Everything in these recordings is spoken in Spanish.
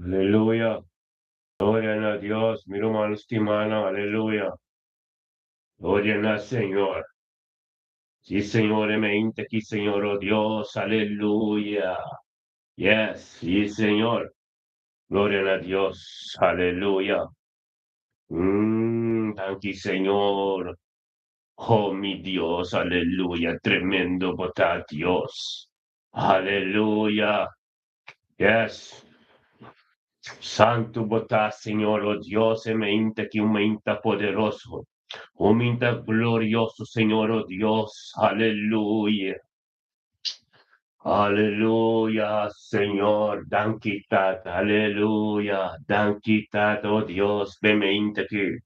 Aleluya. Gloria a Dios. Mi hermano estimado. Aleluya. Gloria al Señor. Sí, Señor, mente aquí, Señor, oh Dios. Aleluya. Yes. Sí, Señor. Gloria a Dios. Aleluya. Thank you, Señor. Oh, mi Dios. Aleluya. Tremendo botá, Dios. Aleluya. Yes. Santo botá, Señor, oh Dios, mente que un mente poderoso. Humilde, glorioso Señor, oh Dios, aleluya. Aleluya, Señor, dan quitat, aleluya, dan quitat, oh Dios, bemente que,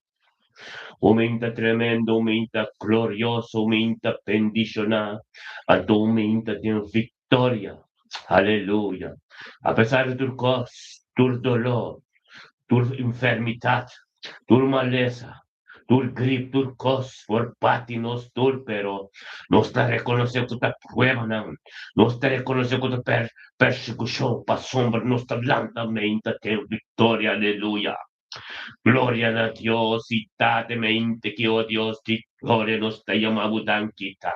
humilde tremendo, humilde glorioso, humilde bendicional, a tu humilde de victoria, aleluya. A pesar de tu cos, tu dolor, tu enfermedad, tu maleza, tu grip, tu cos, por patinos, tu pero não está reconhecendo que está prueba, não está reconhecendo que está persecução, para sombra, não está lentamente tem vitória, aleluia. Gloria a Dios y date mente que, oh Dios, di gloria nos te llamamos danquita.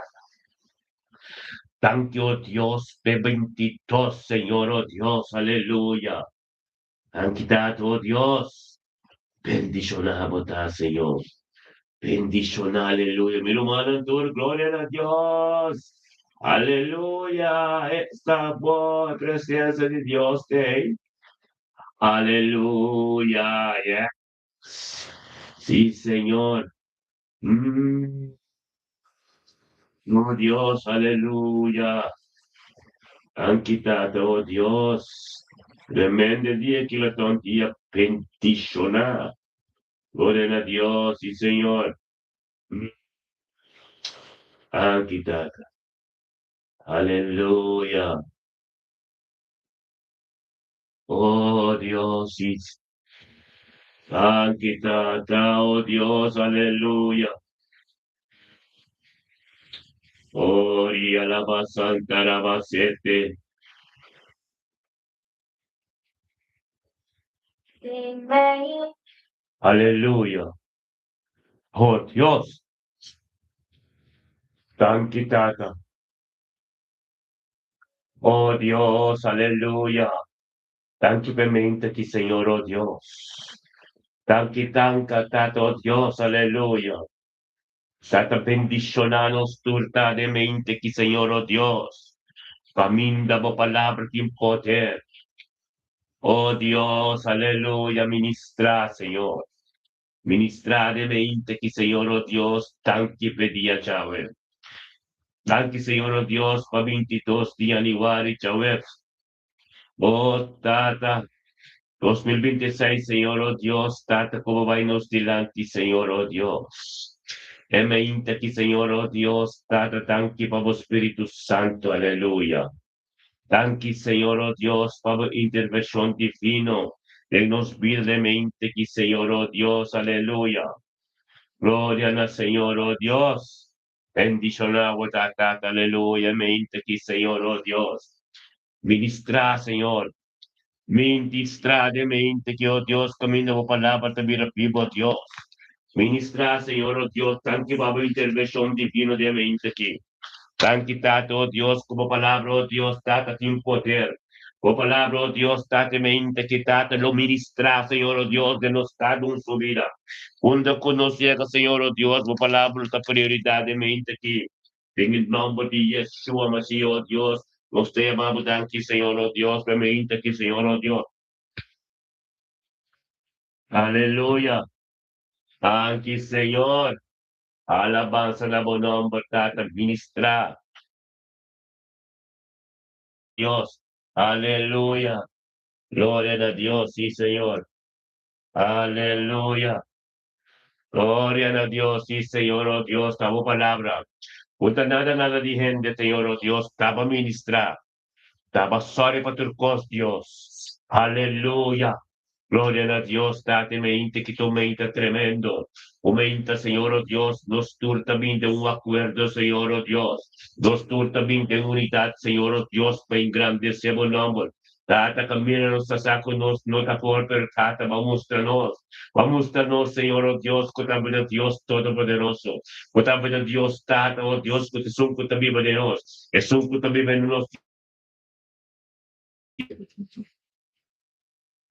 Thank you, oh Dios, de bendito Señor, oh Dios, aleluya. Danquita, oh Dios. Bendicionamos, Señor. Bendición, aleluya. Mi hermano, tu gloria a Dios. Aleluya. Esta buena presencia de Dios. Aleluya. Yes. Sí, Señor. Mm, oh Dios, aleluya. Han quitado, oh Dios. Tremendo día que lo día bendicionar. Gloria a Dios, sí, Señor. Mm, han quitado. Aleluya. Oh Dios, sí. Sanquitata, oh Dios, aleluya. Oh, y alabasanta, alabacete. Aleluya. Oh Dios, sanquitata. Oh Dios, aleluya. Tanquipamente ti, Señor, oh Dios. Tanquitancatata, oh Dios, aleluya. Sata bendicionanos turta de mente que Señor, oh Dios. Caminda bo palabra sin poder. Oh Dios, aleluya, ministra, Señor. Ministra de mente que Señor, oh Dios, tan que pedía Chávez. Tan que Señor, oh Dios, para 22 días igual y Chávez. Oh, Tata, 2026, Señor, oh Dios, Tata, como va nos delante, Señor, oh Dios. Mente que Señor, oh Dios, Tata, tan que para Espíritu Santo, aleluya. Thank you, Señor, oh Dios, para intervención divino en nos vida de mente que Señor, oh Dios, aleluya. Gloria al Señor, oh Dios. Bendición a vuestra casa, aleluya, mente que Señor, oh Dios. Ministra, Señor. Ministra de mente que, oh Dios, camino por palabra también vivo, Dios. Ministra, Señor, oh Dios, thank you, para intervención divino de mente que. Santitate, oh Dios, como palabra, oh Dios, date sin poder. Como palabra, oh Dios, date mente, quitate lo ministra, Señor, oh Dios, de nos dar en su vida. Cuando conociera, Señor, oh Dios, como palabra, esta prioridad de mente que en el nombre de Yeshua, Mashiach, oh Dios, nos te amamos, danke, Señor, oh Dios, de mente que, Señor, oh Dios. Aleluya. Danke, Señor. Alabanza la buen nombre, tata, ministra. Dios. Aleluya. Gloria a Dios, sí, Señor. Aleluya. Gloria a Dios, sí, Señor, oh Dios, tu palabra. Punta nada de gente, Señor, oh Dios, estaba ministrar. Estaba sorry para tu cos, Dios. Aleluya. Gloria a Dios, date mente que tu mente tremendo. Aumenta, Señor, oh Dios, nos tur también de un acuerdo, Señor, oh Dios. Nos tur también de unidad, Señor, oh Dios, para engrandecemos nombre. Tata, camina sa saco-nos, no tapor, pero Tata, vamos Señor, oh Dios, kutaba de Dios Todopoderoso, kutaba de Dios Tata, oh Dios, kutisung kutabiba de nos, esung kutabiba de nos.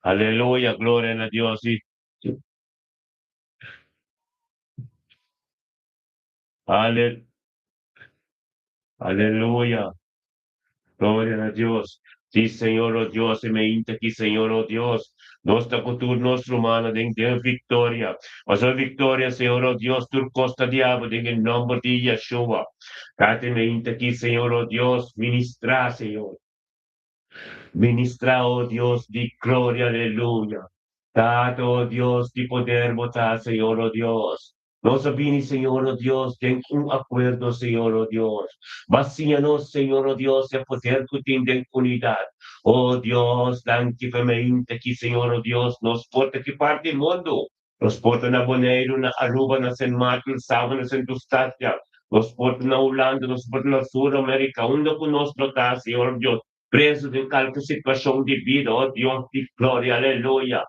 Aleluya, gloria a Dios, sí. Ale- Aleluya. Gloria a Dios. Sí, Señor, oh Dios, e me aqui, Senhor, oh Deus, nossa cultura, nossa humana, tem vitória. Mas a vitória, Senhor, oh Deus, tu costa diabo, em nome de Yeshua. Cate me aqui, Senhor, oh Deus, ministrar, Senhor. Ministrar, oh Dios, di gloria, aleluya. Tato, oh Dios, di poder votar, Señor, oh Dios. Nos sabini, Señor, oh Dios, ten un acuerdo, Señor, oh Dios. Vacíanos, Señor, oh Dios, de poder que tienen unidad. Oh Dios, dantifamente que, Señor, oh Dios, nos porta que parte del mundo. Nos porta na Bonaire, na Aruba, na San Marcos, Sábanas, en Eustacia. Nos porta na Holanda, nos porta na Sudamérica, onde conosco está, Señor Dios preso de qualquer situação de vida, oh Deus de glória, aleluia.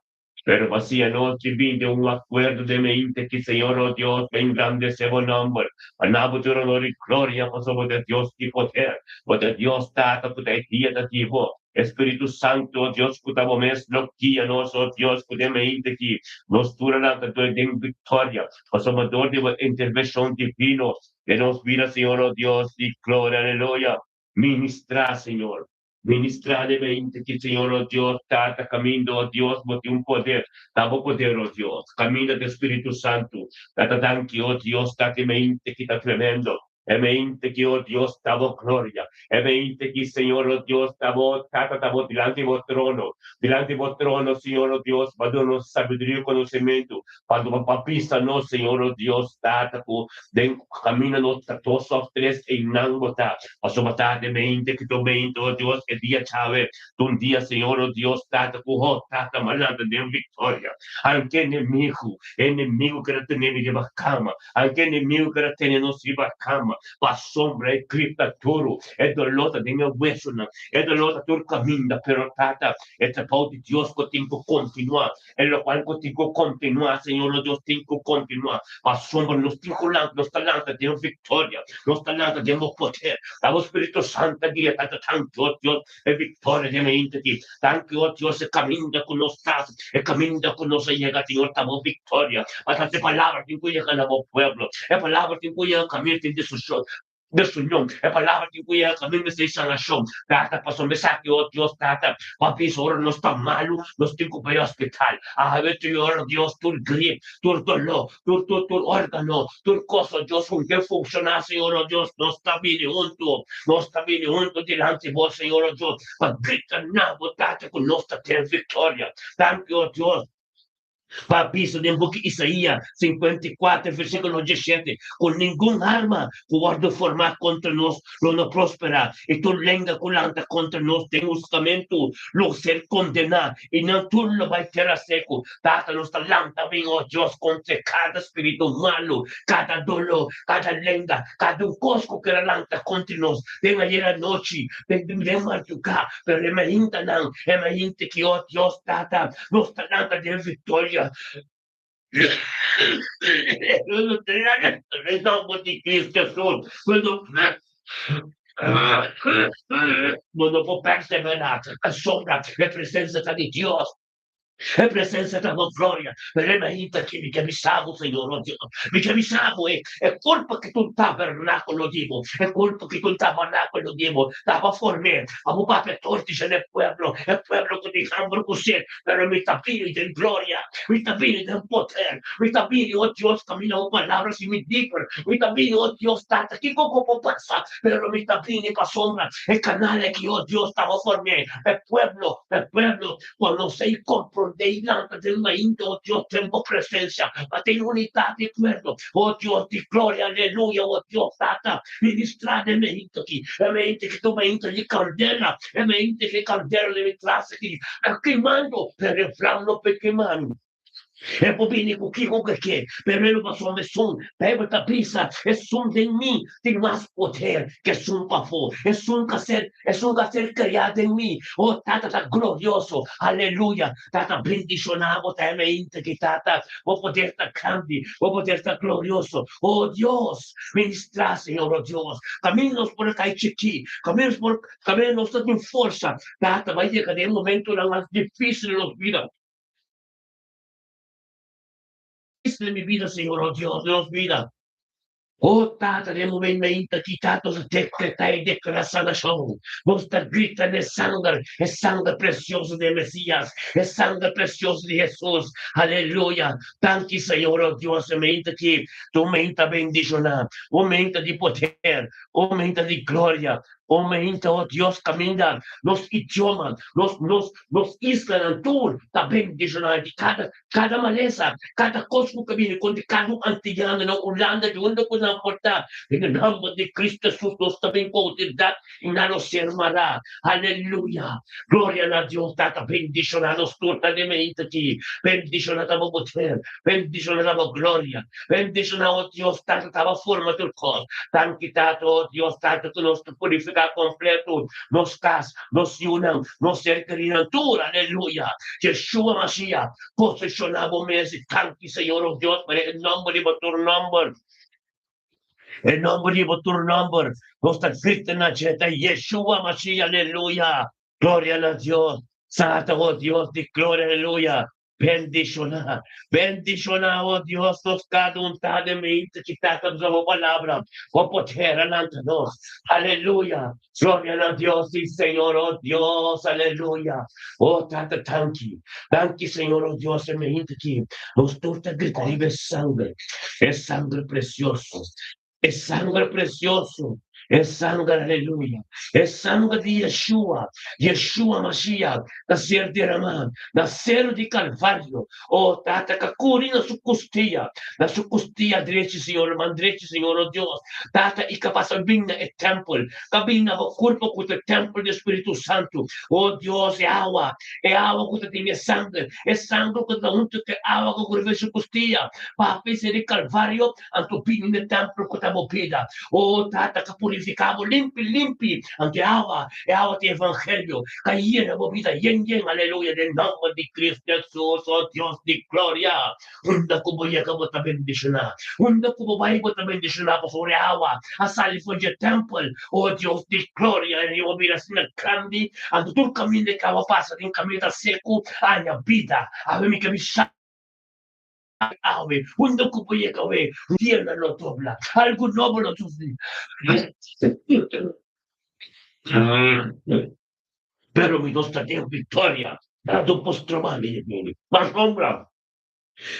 Pero vacía noche vinde un acuerdo de mente que Señor, oh Dios, ven grande se buen nombre. Anabuturo no de gloria, por sobre de Dios de poder, por de Dios tata, por de dia da tivo. Espírito Santo, oh Deus, que estava mesmo aqui, nós, oh Deus, que de mente aqui, nos durante a em vitória, por sobre de uma intervenção divina, que nos vira, Senhor, oh Deus, de glória, aleluia. Ministrar, Senhor. Ministradamente que Senhor, oh Deus, está caminhando, oh Deus, bote um poder, dá poder, oh Deus, caminho do Espírito Santo, está que, oh Deus, está mente que está tremendo, é mente que, oh Deus, está glória, é mente que, Senhor, oh Deus, está diante delante do trono, Senhor, oh Deus, para dar sabedoria e conhecimento, para uma papista, no, Senhor, oh Deus, está caminho, no, todos os três em não botar, a sua tarde mente que tu mente, oh Deus, que dia chave, um dia, Senhor, oh Deus, tata kuho, tata malanda de vitória. Anche inimigo que tem de bacama, anche inimigo que tem nos de bacama, pa sombra e cripta toro, e dolota de meu hueso, e dolota tur caminda, pero tata, e te pau de Deus que tem que continuar, e lo qual que tem que continuar, Senhor, oh Deus, tem que continuar, pa sombra nos tinculante, nos talanta de vitória, nos talanta de poder, Davo Spirito Santo Dio, tanto, oh Dios, e victoria de mente ti. Tanto, oh Dios, e caminda con nos estás, e caminda con nos llega, Señor, tamo victoria. Hasta te palabras en cuya ganamos pueblo, e palabras en cuya camino de su unión, e palabras en cuya camino de sanación. Tata, pasó me saque, oh Dios, tata, papi, ahora no está malo, no estoy para hospital. A ver, oh Dios, tu grip, tu dolor, tu órgano, tu cosa, Dios, con que funciona, Señor, oh Dios, no está bien junto, no está bien junto delante de vos, Señor, oh Dios, para gritar nada, botate con nuestra victoria. Thank you, oh Dios. Papisto, de book Isaías 54, versículo 17. Com nenhum arma guarda formar contra nós, não prosperar. E tu lenga culanta contra nós, tem justamente lo ser condenado. E não tu lo vai ter a seco. Tata nos talanta bem, ó Deus, contra cada espírito malo, cada dolor, cada lenga, cada cosco que lanta contra nós. Tem ayer a noite, tem madrugar, pero é ainda não, é ainda que, ó Deus, tata, nos talanta de vitória. Quando resolvo di Cristo Sul, quando vou perseverar, a sombra, a presença de Deus. É presença da tua glória. Remeita que me chiamisamo, Senhor, oh Dio. Mi chiamisamo è colpa che tu tabernáculo divo. È colpa che tu tabernáculo divo. Dava forme. Amo pape tortice nel pueblo. È pueblo che ti cambro così. Pero mi tapini di gloria. Mi tapini del potere. Mi tapini, oh Dios, cammino palabras y mi diper. Mi tapini, oh Dios, tata. Che poco passa. Pero mi tapini pa sombra. El canale che, oh Dios, stavo forme. È pueblo. Quando sei compro dei lampi del mainto, oh Dio, tempo presenza, ma tem unità di quello, oh Dio, di gloria, alleluia, oh Dio, stata ministrare mente che tu mente di candela, e mente che candela deve classe che quemando per il flammo per quemando. É bobinico que, pero ele passou a som, pega a prisa, é som de mim, tem mais poder que som pafo, é som que ser criado em mim, oh tata tá glorioso, aleluia, tata bendicionado também, que tata, vou poder estar grande, vou poder estar glorioso, oh Deus, ministra, Senhor, oh Deus, caminhos por cair chiqui, caminhos tem força, tata, vai ter que momento mais difícil na vida, de mi vida, Señor, oh Dios, Dios vida. Oh, Tata, nel momento che Tato decreta e declara sanação, vostra grita de sangue precioso de Messias, é sangue precioso de Jesus, aleluia. Tanti, Senhor, oh Deus, mente que tu aumenta bendicionar, aumenta de poder, aumenta de glória, aumenta, oh Deus, caminhar, nos idiomas, nos islas, tu tá bendicionar de cada maleza, cada coisa que caminha, quando cada antiano, na Holanda, de onde coisa portar, em nome de Cristo Jesus, nós também com autoridade, e não nos sermará, aleluia, glória a Deus, tata, bendicionar nos totalmente aqui, bendicionar a poder, bendicionar a glória, bendicionar, oh Deus, tata, a forma do corpo, tanto que tata, oh Deus, tata, que nos purificar completo, nos cas, nos unam, nos cercariam, tu, aleluia, Yeshua Mashiach, posicionamos mesmo, tanto Senhor, oh Deus, para em nome de vosso nome, em nome de vosso nome, nossa Cristo na jeta, Yeshua Mashiach, aleluia, glória a Deus, Santa, oh Deus, de glória, aleluia, bendicionar, oh Deus, nos cada de mente que está com a palavra, o poder alante nós, aleluia, glória a Deus, e Senhor, oh Deus, aleluia, oh tata, tanque, Senhor, oh Deus, é mente que nos torta gritaria é sangue precioso, é sangue precioso, é sangue, aleluia, é sangue de Yeshua Mashiach, nascer derramado, nascer de Calvário, oh tata, que curi na sua costia direita, Senhor, mandrete, Senhor, oh Deus, tata, e que passa vinda é templo, cabina o corpo com o templo do Espírito Santo, oh Deus, é água que tem sangue, é sangue que dá muito que água que curva sua costia, para fazer de Calvário, antopinho no templo que estamos pida, oh tata, que purificamos, limpi, ante água, é água de evangelho, cair na vida, yen, aleluia, em nome de Cristo Jesus, oh Deus de glória, onde como ia que você bendicionar, onde como vai você bendicionar sobre a água, a salva de templo, oh Deus de glória, e eu vira assim na grande, a todo caminho que ela passa, tem caminho da seco, a minha vida, a minha que me chama, onde como ia que eu vejo, dia na notobla, algo novo no tudo. Pero mi nostra Dio vittoria, dato postromami, ma sombra,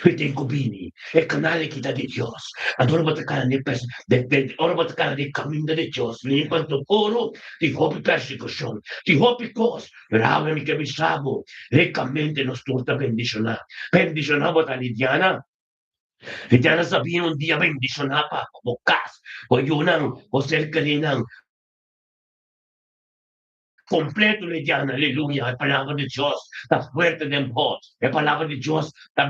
que tem cubini, é canale que dá de Deus, adoro batacar ora batacar de caminho de Deus, enquanto puro, ti hopi persecução, ti hopi cos, brava mi che mi sabo, reccamente nos torta bendicionava da Lidiana sabia un dia bendicionava, o cas, o yunang, o cercalinang, completo le llama, aleluya, la palabra de Dios está fuerte de voz, la palabra de Dios está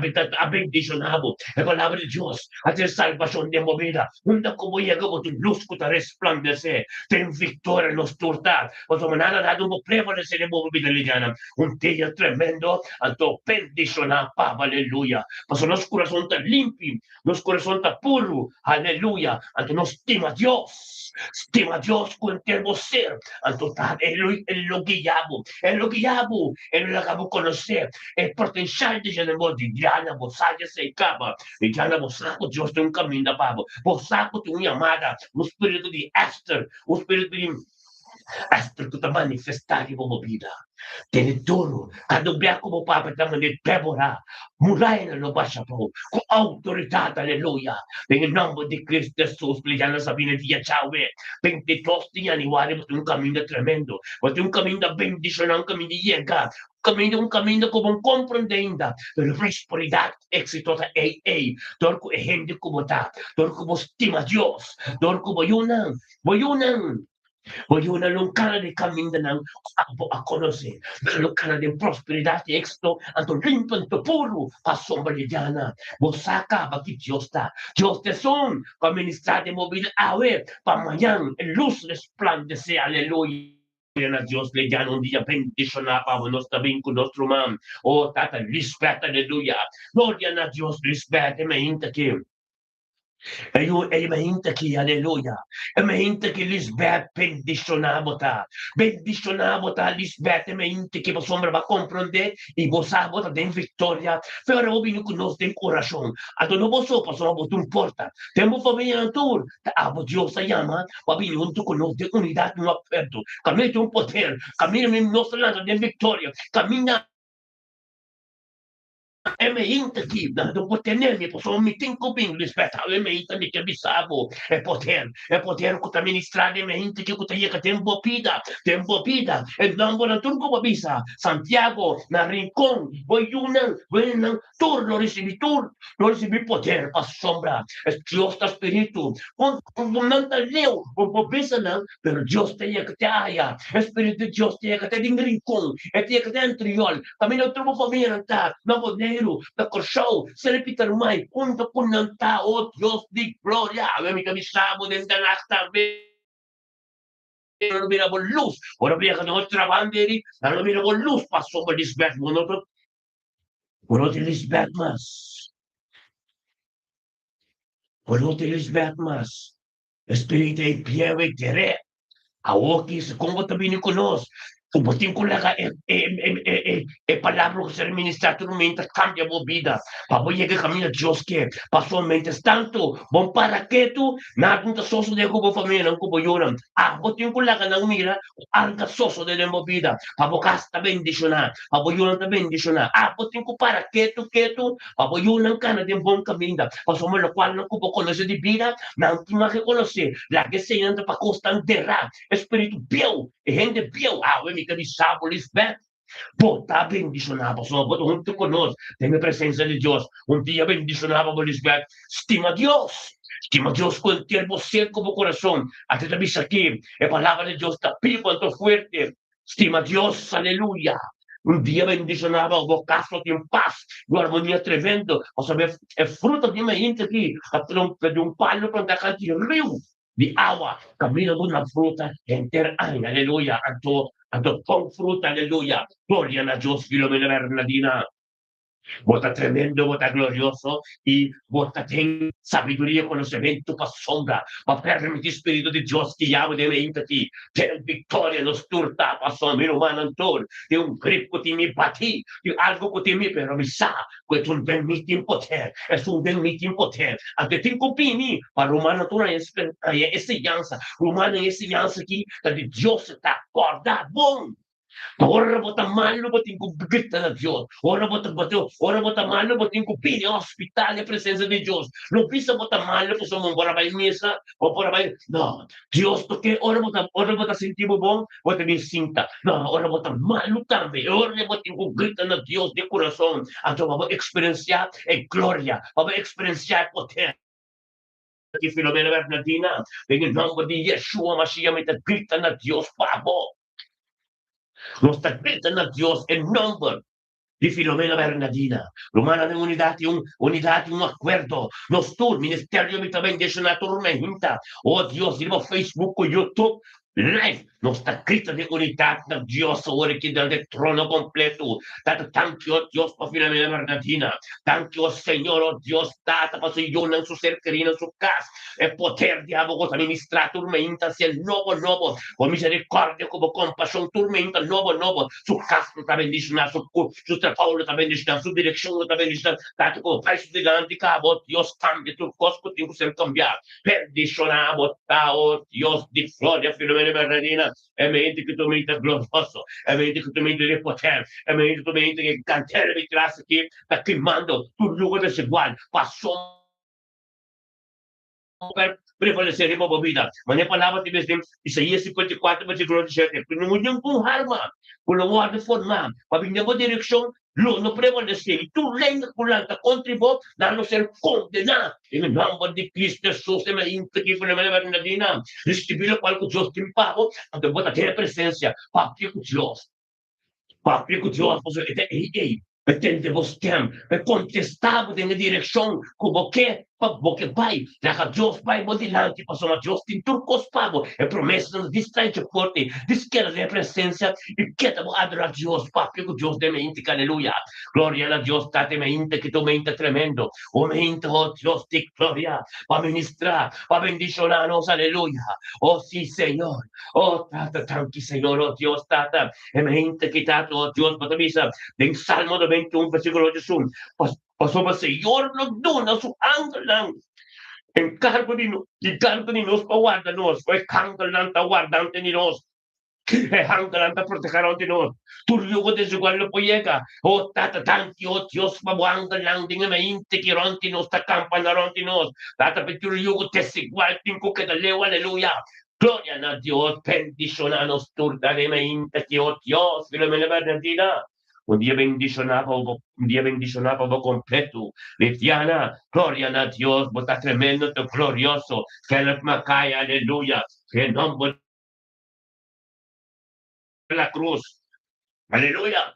bendicionado, la palabra de Dios hace salvación de movida, una como llega con tu luz que te resplandece, ten victoria en los turtas, o sea, nada dado un prevalecer de movida lidiana, un día tremendo, anto bendicionado, papa, aleluya, pues los corazones tan limpios, los corazones tan puros, aleluya, anto nos estima Dios con el ser, anto Él lo guiamos, Él lo acabó conocer, el potencial de Jehová, de Diana, vos se capa, de Diana, vos saco, Dios tem caminho, pavo, vos saco, tem uma amada, o espírito de Esther, o espírito de Esther, que te manifestar em uma vida. Tem tudo, cada como Papa também de Débora, muraina no baixa com autoridade, aleluia, em nome de Cristo Jesus, Liana Sabina Dia Chave, 22 dias aniversário, um caminho tremendo, mas um caminho da bendição, um caminho de chegar, um caminho como compreendendo, pero prosperidade exitosa, torco é gente como tá, torco como estima Deus, torco voy unam, Voglio una lontana di caminho a conocer, una lontana de prosperidad y éxito, anto limpo, anto puro, a sombra liviana. Vos saca, aquí Dios está. Dios te son, para ministrar de movida, ver, para mañana, en luz resplandece, aleluya. A Dios le llama un día bendicionado para nuestra con nuestro man. Oh, tata, rispeto, aleluya. Gloria a Dios, rispeto, me inta que. Imagínate que, aleluya. Imagínate que Lisbeth bendicionava, Lisbeth, imagínate que você vai compreender e você vai ter vitória. Pero eu vim conosco tem coração. A não você passou a não importa. Temos família na tour. A Deus se chama, vai vir junto conosco de unidade no aperto. Caminha de poder, caminha em nossa lança de vitória, caminha Emeinte aqui, dopo tenermi, posso mi tengo bem rispettare emeinte mi che bisabo, é poder que ministrar emeinte que tem que tempo vida, e não vou turco babisa, Santiago, na rincón, voy tur, lo recibi poder, pa sombra, es Dios da espíritu, não tá leu, babisa não, pero Dios tem que te haya, espírito de Dios tem que te din rincón, e tem que te entriol, também não trovo família não vou the show, se repetir mai, punto con non ta, oh Dios di gloria, mi camisamo dentro la non miravo luz, ora via che oltre banderi, non miravo luz, passò per Lisbeth, uno di Lisbeth mas, Espírito em pieve tere, a oki se como também não conosco, o botim colega é palavra que ser ministrado no momento cambia a vida, para você que caminha Deus que passou mente tanto, bom para que tu nada não só de como família não como eu botim colega não mira, alga só de minha vida, para você está bendicionar, para você não está bendicionar, botim para que tu, para você não cana de bom caminho, para somos lo qual não como conhecer de vida, não tinha que conhecer, lá que se anda para constantear, espírito bio, e gente bio, mi carisabo Lisbeth, está bendicionado, só junto conosco, tem a presença de Deus, dia bendicionado por Lisbeth, estima Deus com ter você como coração, até também aqui, a palavra de Deus está viva, quanto forte, estima Deus, aleluia. Dia bendicionado, o caso tem paz, uma harmonia tremenda, você vê, é fruto de uma gente aqui, de palho plantar de rio, de água, caminha de uma fruta inteira, aleluia, anto com fruta, aleluia, glória a Deus, Filomena Bernardina, bota tremendo, bota glorioso y bota ten sabiduría, conocimiento para sombra, para permitir Espíritu de Dios que llame de mente ti, ten victoria nos turta, para sombra humano antor, de un grip que ti mi bati, de algo que ti mi pero mi sa, que es un ben meeting poder, es un ben meeting poder, ante ti copini, para humano tu na enseñanza, humano enseñanza aquí, que Dios está acordado, bom. Ora bota malo botin com grita na Deus. Ora bota malo botin com pini hospital e presença de Deus. Não precisa botar malo para somos embora vai missa ou para vai. Não, Deus toque ora bota sentimos bom, bota me sinta. Não, ora bota malo também. Ora botin com grita na Deus de coração. Então vamos experienciar a glória, vamos experienciar poder. Que Filomena Bernardina, em nome de Yeshua Mashiach, me grita na Deus, pavo. Lo está gritando a Dios en nombre de Filomena Bernardina. Romana de unidad y un acuerdo. Los tour, ministerio mi también de una tormenta. Oh Dios, digo Facebook o YouTube. Live, non sta scritto di unità da Dios, ora che del trono completo. Thank you, Dios, por Filomena Bernardina. Thank you, Señor, oh Dios, tata, para su yuna en su ser querido, en su casa. E poter di avoco ministrar tormenta, sia il nuovo, con misericordia, come compasión, tormenta, nuovo, su casa está bendicionado, su trabajo está bendicionado, su dirección está bendicionada, tanto como país de grande cabo, Dios cambia tu cosco, tiene que ser cambiado. Bendicionado, oh Dios, di gloria, Filomena Bernardina, è mente che tu mente glorioso, è mente che tu mente di potere, è mente che tu mente che cantiere di classe che sta chiamando tu luogo desigual, passò per prevalecer em uma vida. Mas a palavra de Deus, Isaías 54, versículo 17, não tinha com arma, com lugar de formar, para vir uma direção, Lo no prevalece, y tu lengua kulanta contribo, nano ser condena. En el nombre de Cristo Jesús, se me implica con la Bernardina, distribuirlo para el Dios timpago, ante vuestra tiene presencia, papio con Dios. Papio con Dios, pues, pretende vos tem, contestavo nella direzione, come che, porque vai, la Dios vai modelante, passou Dios tem turcos pago, é promessa nos distante forte, diz que a presença, e que te adorar Dios, papio con Dios de mente, aleluia, gloria a Dios, tate mente, que tu mente tremendo, o mente, oh Dios, te gloria, va ministrar, va bendicionarnos, aleluia, oh sí, Señor, oh tata, tanti, Señor, oh Dios, tata, e mente quitato, oh Dios, patavisa, en Salmo 21, versículo 1, pasó Señor, nos dona su ángel lang, encargo de nos, guarda-nos, o ángel lang, guardante de nos, ángel lang, protegerão de nós, tu yugo desigual no poiega, o tata tanti, o Dios, ángel lang, dinga mainte, que ronti nos, ta campanaron de nos, tata petur yugo desigual, tinco que da leu, aleluia, gloria a Dios, bendicionanos, turdanemente, que o Dios, Filomena Bernardina, un dia bendicionado completo. Letiana, gloria a Dios, vos estás tremendo, glorioso. Kenneth Mackay, aleluya. Que nombre de la cruz. Aleluya.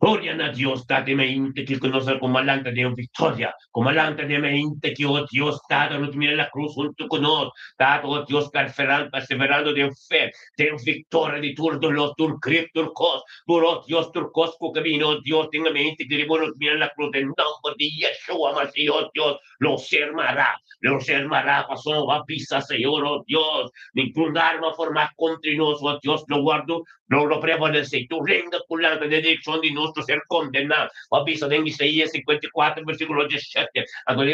Gloria a Dios, date mente que conoce el comandante de victoria, comandante de mente que, oh Dios, date mira la cruz junto con nosotros, date, oh Dios, perseverando de fe, de victoria de tu dolor, tu crip, tu cos, oh Dios, tu cos, tu camino, oh Dios, tenga mente que debemos mirar la cruz del nombre de Yeshua, Mashiach, oh Dios, los hermará, pasó a pisa, Señor, oh Dios, ningún arma forma contra nosotros, oh Dios, lo guardo, lo prevalece, tu reina culante de dirección de nostro ser condenado. Ho visto in Isaías 54, versículo 17,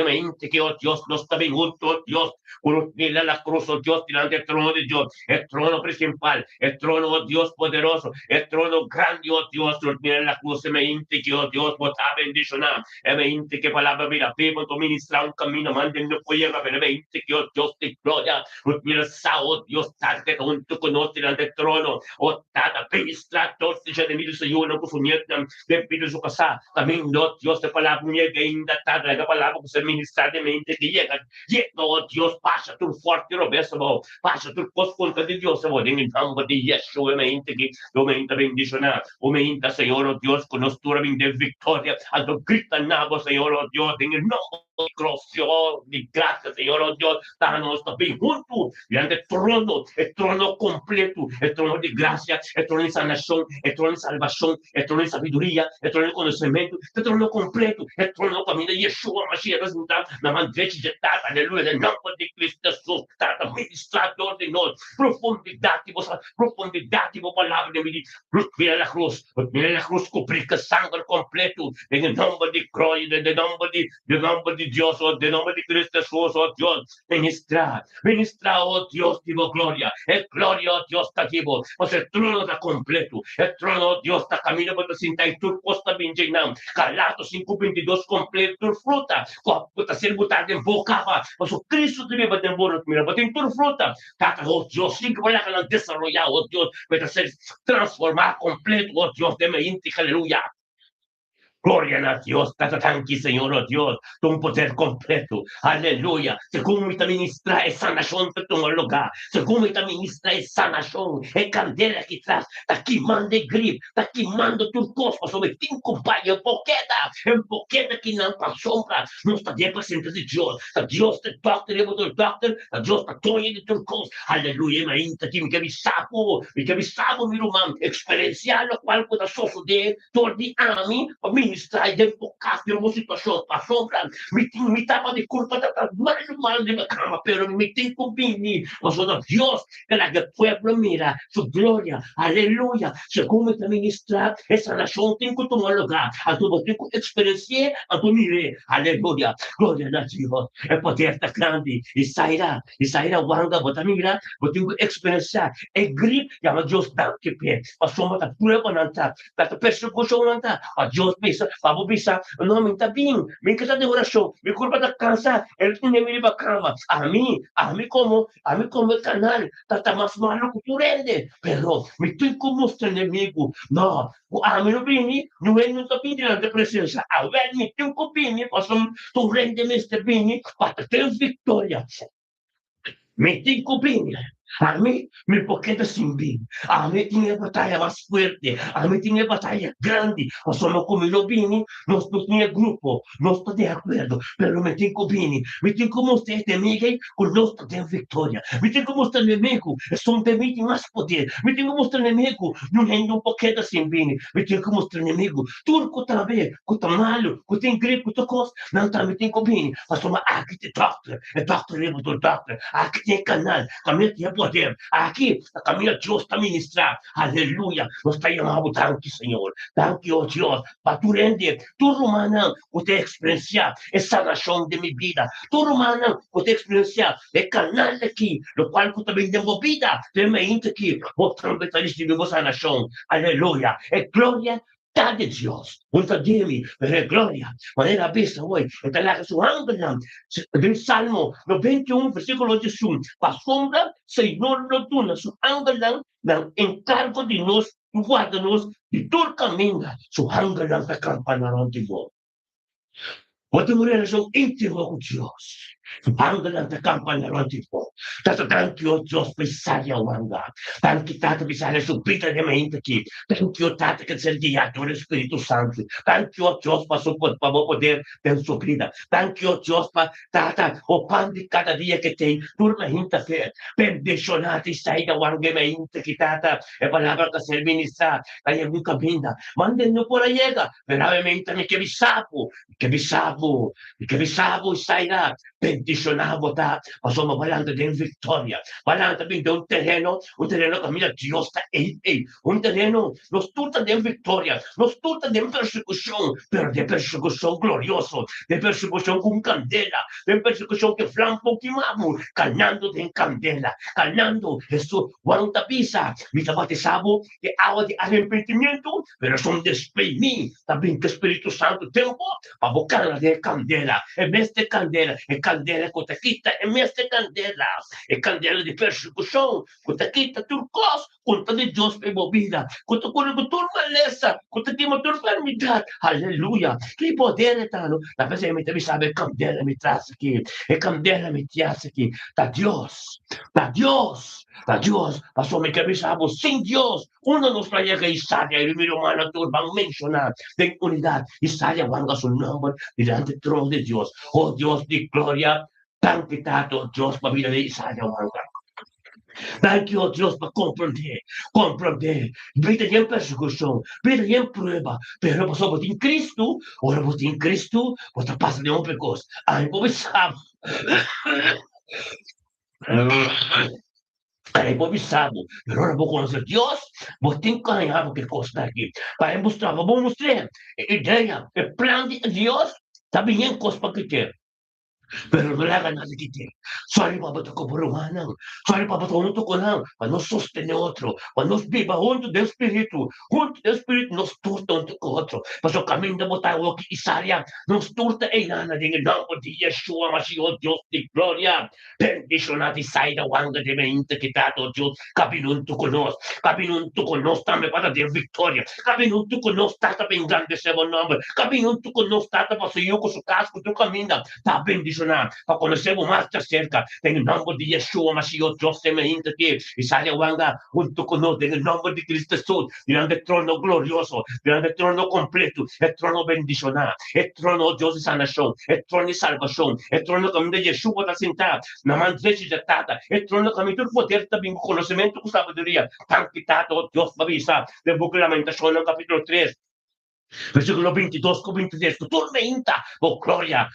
mente que, oh Dios, no está venuto, oh Dios, uno mira la cruz, oh Dios, delante del trono de Dios, el trono principal, el trono, oh Dios, poderoso, el trono grande, oh Dios, mira la cruz, mente que, oh Dios, vos ha bendicionado, mente que palabra, mira, vivo, tu ministra un camino, manden fuera, mente que, oh Dios, te gloria, mira, oh Dios, tante junto con nosotros delante del trono, oh tata, ministra, todos, ya de mi Señor, no confundirte, de Pito su casa, también no, Dios, te palabra, que ainda está, la palabra, que se ministra de mente, que llega, oh Dios, pasa tu fuerte, robeso, pasa tu cos contra de Dios, en el nombre de Yeshua, mente que, mente bendicionar, mente, Señor, oh Dios, con nuestra de victoria, alto grita nabo, Señor, oh Dios, en el nombre de gracias, Señor, oh Dios, danos también juntos, delante el trono completo, el trono de gracia, el trono de sanación, el trono de salvación, el trono de sabiduría, el trono de conocimiento, el trono completo, el trono camino de Yeshua, Mashiach, resultado, la mandeja de tal, aleluya, en nombre de Cristo Jesús, trata ministrador de nós, profundidad, palabra de mi, mira la cruz, cubrica sangre completo, en el nombre de Croy, en el nombre de Dios, en el nombre de Cristo Jesús, oh Dios, ministra, oh Dios, digo gloria, el gloria, oh Dios, está vivo, pues el trono está completo, el trono, oh Dios, está camino para sinta y tu costa binjinam, Galatos 5:22 completo, tu fruta, puta ser botada em boca, mas o Cristo te vai embora, mira, tem tu fruta, tata, oh Dios, sim que vai lá desarrollar, oh Dios, vai ser transformar completo, oh Dios, de mente, aleluya. Gloria a Dios, tanki, Señor, oh Dios, tu poder completo, aleluya. Según mi ministra es sanación de tu lugar, según mi ministra es sanación, es candela que traz, está queimando grip, está queimando tu cosmos, sobre ti, compadre, en boqueta que não está sombra, não está de presente de Deus, a Deus te toca, a Deus te toca de tu cos, aleluya, mas ainda que me sapo, mi román, experienciar lo cual pueda suceder, torni a mim, a mim, ministrar de focar em uma situação, passou para me estava de culpa, mais mal de minha cama, pero me tem que venir, mas o Deus, que la que pueblo mira, su gloria, aleluya, según me ministrar, essa nação tem que tomar lugar, a tu tem que experienciar, a tu mire, aleluya, gloria a Deus, é poder da grande, e sairá, wanga, bota mira, eu tenho que experienciar, é grito, e a Deus dá que pé, a soma da prova não está, da persecução não está, a Deus pensa, pabubisa, no, minta bing, min kita de orasyon, mi kurba da kansa, el tinemi ba kama, ami como el canal, tatamas malo kuturende, pero mi tu kumusta nemigo, no, ami no bini, nuen no tapini na de presença, avel mi tu kupini, pasum tu rende Mr. Bini, para ter vitória. Me tengo pena. A mí me poqueta sin bien. A mí tiene batalla más fuerte. A mí tiene batalla grande. O somos como lo vini, nos tiene grupo, no estoy de acuerdo, pero me tengo bien. Me tengo como usted de Miguel, con nosotros de victoria. Me tengo como usted enemigo, son de mí más poder. Me tengo como usted enemigo, no hay un poqueta sin bien. Me tengo como usted enemigo, turco também, que tá malo, que tem gripe, que tá coisa. Não, também tem combine. Mas toma, aqui tem doctor, é doctor, é do doctor. Aqui tem canal, caminho tem poder. Aqui, a caminho Deus está ministrar. Aleluia. Nós está chamando tanto, Senhor. Tanto, oh Deus. Para tu render, tu romana, que te experienciar essa nação de minha vida. Tu romana, que te experienciar é canal aqui, no qual tu também desenvolvida. Também aqui, mostrando que de nossa nação. Aleluia. É glória de Dios, unter Demi, per gloria, manera vista hoy, está la su ángel, del Salmo 91, versículo 18, pa sombra, Señor no tuna, su ángel, dan encargo de nos, guarda-nos, de todo caminho, su ángel, dan pa campanar de vos. Outra relação íntima com Deus. Angela te campanya tipo. Tata thank you Dios pesaria wanga. Thank you tata pesaria subita de mente aqui. Thank you tata que ser guiado pelo Espírito Santo. Thank you Dios para poder ter sua vida. Thank you Dios para tata o pão de cada dia que tem. Turma hinta fe. Bendicionate sai da wanga mente que tata é palavra que ser ministrar. Aí nunca vinda. Mandando por aí veramente me que bisapo. Que bisabo sai lá, bendicionado tá, mas uma balanda de vitória, balanda bem de um terreno que a minha Deus está um terreno, nos tuta de vitória, nos tuta de persecução, pero de persecução glorioso, de persecução com candela, de persecução que flampo queimamos, calhando de candela, calhando, isso, guarda pisa, me batizado de água de arrependimento, pero são despemi, também que Espírito Santo tempo, para bocar de candela, e meste candela, e candela que te quita, e meste candela, e candela de persecução, que te quita turcos, conta de Deus para movida, que te cura de tua maleza, que te queima tua enfermidade, aleluia, que poder é tano, na vez me também sabe, candela me traz aqui, e candela me traz aqui, da Deus, passou me que sabe, sem Deus, uno nos playa que Isaia, e o meu humano turban mencionar, tem unidade, Isaia vanga su nombre, delante del trono de Dios. Oh Dios de gloria, tan quitado Dios para vida de Isaia. Thank you, oh Dios, para compreender. Vida em persecução, vida em prova, pero somos em Cristo, ora você em Cristo, você passa de pecado. Ai, como sabe. Aí, sabe, pero ahora vou conhecer Deus, vou ter que ganhar o que custa aqui. Para mostrar, vou mostrar ideia, o plano de Deus, está bem costa que ter. Pero wala ka nakikita. Sorry pa ba ito ko burumanan? Sorry pa ba ito ko lang? Panos sostene otro? Panos viva junto del Espíritu? Junto del Espíritu nos turta unto ko otro. Paso kami na mo tayo ki Isaria. Nos turta ay nana din ang nombre de Yeshua Mashiach, Dios de gloria. Bendicionati sai da wanga de mente kitato Dios. Kabinunto ko nos. Kabinunto ko nos tame para de victoria. Kabinunto ko nos tata pingante sa mo nombre. Kabinunto ko nos tata pa sa iyo ko sa casco tu kamina. Ta bendicionati. Para conhecermos mais de cerca, em nome de Yeshua Mashiach, Deus semente aqui, Isaia Wanga, junto conosco, em nome de Cristo Jesus, diante do trono glorioso, diante do trono completo, é trono bendicionado, é trono Deus de sanação, é trono de salvação, é trono que de Yeshua está sentado, na mão direita de Tata, é trono que todo poder também com conhecimento, com sabedoria, tanto que Tata, Deus para avisar, de boca de Lamentação, no capítulo 3, versículo 22 con 23, tormenta, gloria,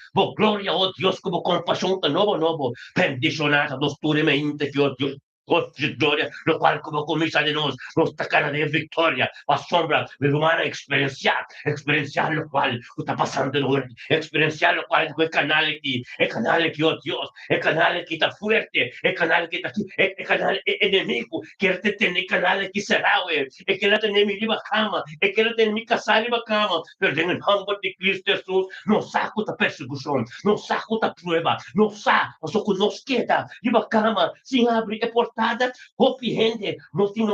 oh Dios, como compasión, novo, bendicionada, dos turmente, que oh Dios, victoria, lo cual como comienza de nos cara de victoria, asombra, de humana experienciar lo cual está pasando en ora, experienciar lo cual è canale che, oh Dios, è canale che está fuerte, è canale che está aquí, è canale enemigo, quiere tener canale que será, è que la tener mi riba cama, è que la tener mi casa riba cama, pero en el nombre de Cristo Jesús, nos saca esta persecución, nos saca esta prueba, nos saca, nos queda riba cama, sin abrir a portada, compreende, não tem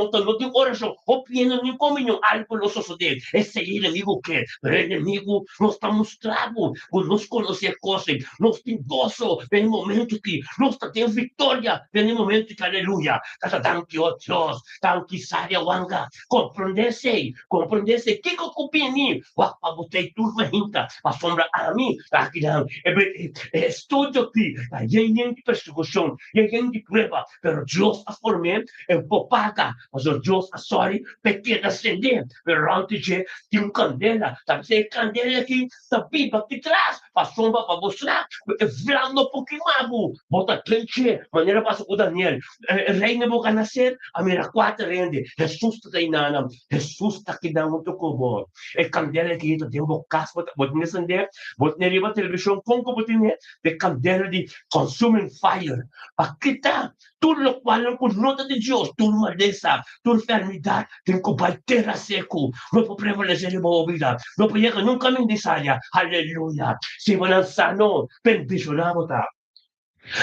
oração, compreende, nem comunhão, algo não suceder, esse inimigo quer, o inimigo não está mostrado, nos conhecer coisas, nós temos gozo, tem momento que nós temos vitória, tem momento que, aleluia, tanto, oh Deus, tanto, Sária Wanga, compreendesse, que eu compreendo, wapa botei turma hinta, a sombra a mim, aqui não, estudo aqui, tem persecução, tem prueba, pero Deus a formou, paga, mas Deus a sorry, pequena acender, pero antes de candela, sabe, candela aqui, da pipa que traz, a sombra para mostrar, velando um pouquinho mais, bota quente, maneira para o Daniel, reina boca nascer, a minha quatro rende, Jesus está aí na, Jesus está aqui dando muito cubo, candela aqui, tem bocas, bota acender, bota neriba televisão, com de candela de consuming fire, aqui está, tudo lo cual con nota de Dios, tu maleza, tu enfermedad, tem que bater a seco, não pode prevalecer em boa vida, não pode llegar nunca a área, aleluia, se van sano, bendicionado tá.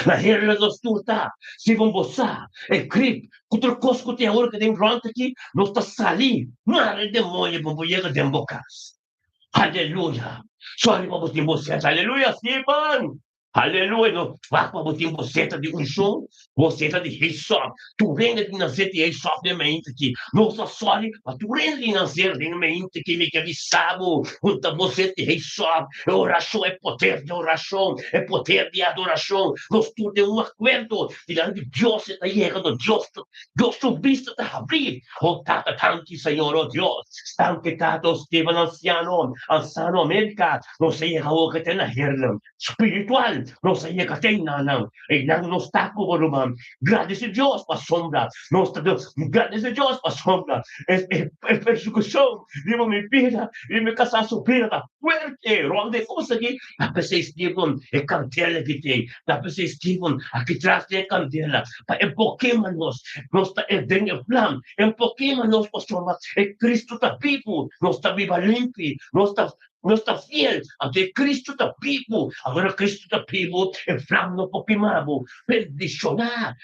Na herra dos turta, se vão boçar, grip, contra cosco tem a hora que tem pronto aqui, não está sali, mare demônio, vão llegar de bocas. Aleluia, sorry, vamos ter você, aleluia, Stephen. Aleluia, no wapa botin boceta de unção, boceta de resop, tu renda de nascer de resop de mente aqui, não só sorry, mas tu renda de nascer de mente que me avisado, unta boceta de resop, oração é poder de oração, é poder de adoração, nós tudo é acordo, diante de Deus está chegando, Deus subiste está abrir, oh tata tanti Senhor, oh Deus, stanque tato Steven anciano América, não sei how que tem na herra, espiritual, não saía que tem não, e não está como rumam, graças a Deus para sombra, não está Deus, graças a Deus para sombra, é persecução, vivo minha vida, e me casar sofrida, tá fuerte, onde consegui, a pessoa Steven, é candela que tem, a pessoa Steven, aqui atrás tem candela, é pouquinho nós está dentro do plano, é pouquinho nós pastor, é Cristo está vivo, nós está viva limpo, nós está fiel, até Cristo está vivo, agora Cristo está vivo, e flammo popimavo, bendicionar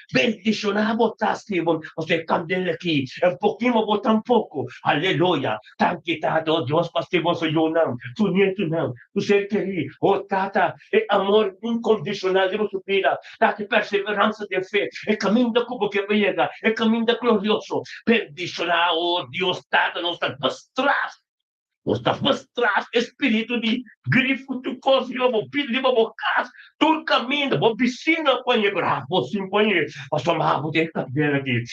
botar Steven, você candela aqui, é pouquinho botar um pouco, aleluia, tanto tato, Deus para Steven sou eu não, tu nieto não, tu sei que aí, oh tata, é amor incondicional de nossa vida, tata perseverança de fé, é caminho da cuba que chega, é caminho da glorioso, bendicionar, oh Deus tata, nós está atrás, Nós mostrar espírito de grifo, tu cozinha, vou pedir, vou casa, tu caminho, vou piscina, põe, vou sim, põe, vou tomar, vou ter candela aqui,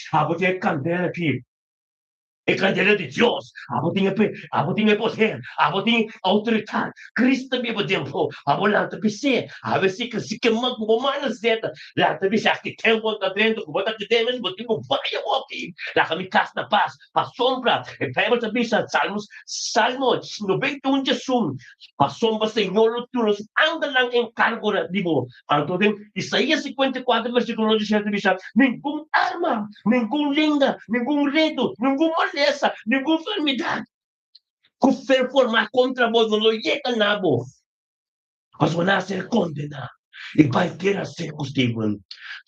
é cadeira de Deus, vou ter poder, vou ter autoridade, Cristo me tempo, vou lá te piscer, ver se que uma humana zeta, lá te piscer que tem volta dentro, vou estar dentro, vou ter vai aqui, lá que me casa na paz, a sombra, e pega te piscer, Salmos 91 Jesus, a sombra Senhor, tu nos anda lá em cargo de mo, então Isaías 54 versículo 17 diz, nenhum arma, nenhum linda, nenhum redo, nenhum maleza, nenhuma enfermidade que for formar contra vós não llega na vos, mas vão ser condenados. E vai ter ser Steven.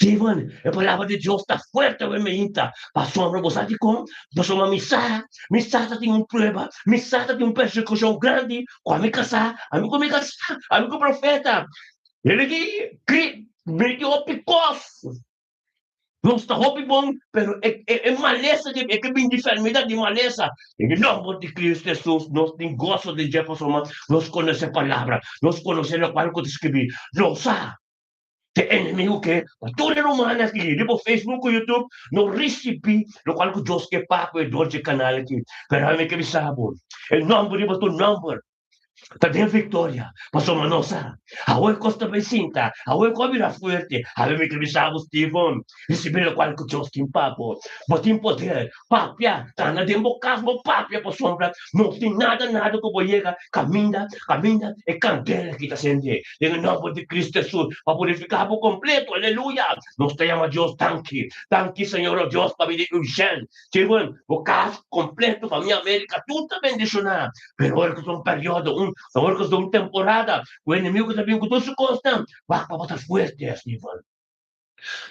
Steven, a palavra de Deus está forte, vermelhinha. Passou a você de como? Passou uma missada tem uma prova, missada tem uma persecução grande. Como casar? Amigo profeta. Ele que meio picoso. Não está bom, pero é maleza, é que vem de enfermidade de maleza. Em nome de Cristo Jesus, nós temos gosto de Jefferson, nós conhecemos a palavra, nós conhecemos o que eu escrevi. Não sabe, tem inimigo que, toda humana aqui, no Facebook, no YouTube, não recebi, no qual que Deus quer pago e doce canal aqui. Pero a mim que me sabe, o nome de tu nome, También victoria, pasó Manosa. Ahora Costa Vecinta, ahora Comida Fuerte, ahora me cabizaba Stephen, recibir lo cual que Justin Papo, botín poder, papia, tana de bocasmo, papia, por sombra, no tem nada como llega, camina, e cantela que está sendo, en el nombre de Cristo Jesús, para purificar por completo, aleluya. Nos te llama Dios, tanque, Señor Dios, para venir urgente, Stephen, o caso completo, para mi América, tú también bendicionar. Pero agora que um período, agora que uma temporada, o inimigo está vindo com todo su constante. Vai para botar fuerte, Stephen.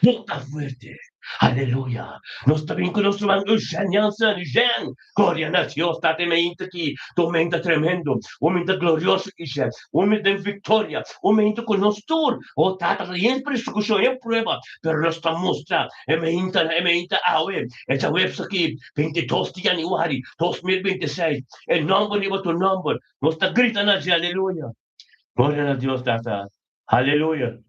Bota fuerte. Aleluia. Nós também que nós chamamos Janjansen, Jan. Glória a Deus, está também aqui. Tormenta tremendo. Homem da glorioso que é. Homem da vitória. Homem da conosco. O tata em persecução, em prova. Pero nós estamos mostrando. É meinta awe. Essa web aqui, 22 de janeiro, 2026. É nome de outro nome. Nós está gritando assim, aleluia. Glória a Deus, tata. Aleluia.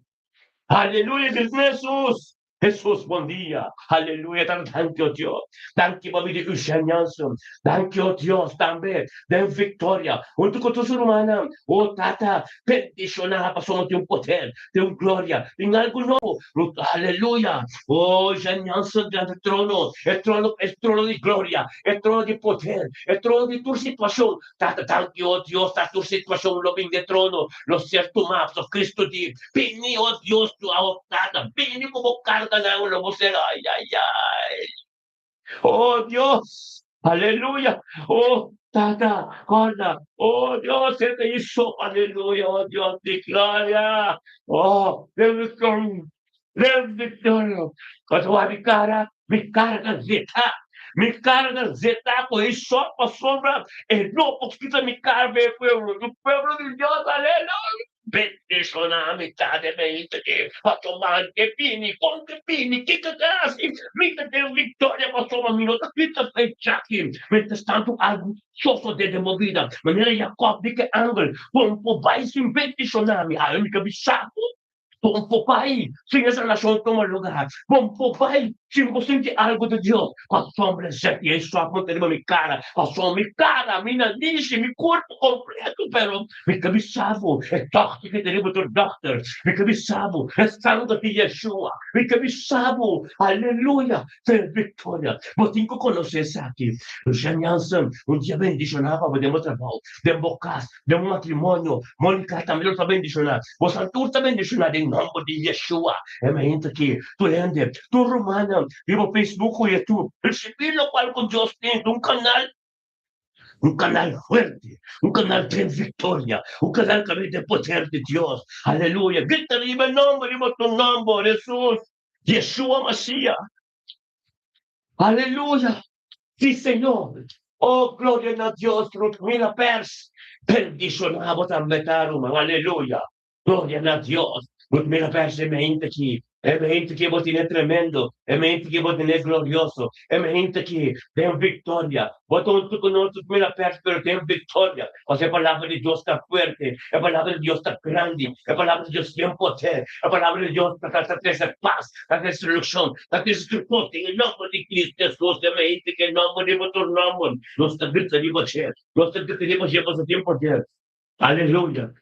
Aleluya, Jesús. Jesús, buen día. Aleluya, thank you, Dios. Thank you, baby, de enseñanza. Thank you, Dios, también. De victoria. Un tu con su hermana. Oh, tata, bendicionada, pasamos de un poder, de un gloria, de algo nuevo. Aleluya. Oh, enseñanza del trono. El trono de gloria. El trono de poder. El trono de tu situación. Tata, thank you, oh Dios, ta tu situación, lo ven de trono. Los seres tomados, Cristo de. Pini, oh Dios, tu adoptada. Pini como carga na ulo mo sila. Ay. Oh Dios. Aleluya. Oh, tata, corda. Oh Dios, se te hizo. Aleluya. Oh Dios, declara. Oh, de victoria. De victoria. Kasuha mi cara zeta. Mi carga zeta, por eso sopa sombra, no poquito mi carga, el pueblo de Dios, aleluya. Bendicionar a metade que a tomar que pini, com que pini, que casi, mita de vitória, pastor mamino, mita fechaque, mientras tanto algo soso de movida, maneira Jacob de que ângulo, pompo vai se bendicionar, a única bichaco, pompo vai, sem essa nação toma lugar, pompo vai, se você sente algo de Deus, com a sombra e isso acontece mi cara, minha niche, mi corpo completo, pero mi cabisavo, é toque que teremos do doctor, mi cabisavo, é sangue de Yeshua, mi cabisavo, aleluia, ter vitória. Você tem que conhecer isso aqui. Janjansen, dia bendicionava, podemos trabalhar, de bocas, de matrimônio, Mônica também está bendicionada, você tudo está bendicionado em nome de Yeshua. É mente aqui, tu lende, tu romana, e o Facebook e YouTube, recebi lo qual com Deus tem un canal fuerte, un canal de victoria, un canal que de poder de Dios. Aleluya. Grita arriba el nombre, tu nombre, Jesús. Yeshua Mashiach. Aleluya. Sí, Señor. Oh, gloria a Dios, mira pers. Bendicionamos a metarum. Aleluya. Gloria a Dios. Mira pers, é mente aqui. É mente que você é tremendo. É mente que você é glorioso. É mente que tem vitória. Botou tudo conosco, mira pers, pero tem vitória. Porque a palavra de Deus está forte. A palavra de Deus está grande. A palavra de Deus tem poder. A palavra de Deus está trazendo paz, está trazendo solução, está trazendo poder. Em nome de Cristo Jesus, é mente que em nome de outro nome. Nós está gritando de você. Nós está gritando de você, você tem poder. Aleluia.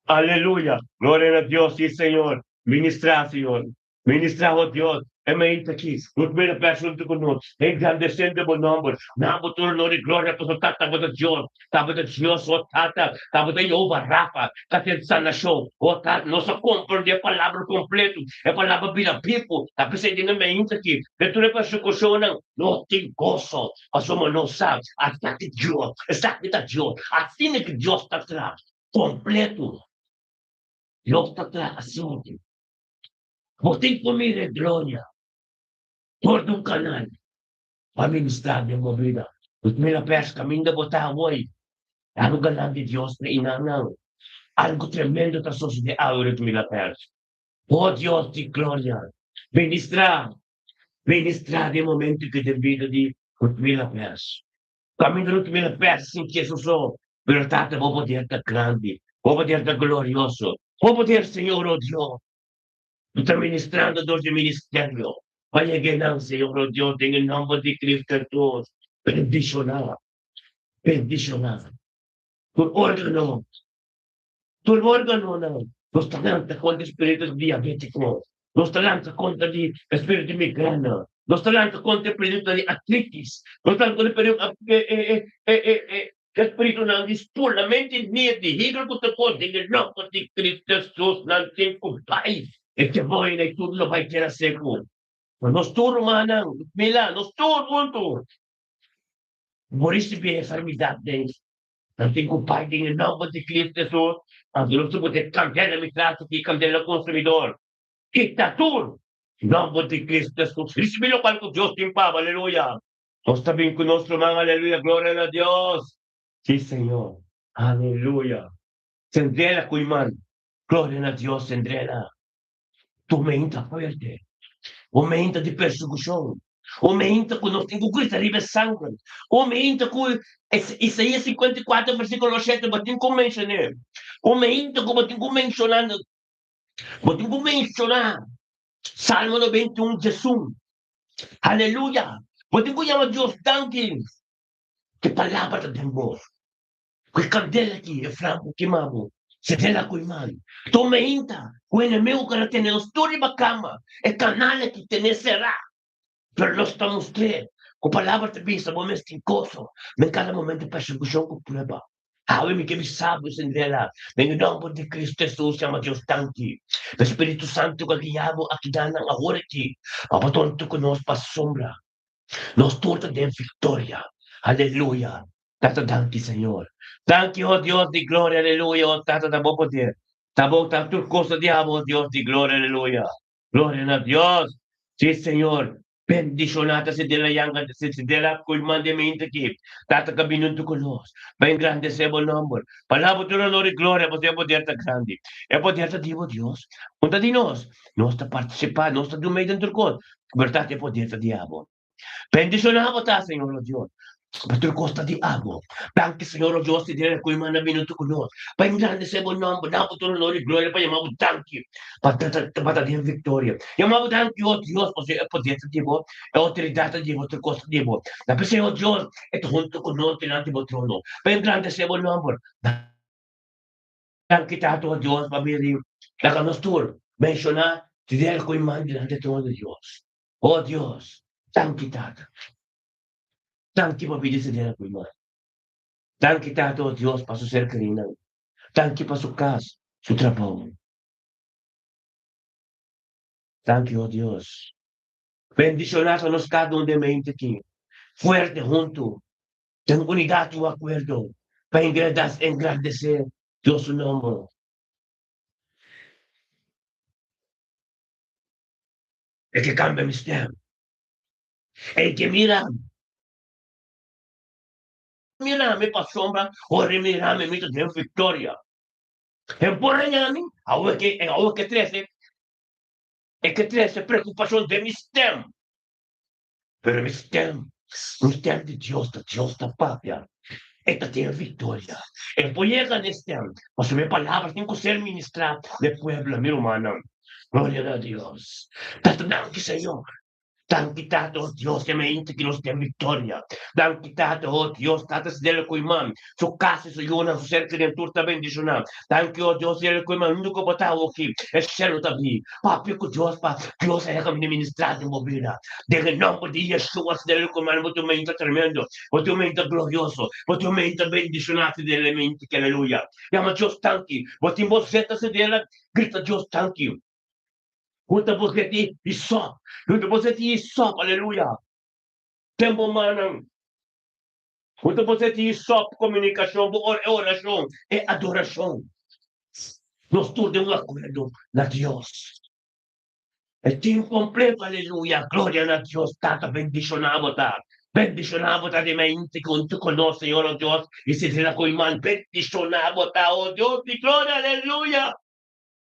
Aleluya. Gloria a Dios, sí, Señor. Ministra, Señor. Ministra, oh Dios. Mente aqui. Não primeira pessoa do conosco. Engrandecendo o nome. Na botura de glória para o tata de Deus. Tava de Deus, o tata. Tava de Jeová Rafa. Tá tendo sanação. O tata. Nossa compreende a palavra completo. A palavra vira people. Tá pensando na mente aqui. Dentro da persecução, não tem gozo. A sua não sabe. Está de Deus. Está de Deus. Assim é que Deus está atrás. Completo. Deus está atrás. Assim. Você comer é glória. Por um canal para ministrar de uma vida. Os mil pesca, ainda botar hoje. Algo grande de Deus para inanão. Algo tremendo para a sociedade agora de mil pesca. Oh Deus de glória. Ministrar de momento que de vida de os mil pesca. Caminho dos mil pesca sem que isso só. Pero tata, vou poder estar grande. Vou poder estar glorioso. Vou poder, Senhor, oh Deus. Está ministrando dos de ministério. Vaya que Señor, oh Dios, en el nombre de Cristo Jesús. Bendicionar. Bendicionar. tus órganos, tus órganos, los talentos contra espíritus diabéticos, los talentos contra el espíritu de migrana, los talentos contra el espíritu de artritis, los talentos contra el espíritu de la mente ner de hidrocotacote, en el nombre de Cristo Jesús, não tem culpai. É que vai, né, tudo não vai ter seco. Mas nós todos, mano, Mila, nós todos juntos. Por isso, bem, essa amizade, não tem culpai, em nome de Cristo Jesus, a Deus poder cambiar a mitad que cambiar o consumidor. Dictatura, em nome de Cristo Jesus. Recebilo para que Deus te empava, aleluia. Nós também conosco, irmão, aleluia, glória a Deus. Sim, Senhor, aleluia. Sendrela, Cuimán, glória a Deus, Sendrela. Tormenta fuerte, aumenta de persecução, aumenta com nós temos que arriba sangue, aumenta com Isaías 54, versículo 7, batem com mencionar, aumenta com batem com mencionando, batem com mencionar, Salmo 91, Jesus, aleluia, batem com chamar Deus tanque, que palavra de Deus, que candela aqui, é franco queimado, se dela com irmão, tormenta, o inimigo que tem nos todos na cama, é canal que tem será. Pero nós estamos crendo, com palavras de vista, momentos de gozo, em cada momento de perseguição com prueba. Awe que me sabe, Sendela, em nome de Cristo Jesus, chama Deus tanque. O Espírito Santo que guiava aqui dá na hora aqui, abatonto conosco para a sombra. Nós todos temos vitória. Aleluia. Tata tanque, Senhor. Tanque, oh Deus de glória, aleluia. Oh, Tata, tá bom poder. Tá bom, tá tudo coisa de amor, Deus de glória, aleluia. Glória a Deus. Sim, Senhor. Bendicionata se dela yanga se dela kul mandamento aqui. Tata caminhando conosco. Bem grande é o nome. Palavra do honor e glória, você é poder tá grande. É poder tá divo Deus. Conta de nós. Nós está participando, nós está do meio dentro do corpo. Verdade é poder tá diabo. Bendicionado tá, Senhor Deus. Pastor Costa di Amo, anche Signore Dio, ti dire cui mi hanno venuto con noi. Poi in grande se buon nome, dopo tu onore e gloria, poi chiamavo tanti, patata di vittoria. Chiamavo tanti, oh Dio, potete di voi, e autorità di vostro Costa di voi. La persona, oh Dio, è junto con noi, dinanzi al trono. Poi in grande se buon nome, anche tanto, oh Dio, famiglia, la conostura, mencionar, ti dire cui mandi dinanzi al trono di Dio. Oh Dio, tanti tanti. Tanti mabilis din ako mo. Tanti tato Diyos pa sa ser kanina. Tanti pa sa kas, sa trabaho. Thank you, oh Dios. Bendicionato nos cada un de mente aquí. Fuerte junto. En unidad tu acuerdo. Para engrandecer Dios su nombre. El que cambia mi sistema. El que mira, pa sombra, ora mira, me mito de victoria. En por allá, ahora que 13, é que 13 preocupação de mi sistema. Pero mi sistema de Deus da pátria. Esta tem a vitória. Eu vou chegar neste ano, mas minha palavra tem que ser ministrada de pueblo, meu humano. Glória a Deus. Tanto não que Senhor. Dan quitado, oh Dios, que me inte que nos den victoria. Dan quitado, oh Dios, tatas del cuimán. Su casa, su yuna, su ser criatura bendicionada. Dan que, oh Dios, del cuimán, nunca botado aquí. El cielo también. Papi, que Dios, pa, Dios, es que ministrar en mi vida. Del nombre de Jesús, del cuimán, vos tu mente tremendo. Vos tu mente glorioso. Vos tu mente bendicionada delle mente, que aleluya. Llama Dios, thank you. Vos te vos sentas dela, grita Dios, thank you. Junta você e só. Junta você e só. Aleluia. Tempo manang. Junta você e só. Comunicação, oração e adoração. Nós todos um acordo na Deus. É tempo completo. Aleluia. Glória a Deus. Tata bendicionado tá. Bendicionado tá de mente junto com nós, Senhor, oh Deus. E se será com irmão. Bendicionado tá, oh Deus. De glória. Aleluia.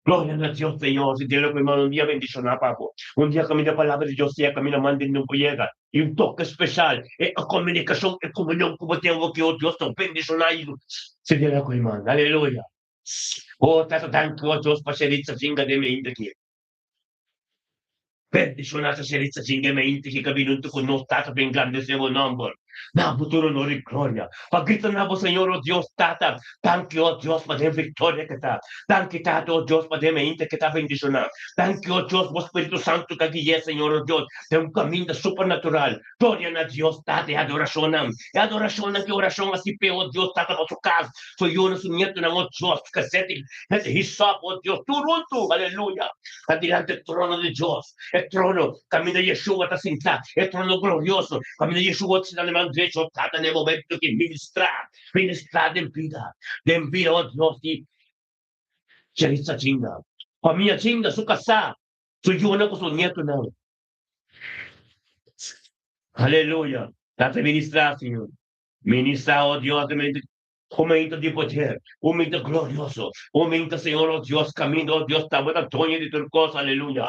Glória a Deus, Senhor. Se Deus, irmão, um dia bendicionar, papo. Um dia caminha a palavra de Deus, e a caminha mandando no llega. E um toque especial. É a comunicação, é comunhão que você tem com o Deus, tão bendicionado. Se Deus, irmão. Aleluia. Oh, tata, tanto, oh Deus, para ser isso, singa de mente aqui. Bendicionata ser isso, singa de mente, que caminho com nós, tata, bem grande, seu nome. Nabuturo nori gloria. Pagkita na po, Señor, oh Dios, tata. Thank you, oh Dios, Padre, victoria kita. Thank you, Tata, oh Dios, Padre, mente kita bendiciona. Thank you, oh Dios, oh Espíritu Santo, que guíe, Señor, oh Dios, de un camino supernatural. Gloria a Dios, Tata, y adoración. E adoración, que oración así, oh Dios, Tata, por su casa. Soy yo, no su nieto, no, oh Dios, que se te hisap, oh Dios, tu, aleluya. Delante del trono de Dios, el trono, camino de Yeshua, está sinta, el trono glorioso, camino de Yeshua, está en el mano derecho, Tata, en el momento que ministrar de vida, oh Dios, y Charissa chinga. Familia chinga, su casa. Soy yo na ko sa nieto na. Aleluya. Date ministrar, Señor. Ministra, oh Dios, aumenta de poder, aumenta glorioso, aumenta, Señor, oh Dios, camino, oh Dios, está buena toña de tu cosa, aleluya.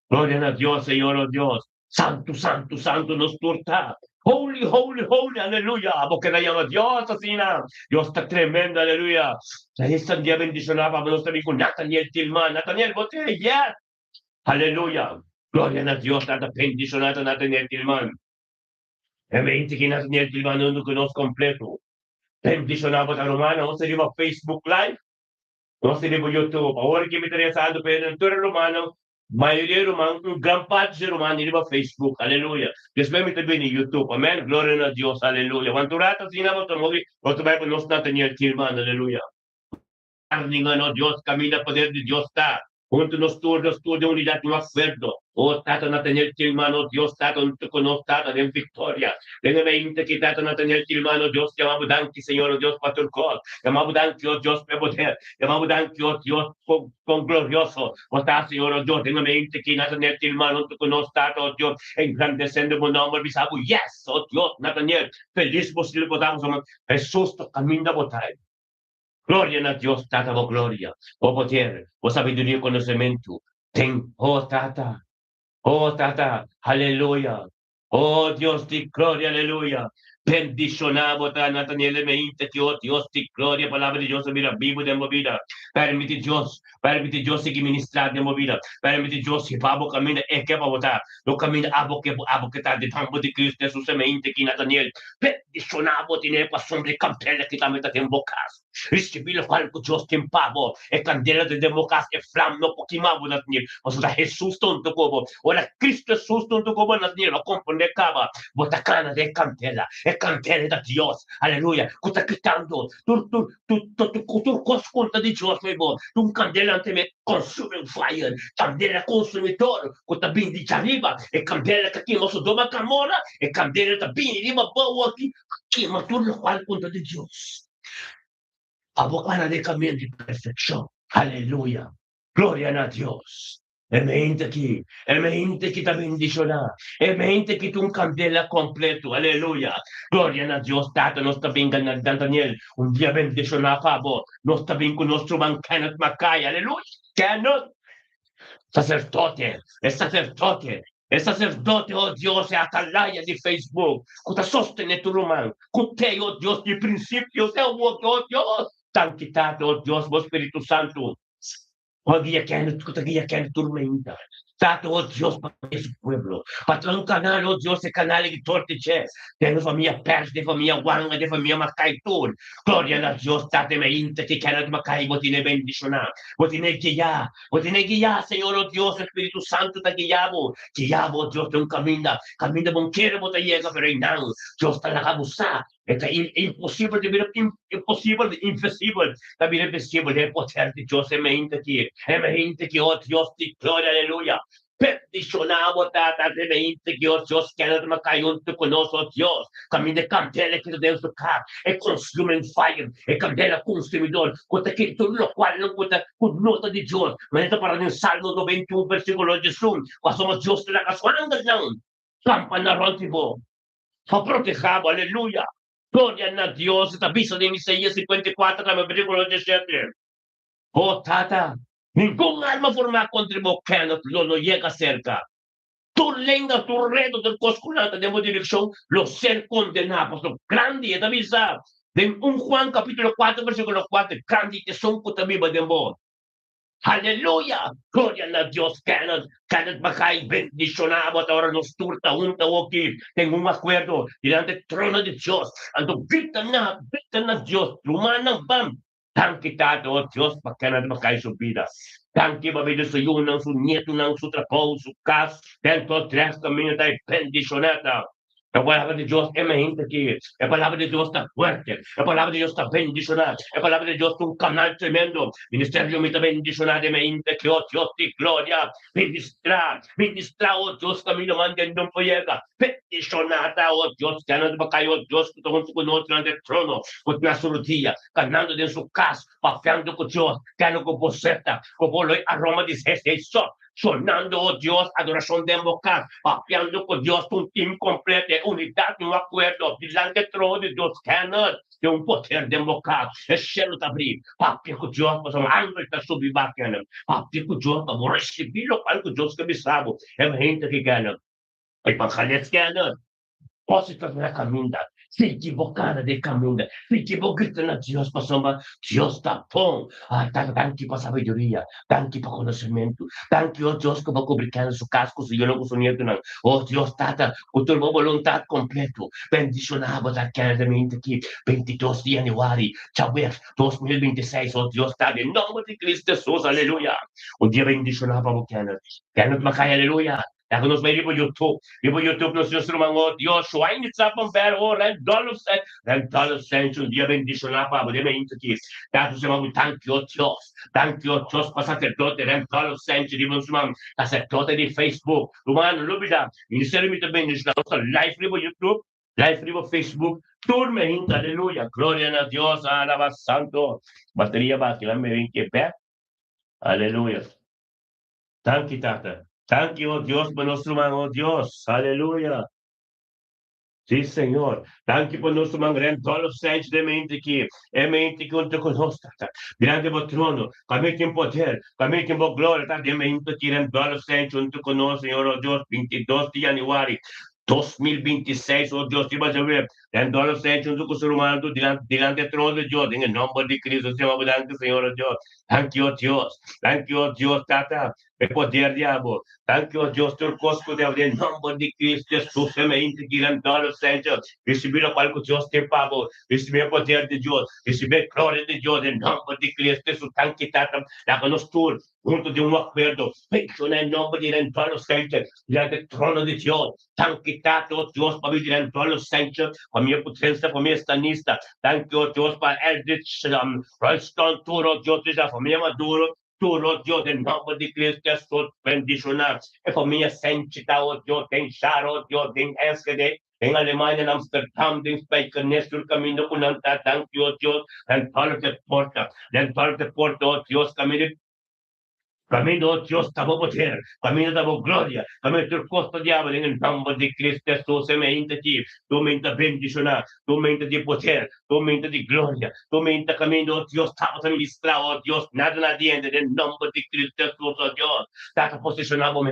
Gloria a Dios, Señor, oh Dios. Santo, santo, santo nos turta. Holy, holy, holy, aleluya. Porque la llama Dios, asina. Dios está tremendo, aleluya. La esta día bendicionaba, nos también con Nathaniel Tilman. Nathaniel, bote, yes. Aleluya. Gloria a Dios, nata bendicionata Nathaniel Tilman. E mente che Nathaniel Tilman non conosco completo. Bendicionava da Romana, non si arriva a Facebook Live. Non si arriva a YouTube. Ora che mi interessando per il romano, maioria romano, gran parte dei romani arriva a Facebook, alleluia. Che spemite bene YouTube, amen, gloria a Dio, alleluia. Quando rata si na volta muovi, volta vai con nos Nathaniel Tilman, alleluia. No Dios, camina el poder de Dios está. Junto nos todos de unidad, un acuerdo. Oh, Tata Nathaniel Tilmano, Dios, Tata, con nos, Tata, en victoria. Denme 20 que Tata Nathaniel Tilmano, Dios, llamamos danki, Señor, oh Dios, Pastor Col. Llamamos danki, oh Dios, de poder. Llamamos danki, oh Dios, con glorioso. Oh, está, Señor, oh Dios, denme 20 que Nathaniel Tilmano, con nos, Tata, oh Dios, engrandeciendo mi nombre, bisabo. Yes, oh Dios, Nathaniel, feliz posible podamos, Jesús, camina botai. Gloria a Dios, Tata, oh gloria, oh poder, oh sabiduría y conocimiento. Ten, oh Tata, aleluya. Oh Dios, di gloria, aleluya. Bendicionamos a Nathaniel Meinte, que oh Dios, di gloria, palabra de Dios, mira, vivo de movida. Permite Dios que ministrar de movida. Permite Dios que vamos camino, que va a votar. No camino, abo que está de tambo de Cristo, Jesús, semente, que Nathaniel. Bendicionamos, tiene pasión de campela que también está en bocas. Ricevile qualche Dios tempavo, e candela de democas, e flam no pokimavo Nathaniel. Mas da Jesus tonto como, ora Cristo Jesus tonto como Nathaniel, lo compone cava, botacana de candela, e candela da Dios, aleluia. Cuta quitando, tu conta de Dios, meu irmão. Tu candela ante me consuming fire, candela consumidor, cuta bem de arriba, e candela que aqui nosso doma camora, e candela da bem de riba boa aqui maturo qual conta de Dios. Abocana de camino de perfección. Aleluya. Gloria a Dios. E mente que te bendicionar. E mente que tu candela completo. Aleluya. Gloria a Dios. Tata, nos está bien ganando Daniel. Un día bendicionar, favor. Nos está bien con nuestro man Kenneth Mackay. Aleluya. Kenneth. Sacerdote. Es sacerdote. El sacerdote, oh Dios, es atalaya de Facebook. Cuta sostene tu román. Cute, oh Dios, de principios, oh Dios. Tan quitado, oh Dios, oh Espíritu Santo. Oh, guía que hay tormenta. Tato, oh Dios, para esse pueblo. Para um canal, oh Dios, esse canal de tortiche. Temos família Pérez, de família Wanga, de família Macaitur. Glória a Deus, tate me inte, que quero de Macai, vou te bendicionar. Vou te guiar, Senhor, oh Deus, Espírito Santo, te guiamos. Guiamos, oh Deus, de caminho bom queira, vou te llegar, pero não. Deus está na cabuça. É impossível de ver, impossível, invisível. Também é invisível, é poder de Deus, é mente que, oh Deus, de glória, aleluia. Peticionamos, Tata, de mente que, oh Deus, quer uma caiunto conosco, oh Deus. Caminho de candela que Deus do carro, é consuming fire, é candela consumidor, conta que tudo lo qual não conta com nota de Deus. Mas está para no Salmo 91, versículo 18, quando somos Deus de la casuanga, não. Campa na rontivo. Fa protejado, aleluia. Gloria a Dios, esta vista de Isaías 54, la versículo 17. Oh, Tata, ningún alma formada contra Bocano lo llega cerca. Tu lengua, tu redo del cosculante de dirección, los ser condenados, lo grande es avisa. De un Juan capítulo 4, versículo 4, grande que son contra mi de amor. Aleluya. Gloria a Dios. Kenneth Macay, bendicionado ahora nos turta un aquí. Tengo un acuerdo delante del trono de Dios. Ando grita na Dios. Lumanang bam. Thank kita, oh Diyos, pagkanat makay sa vida. Thank you, babido sa iyo, ng su nieto, ng su trabaho, su casa. Dentro tres kami na tayo, bendicionada. La palabra de Dios es mente aquí. La palabra de Dios está fuerte. La palabra de Dios está bendicionada. La palabra de Dios es un canal tremendo. Ministerio me está bendicionado de mente que oh Dios de gloria. Ministra, oh Dios, camino manda en un llega. Bendicionada, oh Dios, que no te va a caer, oh Dios, que todo con otro ante el trono. Con la surutía, ganando de su casa, pafiando con Dios, que no con poseta, como lo aroma de ese sonando, oh Dios, adoración de invocar, papeando con Dios un team completo, unidad, un acuerdo, delante del trono de Dios, cannot, de un poder de invocar, el cielo te abrir, papi con Dios, pues un ángel te subir bacana, papi con Dios, para recibir lo que Dios que me sabe, es gente que gana, hay panjales que ganan, positas na caminda, se equivocada de caminda, se equivocada na Dios pasamba, Dios está bom, tanque para sabedoria, tanque para conhecimento, tanque, oh Deus, que vai cobrir su casco, se eu não conheço não, oh Deus, tata, com tua vontade completo, bendicionava daquela mente aqui, 22 de januário, talvez 2026, oh Deus, tá, em nome de Cristo Jesus, aleluia, dia bendicionava o Kenneth Macay, aleluia, Ako nos may libo YouTube. Libo YouTube nos Diyos rumangot. Diyos, shuain sa pampero. Ren dollar cents. Un dia bendicionar pa. Bude may intakis. Dato sa mga thank you, Diyos. Thank you, Diyos. Pa sacerdote. Ren dollar cents. Libo sumam. Sacerdote di Facebook. Lumano, lubida. Ministerio mi tabi. Nisla sa live libo YouTube. Live libo Facebook. Tur me hinta. Aleluya. Gloria a Dios. Alabas santo. Batería ba. Kailan may rin kipe. Aleluya. Thank you, Tata. Thank you, oh Dios, por nuestro hermano, oh Dios. Aleluya. Sí, Señor. Thank you por nuestro hermano, todos los saints de mente que é mente que junto conosco, diante do trono, kami tem poder, kami tem glória, de mente que todos los saints junto conosco, Señor, oh Dios, 22 de januário 2026, oh Dios, vas a ver, en todos los hechos junto con su hermano, delante del trono de Dios, en el nombre de Cristo, Señor, oh Dios. Thank you, Dios. Thank you, Dios, Tata. El poder diabo. Thank you, Dios, tu cosco de abrir el nombre de Cristo Jesús, semente que en todos los hechos. Recibir lo cual Dios te pago. Recibir el poder de Dios. Recibir gloria de Dios en nombre de Cristo Jesús. Thank you, Tata. Háganos tú, junto de un acuerdo. Menciona el nombre de en todos los hechos. Delante del trono de Dios. Thank you, Tata, Dios, para vivir en todos los hechos. Para mi potencia, para mi estanista. Thank you, Dios, para Eldritch, Royston, Turo, Dios, de la familia Maduro. Turo, Dios, en nombre de Cristo Jesús, bendicionar. Y familia Senchita, oh Dios, en Sharo, Dios, en Esquede, en Alemania, en Amsterdam, en Speicher, Nestor, camino con Anta, thank you, Dios, en todo el porta, oh Dios, camino Dios tamo poder, camino tamo gloria, camino tu costo diavolo en el nombre de Cristo Jesús, semente ti, tu mente bendicionar, tu mente de poder, tu mente de gloria, tu mente camino Dios estamos administrado, oh Dios, nada nadie en el nombre de Cristo Jesús, oh Dios, tata posicionado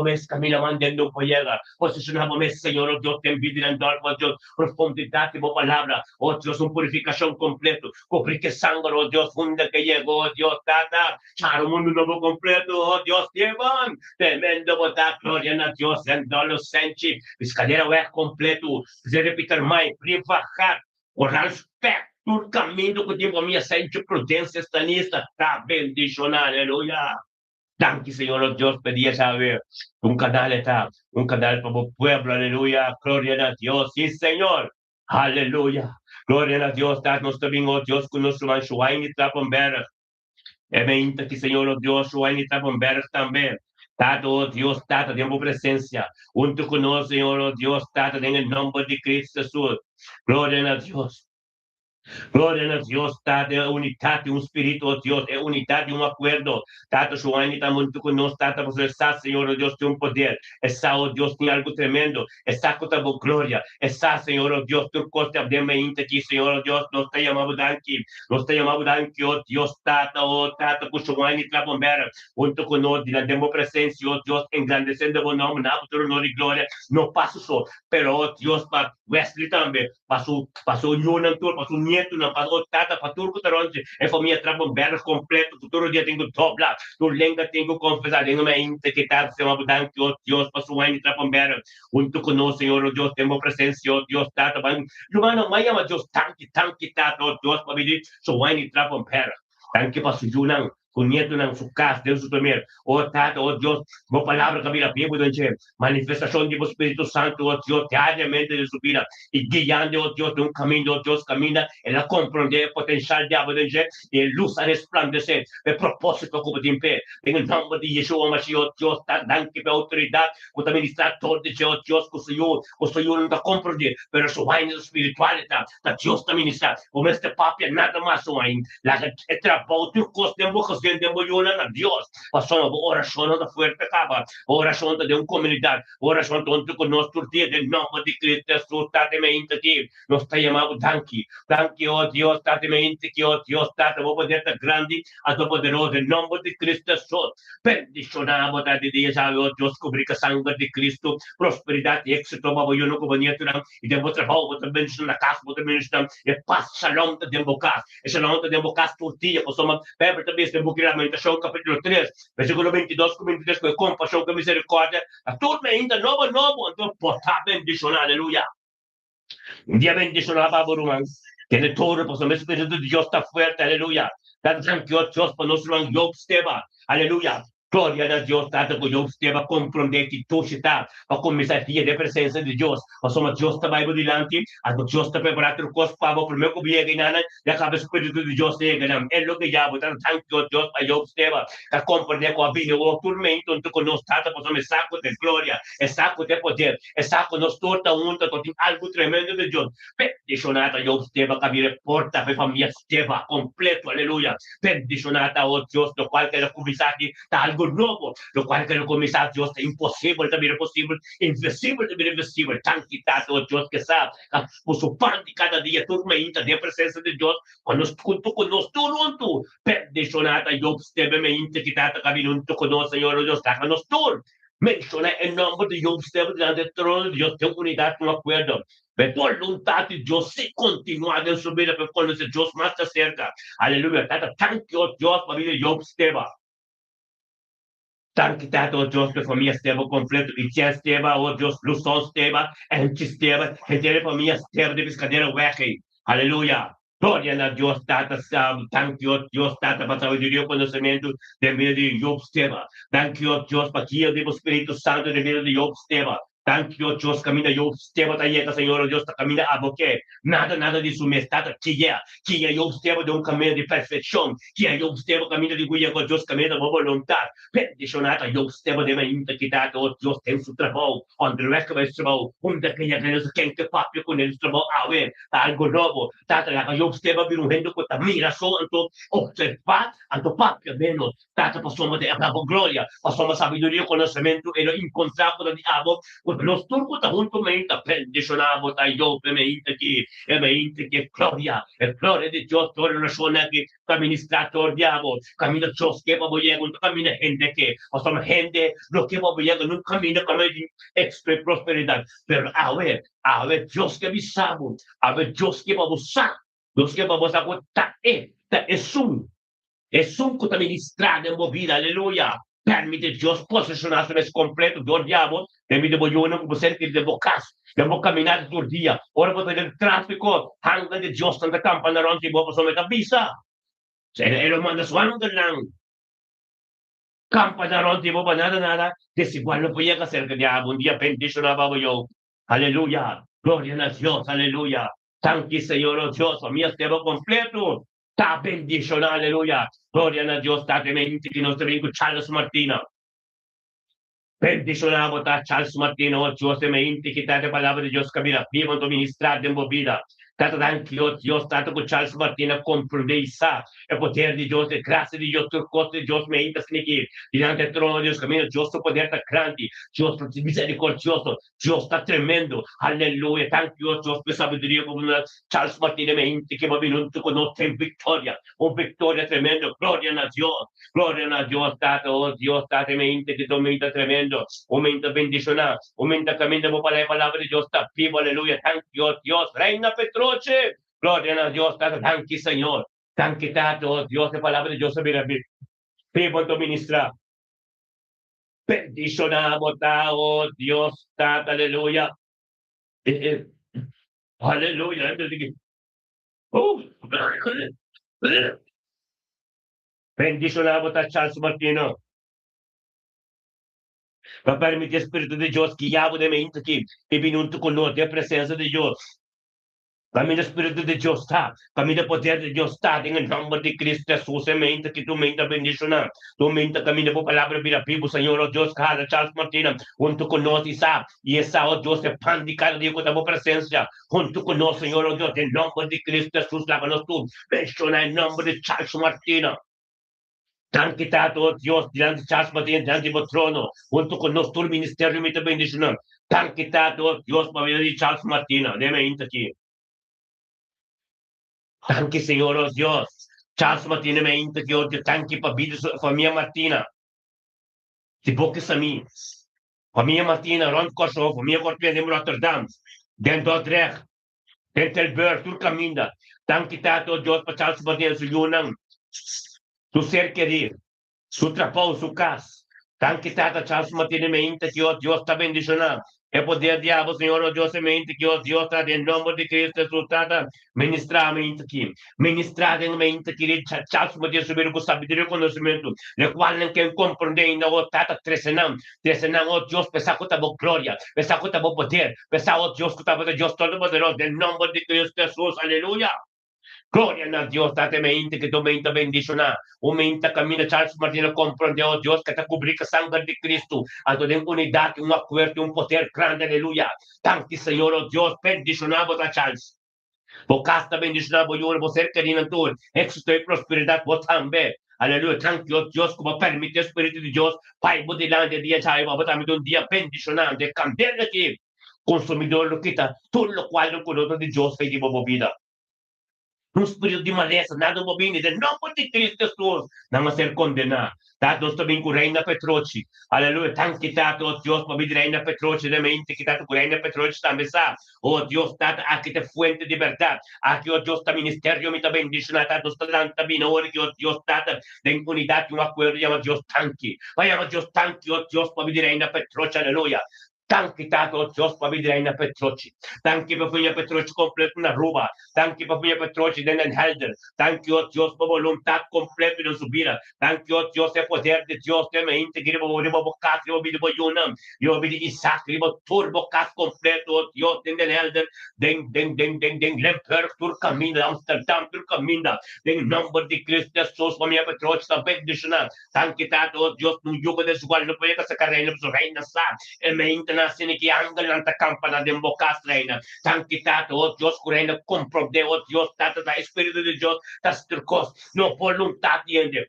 mes, camina mandando un pollera, posicionado mes, Señor, oh Dios, te envidia en dar, oh Dios, profundidad de tu palabra, oh Dios, una purificación completa, cubrir que sangre, oh Dios, funda que llegó, oh Dios, tata, charo mundo nuevo completo, oh Dios, llevan, tremendo botar, gloria a Dios, en todos los senchi, escalera web completo, se repetir mais, privajar, orar respect, por caminho que tiempo minha senchi, prudência, estanista, tá bendicionar, aleluia. Thank you, Señor, oh Dios, pedía saber, un canal está, un canal para el pueblo, aleluya, gloria a Dios, sí, Señor, aleluya, gloria a Dios, danos también, oh Dios, con nuestro manchuain y trapomberas, mente que Señor, oh Dios, Juan y Trapomberas también. Tato, oh Dios, Tata, tiempo presencia. Junto con nosotros, Señor, oh Dios, Tata, en el nombre de Cristo Jesús. Gloria a Dios. Gloria a Dios, Tata, de unidad de un espíritu, oh Dios, de unidad de un acuerdo. Tata, Juan, y junto con nosotros, Tata, pues está, Señor, oh Dios, de un poder. Está, oh Dios, tiene algo tremendo. Está con tu gloria. Está, Señor, oh Dios, tu costa de mente aquí, Señor, oh Dios, nos te llamamos Danki. Nos te llamamos Danki, oh Dios, Tata, con Juan y Trapombera. Junto con nosotros, de la presencia, oh Dios, engrandeciendo el nombre, nada, tu honor y gloria. No paso eso, pero, oh Dios, para Wesley también, para su unión, para su nieto na pagod tata patur ko taron e família trabalhar completo futuro dia tenho dobla tu lenga tenho confessar tenho me integridade se mabudan que Dios pasuan ni trabalhar junto con nós Senhor oh Deus temos presença oh Deus tata bang lumano maya ma Deus tanki tata oh Deus pabili so wine trabalhar tanki pasujunang kunyeto ng sukas Deus sutumir oh tata oh Dios mo palabra kami na Bíblia donde manifestação de Espírito Santo oh Deus diariamente de su vida y guiando, oh Dios, de un camino, oh Dios, camina en la comprender el potencial de Abodenge y en luz a resplandecer el propósito como de pie. En el nombre de Yeshua Mashiach, oh Dios, dan que autoridad, con administrar todo de oh Dios, con o Señor no comprende, pero su vaina espiritual está, Dios también está, como este papia, nada más su vaina, la que trabajo, tu coste de bocas de a Dios, pasó una oración de fuerte capa, oración de una comunidad, oración de con nuestro día, en nombre de Cristo Jesús, mente aqui, nós está chamado Danke, oh Deus, mente que, oh Deus, vou poder estar grande, a tua poderosa, em nome de Cristo Jesus, bendicionamos a Deus, oh Deus, cobrir a sangue de Cristo, prosperidade, êxito, mas eu não conheço, e devo trabalhar, vou também na casa, vou também e paz, shalom, de democracia, e shalom, de democracia, por dia, possamos, Bíblia também, se democracia, lamentação, capítulo 3, versículo 22, 23, com compaixão, com misericórdia, a turma ainda novo, então, portar, bendicionar, aleluia. Un día bendicionaba por un tiene todo, pues el Espíritu de Dios está fuerte, aleluya. Dan tranquilo Dios para nosotros, Job Steba, aleluya. Gloria a Dios, tanto que Job Steba comprende que tú está, para comenzar a de presencia de Dios. O somos Dios está vai delante, a Dios está preparado el costo para o primeiro que viene nada, ya acaba el Espíritu de Dios de ganam. Es lo que ya, dan tranquilo Dios para Job Steba, que comprende que había un tormento, entonces con nos trata, pues me saco de gloria, es saco de poder, es saco nos torta un algo tremendo de Dios. Bendicionata Job Steba, que porta a família Steba completo, aleluya. Bendicionata, oh Dios, lo cual que lo comisaste, algo nuevo, lo cual que lo comisaste, Dios, es imposible, también es posible, invisible, también es invisible, tan quitado, oh Dios, que sabe, por su pan de cada día, tu mente de presencia de Dios, cuando junto con nosotros, tú, bendicionata Job Steba, me quitata, camino junto con nosotros, Señor, Dios, déjanos tú. Menciona el nombre de Job Steba delante del trono de Dios, tengo unidad, no acuerdo. Pero tu voluntad de Dios se continúa en su vida, pero cuando Dios más se acerca. Aleluya. Thank you, Dios, para vida de Job Steba. Thank you, Dios, para familia Steba completo. Y si Steba, oh Dios, Luzon Steba, Enchi Steba, que tiene familia Steba de pescadero Weje. Aleluya. Gloria a Dios, thank you, Dios, para sabiduría y conocimiento de vida de Job Steba. Thank you, Dios, para guía del Espíritu Santo de vida de Job Steba. Thank you, Dios, camina Job Steba, tayeta, Señor, Dios, camina a boque. Nada de su mestata, que Job Steba de un camino de perfección, que Job Steba camina de guía con Dios, camina de voluntad. Bendicionata, Job Steba de mente quitado, oh Dios, tem su trabajo, donde recaba el trabajo, donde que ya tienes que papio con el trabajo, a ver, algo nuevo, tata, la Job Steba viruendo con ta mira, so, observar, anto papio menos, tata, pasamos de la gloria, pasamos sabiduría, conocimiento, y lo encontramos de diablo, los turcos junto me bendicionamos a Dios, me que gloria, el gloria de Dios, toda la persona que administrador diablo, camina Dios que va a llegar, camina gente que, o sea, gente, lo que va a llegar, no camina de extra prosperidad, pero a ver, Dios que avisamos, a ver, Dios que va a usar, Dios que va a usar, es un que administrar en movida, aleluya. Permite Dios posicionarse en completo, Dios diablo, permite yo como ser que debo caminar todo el día, ahora voy a tener tráfico, hanga de Dios en la campana, no te voy a pasar visa, él lo manda su ánimo del campana, no te voy a nada, desigual no podía hacer que diablo, un día bendicionaba yo, aleluya, gloria a Dios, aleluya, thank you, Señor, oh Dios, a mí estaba completo, está bendicionado, aleluya, gloria a Dios, está mente que nos debe Charles Martina. Bendicionamos a Charles Martina, oh Dios, de mente que está de palabra de Dios, camina, viva en tu ministrar de movida. Tanto tranquilo, Dios, tanto con Charles Martina, comprende el poder de Dios, la gracia de Dios, tu coste de Dios, me intas que delante del trono de Dios, camina, Dios, tu poder está grande, Dios, tu misericordioso, Dios está tremendo, aleluya, tranquilo, Dios, tu sabiduría, como Charles Martina, me intas que va a venir con nosotros en victoria, una victoria tremenda, gloria a Dios, tanto, oh Dios, tanto, me intas que tu mente tremendo, aumenta bendicionar, aumenta camino para la palabra de Dios, está vivo, aleluya, tranquilo, Dios, reina Petro. Gloria a Dios, Tata, thank you, Señor. Thank you, Tata, oh Dios, la palabra de Dios se mira bien. Pío ministrar. Bendicionamos, oh Dios, Tata, aleluya. Aleluya. Oh, bendicionamos a Charles Martino. Va permitir Espírito de Deus que guiava de mente aqui e vindo conosco a presença de Deus. Caminho Espírito de Deus está, caminho poder de Deus está, em nome de Cristo Jesus, semente que tu mente bendicionar, tu mente caminho por palavra vira vivo, Senhor, oh Deus, cara, Charles Martina, junto conosco está, e essa, oh Deus, é pan de cada dia com a tua presença, junto conosco, Senhor, oh Deus, em nome de Cristo Jesus, lava-nos tu, menciona em nome de Charles Martina. Tanto oh Dios, diante de Charles Martina, diante do trono, junto conosco, todo o ministério me bendicionando. Tanto oh Deus, para a vida de Charles Martina, de mente aqui. Tanque, Senhor, oh Deus. Charles Martina me inta que hoje tanque para a vida da família Martina. Se pouco a mim. Família Martina, Ron Kosovo, família Corpia de Rotterdam, dentro do Utrecht, dentro do Tilburg, tudo caminho. Tanque, oh Deus, para Charles Martina, se unam. Tu ser querido, su trapão, su casa. Tanque, Charles Martina me inta que hoje Deus está bendicionando. É poder diabo, Senhor, oh Deus, semente que oh Deus está em nome de Cristo, resultado, ministrar a mente aqui. Ministrar em mente aqui, Charles Martina subir com sabedoria e conhecimento, le qual não quer compreender ainda o tata tresenam, oh Deus, pensar que está boa glória, pensar que está bom poder, pensar, oh Deus, que está bom Deus todo-poderoso, em nome de Cristo Jesus, aleluia. Gloria a Dios, date mente que tu mente bendicionar. O mente camina, Charles Martino compreendeu, oh Deus, que te cobrir com a sangue de Cristo. A toda unidade, um acordo, um poder grande, aleluia. Tanto, Senhor, oh Deus, bendicionamos a Charles. Vou casta bendicionar, vou orar, vou ser querido, tu. Éxito e prosperidade, vou também. Aleluia, tanto, oh Deus, como permite o Espírito de Deus, Pai, vou dilante dia, chai, vou também um dia bendicionando, cambiar aqui. Consumidor, lo quita, tudo o qual no conosco de Deus fez de boa vida. Num período de maleza, nada bobina, de não pode Cristo Jesus, não a ser condenado. Tá, nós também com Reina Petroci. Aleluia, tanto que tá, oh Deus, para vir Reina Petroci, de mente que tá com Reina Petroci também sabe. Oh Deus, tá, aqui tem fuente de verdade. Aqui, oh Deus, tá ministério, me também diz, tá, nós tá também na hora que, oh Deus, tá, tem unidade, um acordo, chama Deus, tanque. Vai, chama Deus, tanque, oh Deus, para vir Reina Petroci, aleluia. Tanque, tá, oh Deus, para vir Reina Petroci. Tanque, para vir Petroci completo na rua. Tanque, para vir Petroci dentro da Helder. Tanque, oh Deus, para vontade completa de subir. Tanque, oh Deus, é poder de Deus, tem mente que eu vou bocar, eu vou Yunam, eu vou Isaac, eu vou turbo cas completo, oh Deus, dentro da Helder. Den Lemperk, tur caminho, Amsterdam, tur caminho. Den nome de Cristo Jesus, para minha Petroci, está bem deixando. Tanque, tá, oh Deus, no jugo desigual, não pode essa carreira, não reina, sabe? E mente na cena que angel nanta campana de embocas reina. Tanque tato, oh Deus, correndo compromete, oh Deus, tato da Espírito de Deus, das turcos, não vontade ainda,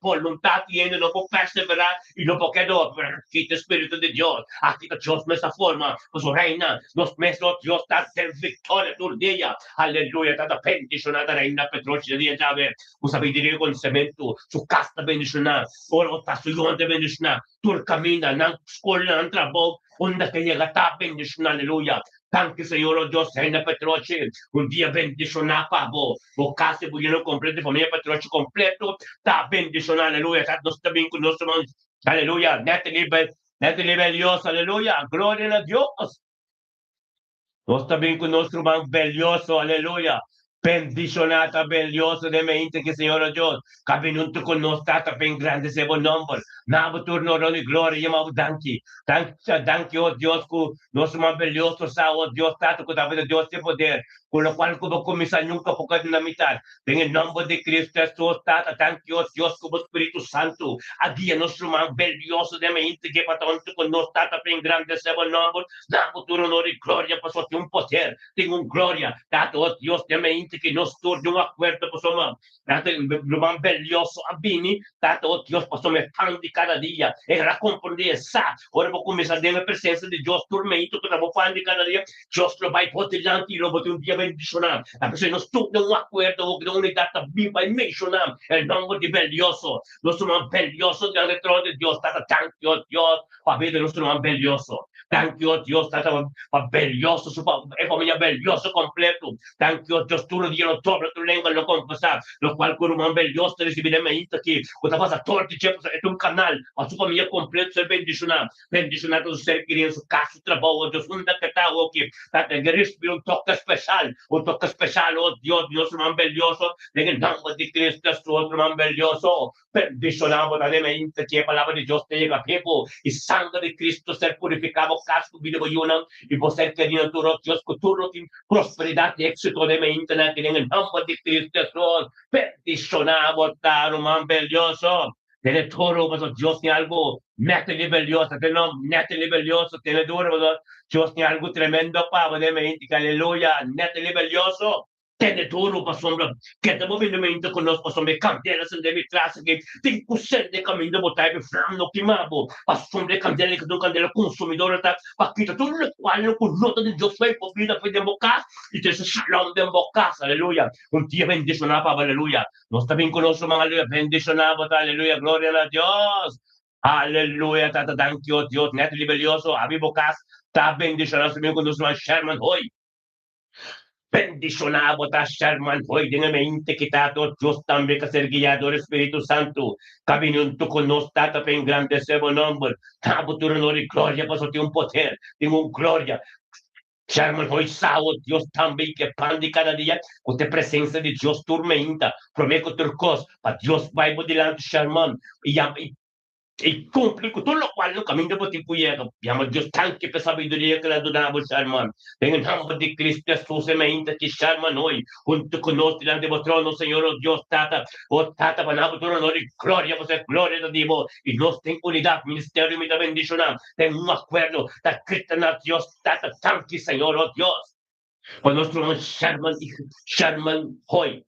não pode perseverar e não pode quedar, aqui o Espírito de Deus, aqui o Deus nessa forma, os reina, nos mesmos Deus, tá ter vitória todo dia, aleluia, tá bendicionada reina Petroci, dia já vê, o sabedoria e conhecimento, su casta bendicionar, ora, tá su yonte bendicionar, tur caminha, não escolha, não trabalho, onde que llega está bendicionado, aleluya. Tanque, Senhor, oh Deus, Reina Petroci, dia bendicionado, pavo. O caso bullino completo, família Petroci completo, está bendicionado, aleluia. Está nós também com nosso irmão, aleluia. Nete Dios, aleluia. Glória a Deus. Nós também com nosso irmão belioso, aleluia. Bendicionata, belioso de mente que Senhor Deus, caminhando conosco, está bem grande esse bom nome. Nabo turno e glória, e mau danke. Danke, oh Deus, que nosso maravilhoso sa, oh Deus, tato, que talvez Deus tem poder, com o qual como começar nunca por causa da mitad. Em nome de Cristo Jesus, tata, danke, oh Deus, como Espírito Santo, a guia nosso maravilhoso de mente que para tanto conosco, tata, bem grande esse bom nome. Nabo turno e glória, pastor, tem poder, tem glória, tato, oh Deus, de mente que nos torna acordo, pastor, tato, maravilhoso, abini, tato, oh Deus, pastor, me fan de cada dia, era compreender essa, ora vou começar a ter a presença de Deus tormento, que eu vou falar de cada dia, Deus lo vai por diante, e vou ter dia bendicionado, a pessoa nos torna acordo, que a unidade viva e mencionar, o nome de belioso, nós somos belioso, de trono de Deus, tata, tanto, Deus, a vida nós somos belioso, Thank you, oh Dios, Tata, mabelyoso, familia belyoso completo. Thank you, oh Dios, tú lo Dio, sobre tu lengua lo confesar, lo cual con un belyoso recibiremos aquí. Cuando vas a todo el tiempo, es un canal, a su familia completo, ser bendicionado, ser querido, su casa, su trabajo, Dios, un decretado aquí. Tata, que recibe un toque especial, oh Dios, man belyoso, en el nombre de Cristo, su otro man belyoso. Bendicionamos alegremente que la palabra de Dios te llega a tiempo y sangre de Cristo ser purificado, casto, vida boyuna y por ser querido tu Dios, con tu prosperidad y éxito de mente en el nombre de Cristo Jesús. Bendicionamos, tan man belloso. Tiene todo, pues Dios tiene algo, mete libelioso, mete libelioso, tiene duro, pues Dios tiene algo tremendo, Padre de mente, aleluya, mete libelioso. Tiene duro, pues hombre, que te movimiento con los pasos de candelas en de mi clase que te cusen de camino botar de flamno quemado pasos de candela que no candela consumidor ta paquita todo lo cual no con nota de Dios fue por vida fue de boca y te shalom de boca aleluya un día bendicionado aleluya no está bien con nosotros aleluya bendicionado aleluya gloria a Dios aleluya tata thank you Dios net liberioso abi bocas ta bendicionado también con nosotros Sherman hoy. Bendicionado ta Sherman hoy, dignamente quitado, Dios también que ser guiado del Espíritu Santo. Caminando con nos, tata, en grande sebo nombre. Tabo tu honor y gloria, pues tiene un poder, tiene un gloria. Sherman hoy, sábado, Dios también que pan de cada día, con la presencia de Dios tormenta. Prometo tu cos, para Dios va delante Sherman. Y cumple con todo lo cual no camino por ti puedo. Llama Dios tanque per sabiduría que la donamos, Sherman. En el nombre de Cristo Jesús, se me inta que Sherman hoy, junto con nosotros, delante de vuestro trono, Señor, oh Dios, Tata, oh Tata, para tu honor y gloria, pues es gloria de Dios, y nos ten unidad, ministerio y mi bendición, ten un acuerdo, ta Cristian, Dios, Tata, tanque, Señor, oh Dios. Por nuestro Sherman hoy,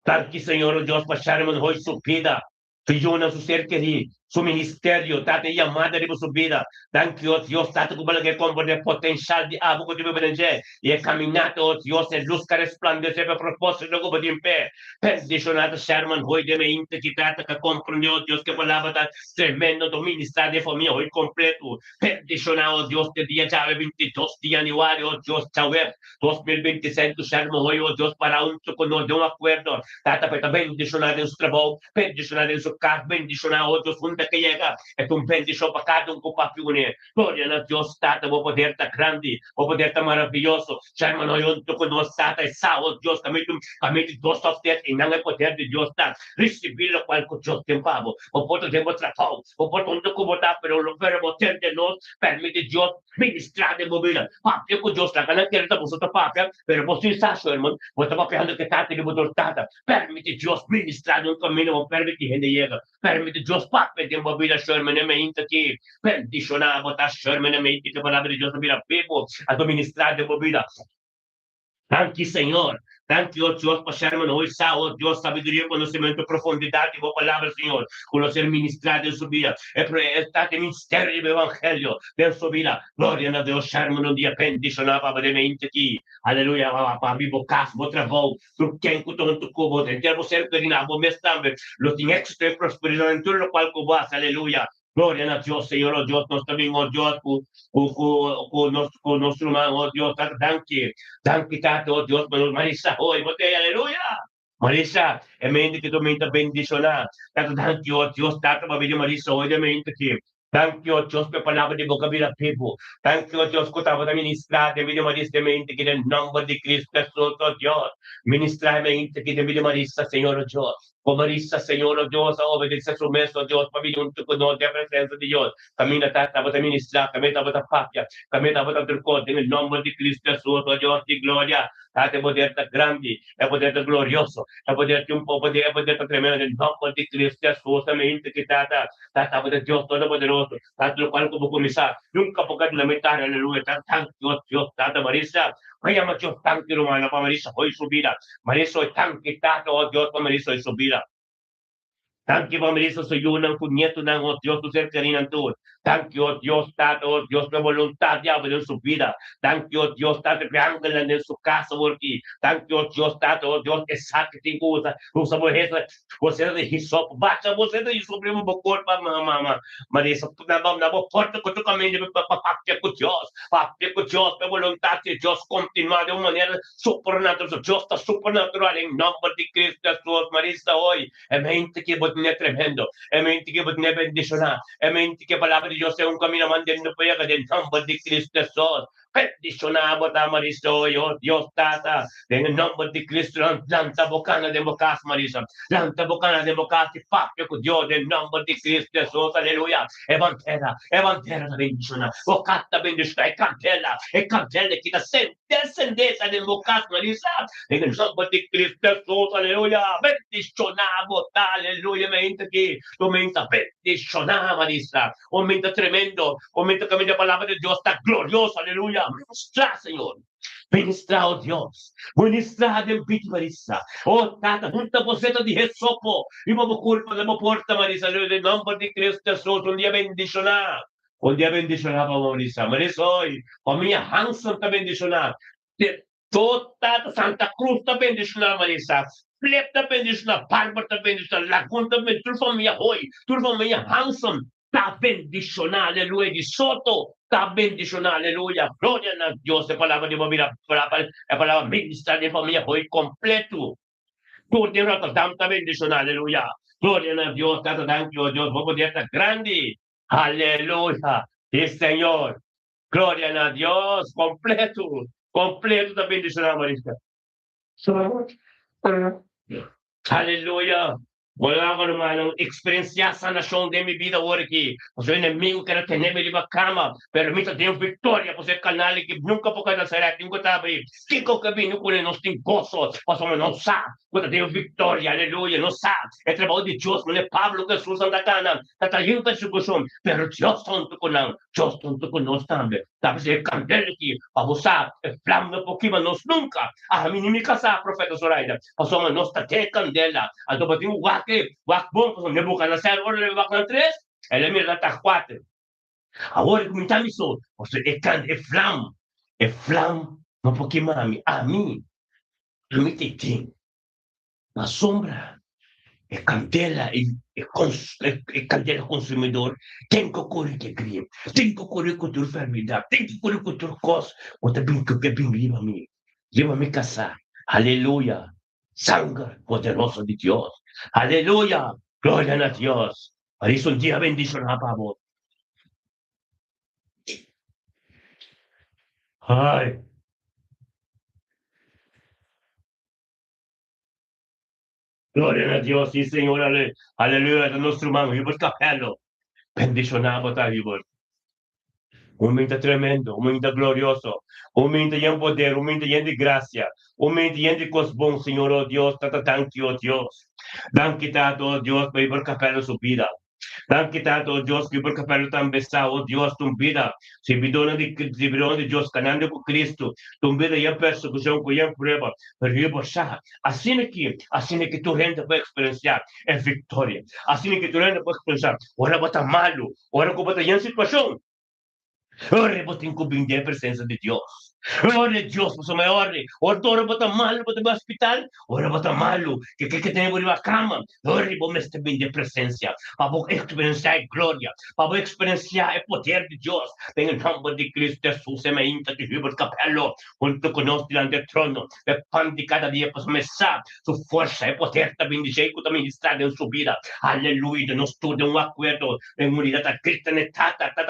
tanque, Señor, oh Dios, para Sherman hoy su vida. Fiona su ser querido, su ministerio, Tata llamada de su vida. Thank you, Dios, Tata, como que con el potencial de algo que debe venir. Y el caminado, Dios, el luz que resplandece a propósito como de pie. Bendicionado Sherman, hoy de mi integridad que comprendió, Dios, que palabra tan tremendo, tu ministerio de familia hoy completo. Bendicionado, Dios, de día ya 22 de januario, Dios, chave, 2025, Sherman, hoy, oh Dios, para un de un acuerdo. Tata, pero bendicionado en su trabajo, bendicionado en su casa, bendicionado, oh Dios, junta que llega, es un bendición para cada un copapione. Gloria a Dios, Tata, vos poder estar grande, vos poder estar maravilloso. Sherman, hoy, junto con nos, Tata, es sábado, Dios, también dos of that, y no hay poder de Dios, Tata. Recibir lo cual con Dios tiempavo, o por tiempo trabajo, o por donde como está, pero lo pero poder de nos, permite Dios ministrar de movida. Papia con Dios, la gana que está vosotros papia, pero vos sois saso, hermano, vos estás papiando que Tata, que vos Tata. Permite Dios ministrar un camino, permite gente llega, permite Dios papia de movida, Sherman, e mente aqui, bendicionado, tá Sherman, e mente que a palavra de Deus vira people, a do ministrar de movida. Thank you, Señor. Thank you, Dios, para Sherman hoy, sábado, Dios, sabiduría, conocimiento, profundidad y palabra, Señor. Conocer, ministrar en su vida. Está en ministerio del Evangelio de su vida. Gloria a Dios, Sherman, un día bendicionado para mente aquí. Aleluya, para vivo caso, otra voz. Tu quien con tu cubo, de termo ser perinado, me estambe. Los tiene éxito y prosperidad en todo lo cual cubas, aleluya. Gloria a Dios, Señor, oh Dios, nos también, oh Dios, con nuestro hermano, oh Dios, danke. Danke, Tata, oh Dios, Marisa, hoy, botella, aleluya. Marisa, e mente che tu mi bendicionar. Tata, thank you, oh Dios, Tata, mabili Marisa, hoy de mente que. Thank you, oh Dios, per palabra de boca vida people. Thank you, oh Dios, cotava da ministrar, de vida Marisa, de mente que nel nome di Cristo Jesús, oh Dios. Ministrar mente que de vida Marisa, Señor, oh Dios. Oh Marisa, Señor, oh Dios, obedece su mes, oh Dios, familia, un tuco, no, de presencia de Dios. Camina, Tata, a ministrar, camina, a papia, camina, a turcote, en el nombre de Cristo Jesús, oh Dios, di gloria. Date poder estar grande, é poder estar glorioso, é poder ter poder, é poder estar tremendo, em nome de Cristo Jesus, mente que está poder Deus Todo-Poderoso, tanto no qual como começar, nunca pode lamentar, aleluia, tanto Deus, tanta Marisa, vai amar Deus, tanto romano, para Marisa, foi subida, Marisa, tanto que tanto, oh Deus, para Marisa, foi subida. Thank you, Pamilisa, sa iyo ng kunyeto ng oh Diyos, tu ser kaninan tu. Thank you, oh Diyos, Tato, oh Diyos, na voluntad niya ng su vida. Thank you, oh Diyos, Tato, pianggalan ng su casa, worki. Thank you, oh Diyos, Tato, oh Diyos, esakitin ko sa mujer, você de hisop, basta você de hisop, mo bukod pa, mama, Marisa, na porta ko to kami, papapakya ko Diyos, papakya ko Diyos, na voluntad de Diyos, continua de uma maneira supernatural, Diyos, está supernatural, em nome de Cristo Jesus, Marisa, hoy, é mente que bot niya tremendo, é mente que bot niya bendicionar, é mente que a palavra de Deus é um caminho mandando para ele, em nome de Cristo Jesus, bendicionado, Marisa, hoy, oh Dios, Tata, em nome de Cristo, lanta bocana de bocas, Marisa, lanta bocana de bocas, e papia com Deus, em nome de Cristo Jesus, aleluia, evantera da bendicionar, bocata bendicionar, é cantela que está descendência de bocas, Marisa, em nome de Cristo Jesus, aleluia, bendicionado, aleluia, mente que aumenta, bendicionar, Marisa, aumenta tremendo, aumenta caminho da palavra de Deus, está glorioso, aleluia, ministrar, Senhor. Ministrar, oh Deus, ministrar de pito, Marisa. Oh, Tata, junta você de resopo, e vamos culpa de uma porta, Marisa, em nome de Cristo Jesus, dia bendicionar. Dia bendicionar, Marisa. Marisa, hoy, a minha Hanson está bendicionar. Toda Santa Cruz está bendicionar, Marisa. Flip está bendicionar, Bárbara está bendicionar, Laguna está bendicionar, tua família, hoy, tua família Hanson está bendicionar, aleluia, de Soto. Está bendicionado, aleluia. Glória a Deus. A palavra de família, a palavra ministrar de família foi completo. Tudo de Rotterdam está bendicionado, aleluia. Glória a Deus. Thank you, Deus. Vou poder estar grande. Aleluia. E Senhor. Glória a Deus. Completo. Completo está bendicionado, Marista. Aleluia. Wala ko naman ang eksperyensya sa nasyon de mi vida oriki. Kasi yung inimigo ka na teneme di cama, pero mita de victoria po sa kanali que nunca po ka nasarat yung kutabi. Kiko kabi no kune nos ting gozo, paso mo non sa, kuta de victoria, aleluia, non sa. É trabalho de Deus, não é Pablo que susan da cana, tatayin pa sa gusom, pero Dios tonto ko lang, Dios tonto ko nos tambe. Tapos é candela aqui, pabusa, é flama po kima nos nunca. Ah, minimika sa profeta Zoraida, paso mo nos tate candela, ato ba ting wak bom, Nebuchadnezzar, ora wak ng 3, ela mira tá 4. Agora comentando isso, você é flam, não porque mami, a mim te tem, na sombra, é candela, é candela consumidor, tem que correr que cria, tem que correr com a tua enfermidade, tem que correr com a tua coisa, ou também que bem leva-me caçar, aleluia, sangue poderoso de Deus. Aleluya, gloria a Dios. Por eso un día bendicionado, Pablo. Ay. Gloria a Dios, sí, Señor, aleluya, de nuestro hermano, Hubert Capello. Bendicionado, Hubert. Un momento tremendo, un momento glorioso, un momento lleno de poder, un momento lleno de gracia, un momento lleno de cosas buenas, Señor, oh Dios, thank you, oh Dios. Thank you, oh Dios, por Hubert Capello su vida. Thank you, oh Dios, que por capello também está, oh Deus, tu vida, se bidona de Deus, canando com Cristo, tu vida e a persecução que é prueba, pero eu baixar, assim é que tu renda para experienciar, é vitória, assim é que tu renda para experienciar, ora bota malo, ora que bota em situação, ora bota incumbindo a presença de Deus. Ora Deus, você me ora bota malo, bota no hospital, ora bota malo, que tem por uma cama, ora vou estar bem de presença, para vou experienciar a glória, para vou experienciar o poder de Deus, em nome de Cristo Jesus, semente de Hubert Capello, junto conosco diante do trono, é pão de cada dia para começar, sua força e poder também de jeito da ministrar em sua vida, aleluia, nós tudo um acordo, em unidade cristã,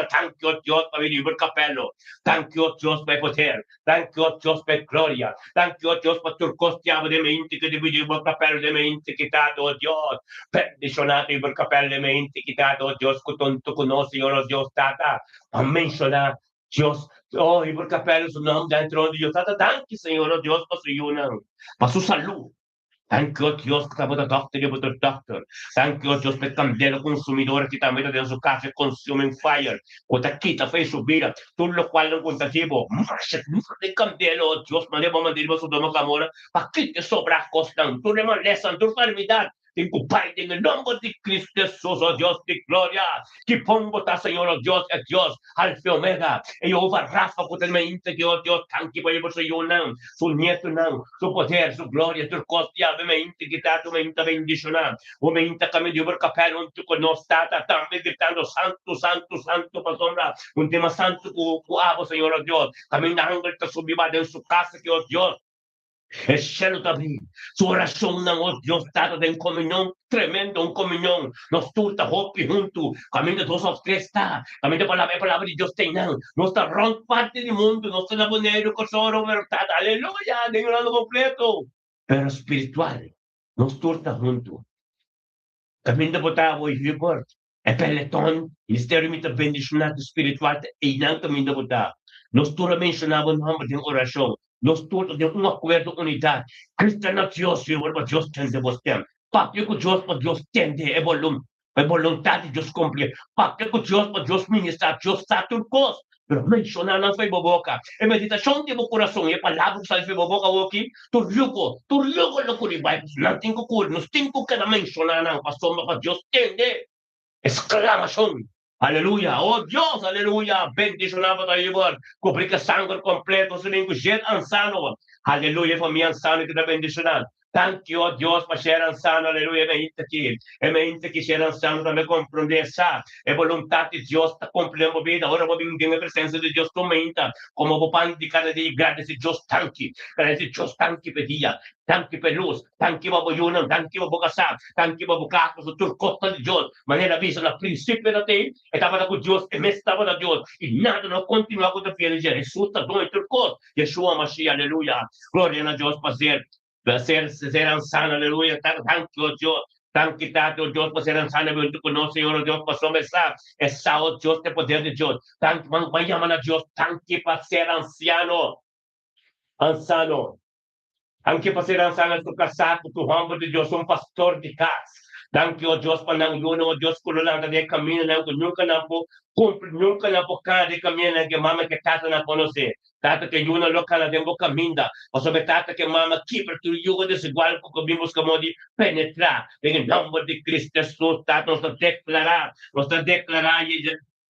thank you, Deus, para Hubert Capello, thank you, Deus, para poder, thank you, Deus, per gloria. Thank you, Deus, per tu costiamo de mente che dividi il capello de mente quitato, oh Dios. Perdizionato il capello de mente quitato, oh Dios, con tanto conosci, oh Dios, tata. A mencionar, Dios, oh, il capello sul nome dentro di Dio, tata. Thank you, Señor, oh Dios, per su yuna, per su salud. Thank you, Dios, que estava da doctor e do doctor. Thank you, Dios, per candela consumidor que também dentro do café consuming fire. Quando quita fez subir, tudo lo qual não contativo. Marcha de candela, oh Dios, mas vamos mandar isso do meu amor, para que te sobra costan, tu não lessan, tu enfermidade. natin kupay en el nombre de Cristo Jesús, oh Dios de gloria. Que pongo ta, Señor, oh Dios, et Dios, Alfa y Omega. E Jehová Rafa, ko tayo mainta, oh Dios, thank you po sa iyo nang, su nieto nang, su poder, su gloria, su kostya, mainta kita, tu mainta bendisyonan. O mainta kami, Dios, kapelon, tu konostata, también gritando, santo, santo, santo, pasombra. Un tema santo ku abo, Señor, oh Dios. Kami nahanggal ta subiba din su casa, que oh Dios. Es cielo también. Su oración, oh Dios, trata de comunión tremendo, un comunión. Nos tulta, hopi, junto. Camino de 2 o 3 está. Camino de palabra de Dios tengan. No está ron parte del mundo. No está bonero, cosoro, verdad. Aleluya. De un lado completo. Pero espiritual. Nos tulta junto. Camino de botavo y vibor. El peletón. Ministerio de bendición espiritual. Y nang camino de botavo. Nos tulta mencionaba un nombre de oración. Nos todos de un acuerdo, unidad. Cristiano Dios, Senhor, Deus tem de você. Papel que Deus, para Deus tem de vontade de Deus cumprir. Papel que Deus, para Deus ministrar, Deus está tudo coisa. Pero mencionar não foi boboca. É meditação de meu coração. É palavra que sai foi boboca aqui. Tu ligo no curibay. Não tem que curar. Nós temos que mencionar não. Pastor, mas Deus tem de. Exclamação. Aleluya, oh Dios, aleluya, bendicionado tayo Lord. Cubrir ka sangre completo sa linggo, jet ansano. Aleluya, familia ansano que te bendicionan. Thank you, oh Dios, para ser ansano, aleluya, me inta que ser ansano também compreender essa. É vontade de Deus está cumprindo a vida. Agora vou vir a presença de Deus comenta. Como vou pan de cada dia, agradecer Deus, thank you. Agradecer Deus, thank you, pedia. Thank you, pelus. Thank you, baboyunan. Thank you, babukasap. Thank you, babukakos. Sa turkota de Deus. Maneira visa na princípio natin. Estava na com Deus. E me estava na Deus. E nada não continua com a fé de Jesus. Está doon turcot. Yeshua Mashiach, aleluia. Glória a Deus para ser ansano, aleluia. Thank you, Deus. Thank you, Tato, Dios, por ser ansano, junto con nosotros, Señor, Dios, por somesar. Esa, oh Dios, de poder de Dios. Thank you, llaman a Dios. Thank you para ser anciano. Ansano. Thank you para ser anciano, tu casado, tu hombre de Dios, un pastor de casa. Thank you, oh Dios, para nang yun, oh Dios, kulang de camino, nang nunca na po, nunca na po cada de camino, que mama que tata na conocer. Tata que yun lo ka na den boca minda. O sobre tata que mama keeper tu yugo desigual ko vimos como de penetrar. En el nombre de Cristo Jesús, tata nos declarar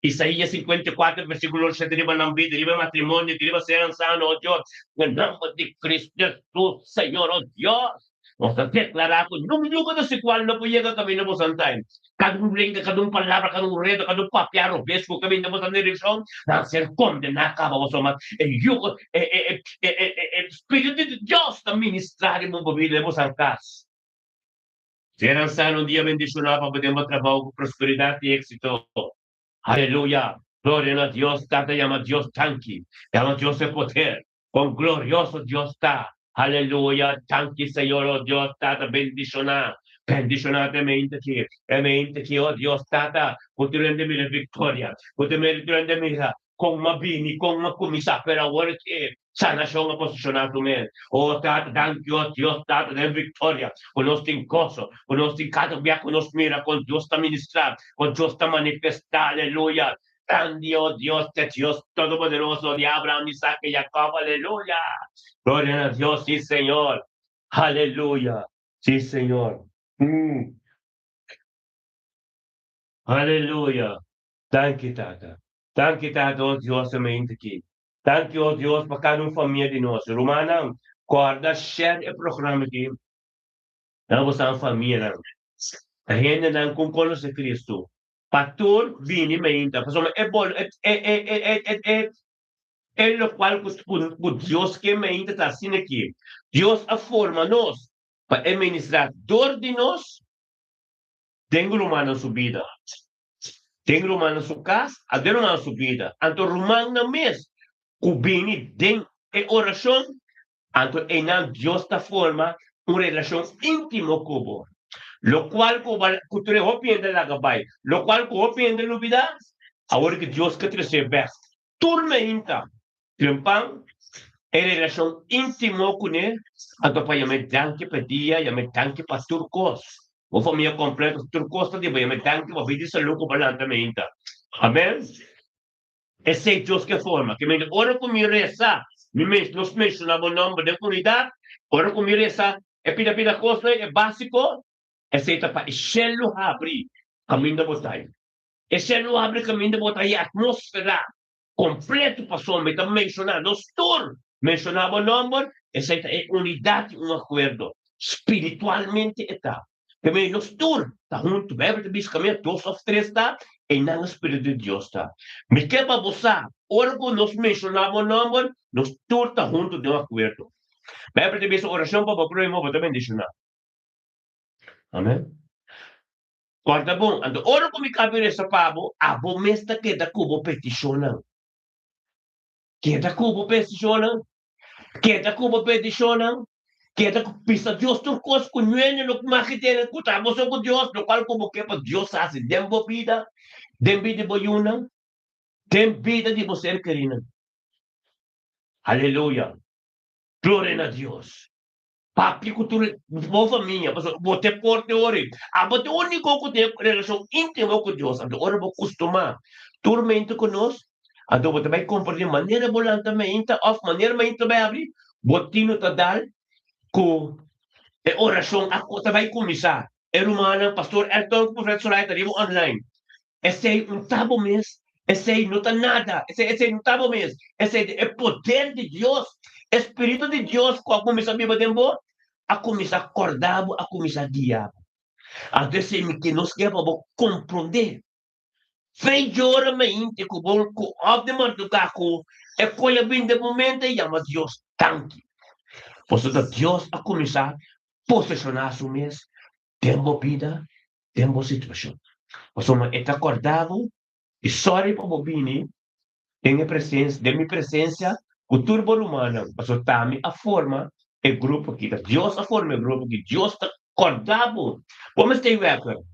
Isaías 54, versículo 7, deriva ng vida, deriva matrimonio, deriva ser anciano, oh Dios. En el nombre de Cristo Jesús, Señor, oh Dios. Nos declarar ko, nung yugo na si Kual na po yung kami na po santayin. Kadung lingga, kadung palabra, kadung reto, kadung papyaro, besko kami na po sa direksyon, na ser condenaka ba so mat, yugo, Espiritu de Dios na ministrari mo bumili mo sa kas. Ser anciano, un día bendicionado, podemos trabajo con prosperidad y éxito. Aleluya. Gloria a Dios, tata llama Dios tanki, llama Dios de poder, con glorioso Dios está. Aleluya, thank you, Señor, oh Dios, Tata, bendicionar. Bendicionate mente que, oh Dios, Tata, continúen de mi victoria, continúen de mi con mabini, con makumisa, pero ahora que sanación a posicionar tu mente. Oh, Tata, thank you, oh Dios, Tata, de victoria, con los tincosos, con los tincados, con los mira, con Dios está ministrar, con Dios está manifestar, aleluya. Grande, oh Dios, de Dios Todopoderoso, de Abraham, Isaac y Jacob, aleluya. Gloria a Dios, sí, Señor. Aleluya. Sí, Señor. Aleluya. Thank you, Tata. Thank you, Tata, oh Dios, mente aqui. Thank you, oh Dios, para cada família de nós. Romana, guarda, share o programa aqui. Nós somos família. A gente não conhece Cristo. Pastor, vini mente. Pastor, é lo cual por Dios que me está haciendo aquí. Dios forma nos para administrar dor de nos. Tengo humano en su vida. Tengo humano en su casa, adero humano en su vida. Anto rumano na mes, cubini den oración, anto enan Dios esta forma una relación íntimo cubo. Lo cual tú le opiende la gabay, lo cual tú opiende la vida, ahora que Dios que te recibe, turme inta. Tiempang, relação íntimo com ele, a tua pai me danke pedia, ya me danke para turcos. O família completa turcos tá de bem, me danke para vida sa luco balantamente. Amém? Esse é Deus que forma, que me ora com me reza, nos menciona o nome da comunidade, ora com me reza, é pida coisa, é básico, essa etapa é selo abre caminho da botai. E selo abre caminho da botai, a atmosfera completo passou, me está mencionando, nos tour, mencionava o nome, essa é unidade, um acordo, espiritualmente está. Também nos tour, está junto, bebe de bis caminho, todos os três está, e não o Espírito de Deus está. Me quer para você, orgo nos mencionava o nome, nos tour está junto de um acordo. Bebe de bis oração para o próximo, também mencionar. Amém? Guarda bom, ando ora come capire essa pabo, a bom mesta que da cubo peticionam. Que da cubo peticionam, que da cubo peticionam, que da pisa Dios tu cos kunyen no makitene kutamos ko Dios, no qual como que para Dios hace dembo vida, dembi de boyuna, dem vida de você querida. Aleluia. Glória a Deus. Papi cultura boa minha, vou ter porte ore. Ah, mas o único que tem relação íntima com Deus, então ora vou costumar. Turmento conosco, então você vai compreender maneira volante também, of maneira mais também abrir, botino tá dar com oração, a coisa vai começar. É humana, pastor Elton, professor Leiter, online. Esse é um tabo mês, esse aí não tá nada, esse é um tabo mês, esse é poder de Deus, Espírito de Deus, com a comissão bíblica de boa, a começar acordado, a começar diabo. Às vezes, que nós queremos compreender. Feijora mente com o com de madrugada, é coisa bem de momento e chama Deus tanque. Portanto, Deus a começar a posicionar o mês, tempo vida, tempo situação. Portanto, é acordado, e sorry para o bini, tem a presença, de minha presença, o turbo humano, portanto, também a forma, é grupo que Deus a forma, é grupo que Deus está acordado. Como está o eco?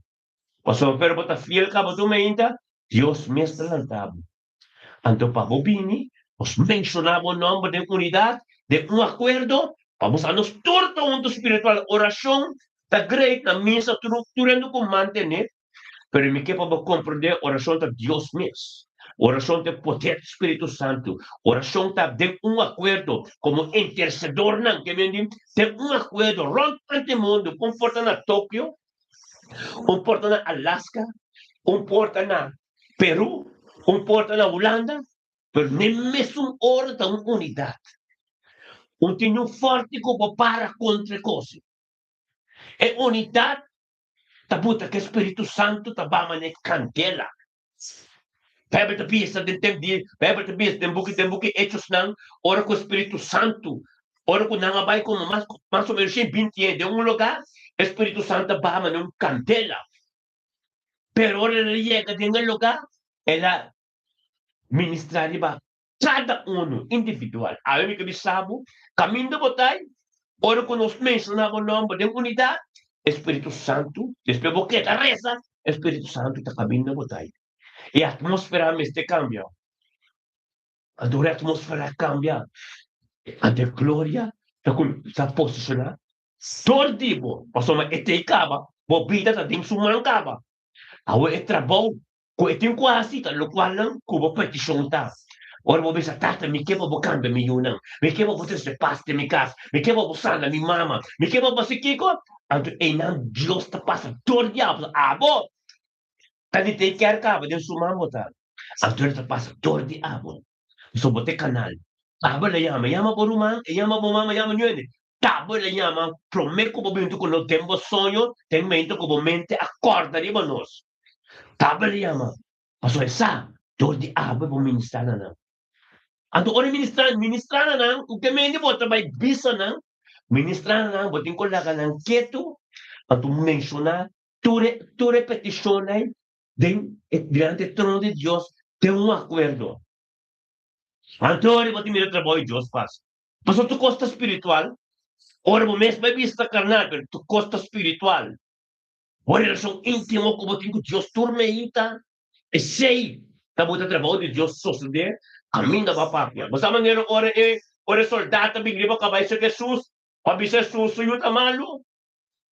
Portanto, pero botar fiel cabo do meinta, Deus me está lantado. Então, para o bini, os mencionamos o nome de unidade, de um acordo, vamos a nos torto mundo espiritual, oração, da great, na missa, estrutura, no como manter, pero me que para compreender oração de Deus mesmo. Oração de poder do Espírito Santo. Oração de um acordo, como intercedor, não, que me de um acordo, rompe o mundo, comporta na Tóquio, comporta na Alaska, comporta na Peru, comporta na Holanda, pero nem mesmo hora da unidade. Um tinho forte como para contra coisa. É unidade, tá puta que o Espírito Santo tá bamane candela. Bebe de pista de tempo de, bebe de pista de buque hechos não, ora com o Espírito Santo, ora com não vai como mais ou menos 20 anos de um lugar, o Espírito Santo bamane candela. Pero ora ele chega de um lugar, ela ministrar cada um individual. Aí me que sabe, caminho de botai, ora quando nós mencionamos o nome de unidade, Espírito Santo, depois porque da reza, Espírito Santo está caminho de botai. E a atmosfera me está cambia. A atmosfera cambia. A de glória está posicionada. Todo tipo, passou uma eteicaba, bobida está dentro de uma mancaba. Aí é trabalho, que tem quase, no qual não, como petição está. Ora vou pensar, tata, me quebra bocando me yunang, me quebra botar se paste me casa, me quebra bocando mi mama, me quebra basi kiko, anto e não Deus te passa todo diabo, abo, tadi te quer cabo de suma botar, anto te passa todo diabo, so bote canal, abo le llama por uma, llama por mama, llama nyene, tabo le llama, prometo como bem tu quando tempo sonho, tem mente como mente acorda de manos, tabo le llama, paso essa, todo diabo vou ministrar não. Anto ori ministrar nang, o que me bota vai bisa nang, ministrar nang, botin ko laga nang quieto, anto mencionar, tu repetición aí, diante do trono de Deus, tem um acordo. Anto ori botin mira trabalho Deus faz. Mas tu costa espiritual, ora o mesmo vai vista carnal, pero tu costa espiritual. Ora relação íntimo com botin com Deus, turmeita, e sei, tá bota trabalho de Deus suceder, caminho da papapia. Mas a maneira ora soldado bigliba kabay sa Jesus, pabisa susuyo tamalo,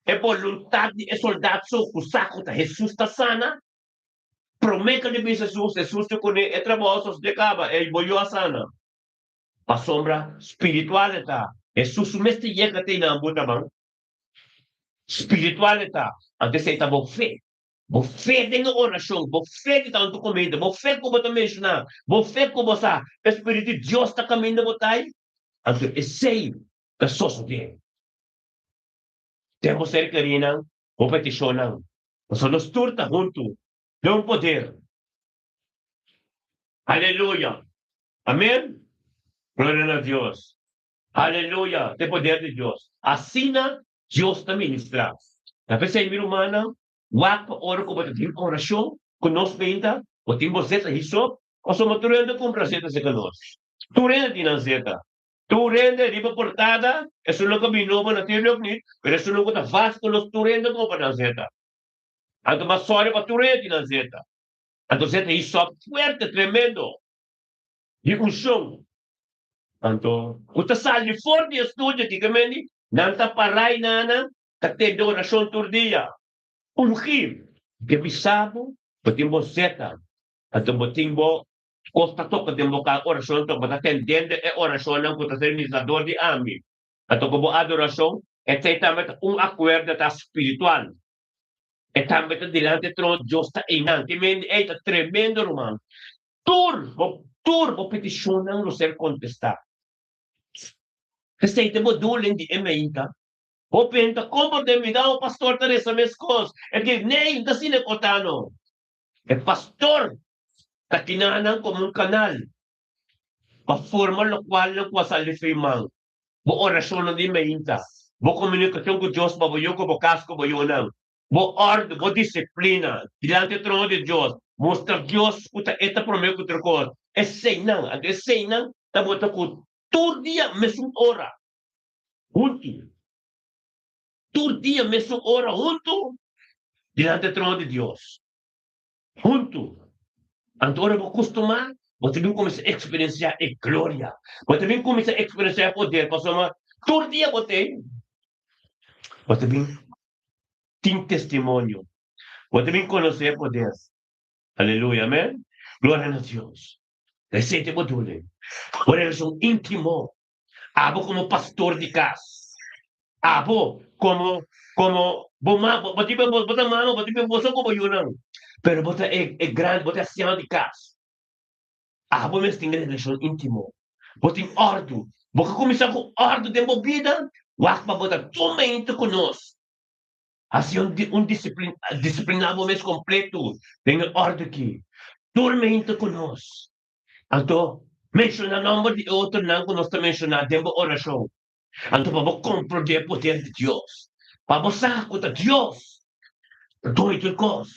e voluntade e soldado so kusako ta Jesus ta sana, promeka de Jesus, Jesus te kone e trabalho sos de caba, e boyo sana. A sombra espiritual ta, Jesus meste yeka te na ambuta bang, Espiritual ita. Antes ita mo fe. Mo fe dengan orasyon. Mo fe kita untuk comida. Mo fe ko ba ta mencionar. Mo fe ko ba sa Espiritu Dios ta caminho mo tay. Anto essay da sociedade. Temos ser carinang o peticionang. Mas nos turta junto. Não poder. Aleluia. Amém? Glória a Deus. Aleluia. Tem poder de Deus. Assina Deus te ministra. Na vez em humana, wak ora ko ba tim orasyon, kunos benta, o tim bozeta hisop, o so maturendo com braseta se kanos. Turenda dinanzeta. Turenda riba portada, eso lo que binoba na tilok ni, pero eso lo que ta vasto los turenda ko pananzeta. Anto mas sorry pa turenda dinanzeta. Anto zeta hisop fuerte, tremendo. Di unção. Anto, uta sali forte studio ti kameni, nanta paray nana, takte do orasyon turdia. Ungim, gebisabo, batimbo zeta, anto batimbo, costa to batimbo ka orasyon to, batatendende e orasyon ng putasenizador di amin. Anto kubo adorasyon, et sa itamet acuerdo ta espiritual. E também delante tron Dios ta inan, timen e ta tremendo roman. Turbo peticionan lo ser contestar. Kasi ito mo duling di emainta. O penta, como de me dá o pastor Teresa Mescos? É que nem da sinecotano. É pastor, takinanan como um canal. Pa forma lo qual lo qual sa lifimang. Bo orasyon na di mainta. Bo komunikasyon ko Diyos, babayo ko, bo kasko, bayo Bo orden, bo disiplina. Dilante trono de Diyos. Mostra Diyos, puta, eta promeo ko trokos. É sei não, é sei não, tá bota ko todo dia, mesmo hora. Junto. Todo dia, mesmo hora, junto. Dilante do trono de Deus. Junto. Agora vou acostumar, vou também começar a experienciar a glória. Vou também começar a experienciar poder. Pastor, todo dia vou ter. Vou também ter testemunho. Vou também conhecer poder. Aleluia, amém? Glória a Deus. Recente vou dizer. Por isso, íntimo. Abo como pastor de casa. Abo como boma, bota mano, bota bolsa como eu não. Pero bota é grande, bota ancião de casa. Abo mes tem relação íntimo. Bota em ordem. Boca começar com ordem de movida, wakpa bota somente conosco. Assim disciplinado mês completo, tem ordem aqui. Dormente conosco. Então, menciona nome de outro não que nós estamos mencionando, tempo oração. Então, para compreender o poder de Deus. Para você contra Deus. Doido coisa.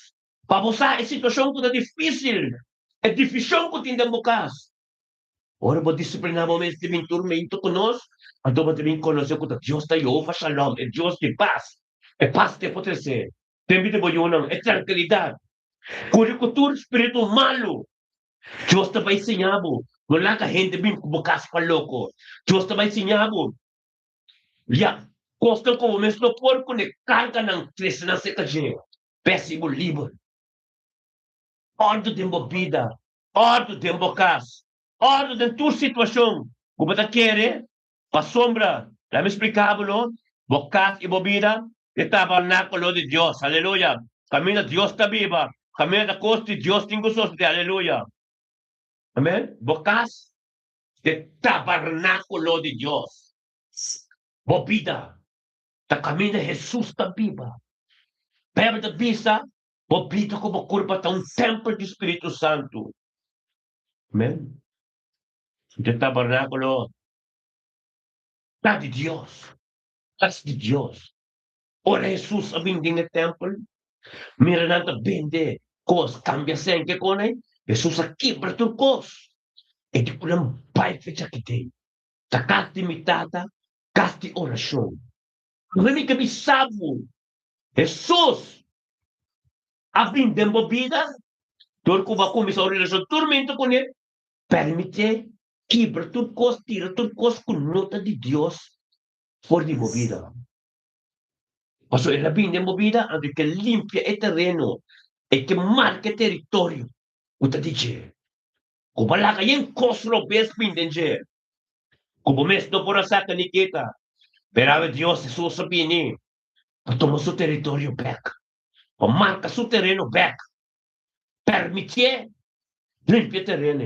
Para você, a situação que é difícil. É difícil que tem de caso. Ora, vou disciplinar o mês de mentormento conosco. Então, vou também conhecer que Deus está Jeová Shalom. É Deus de paz. É paz de poder ser. Tem vida boa, é tranquilidade. Curicultura espírito malo. Deus te vai ensinar, wala ka gente bim bukas pa loko. Diyos te vai ensinar, ya, costa ko mesmo por conectar ka ng tres na sa kaje. Péssimo livro. Ordem de vida. Ordem de bocas. Ordem de tua situação. Como te quer, pa sombra. La me explicábulo, bocas e bobida, e tabernáculo de Dios. Aleluya. Camina Dios ta viva. Camina da costa de Dios tengo sos de aleluya. Amén. Bocas de tabernáculo de Dios. Bobida. Ta camina Jesús ta viva. Pero da visa, bobida como curva ta un templo do Espírito Santo. Amén. De tabernáculo. Ta de Dios. Tas de Dios. Ora Jesús abinding na templo. Mira nanta bende. Kos cambia sen que kone. Jesús aqui para tu kos. E di ko lang bay fecha kite. Ta kasti mitata. Kasti orasyon. Nami kami sabo. Jesus. Abin de movida. Dor ko ba kumisa o relasyon. Tormento ko niya. Permite. Quebra tudo cos, tira tudo cos com nota de Deus for de movida. Pastor, ela bem de movida, onde que limpia o terreno e que marca território. O te dice. Como lá que yen cos lo bes bem de como mesmo por essa caniceta. Pero Deus Jesus sabini. toma su territorio back, o marca su terreno back, permite limpia terreno,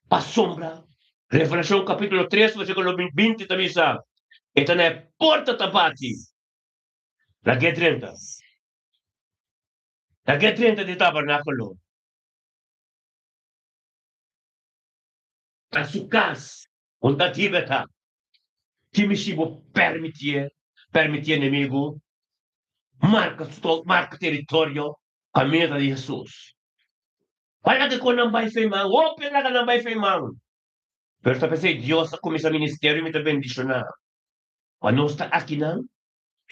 pa sombra. Revelación capítulo 3, versículo 20 también sabe. Esta no es porta tapati. La que 30. La que 30 de tabernáculo. A su casa, onde tibeta. Timisibo permitir inimigo, marca território, caminho de Jesus. Olha que quando não vai feimar, ou pela que não vai feimar. Pero esta pensei, Deus começa a ministério e me bendicionar. Quando nós está aqui não,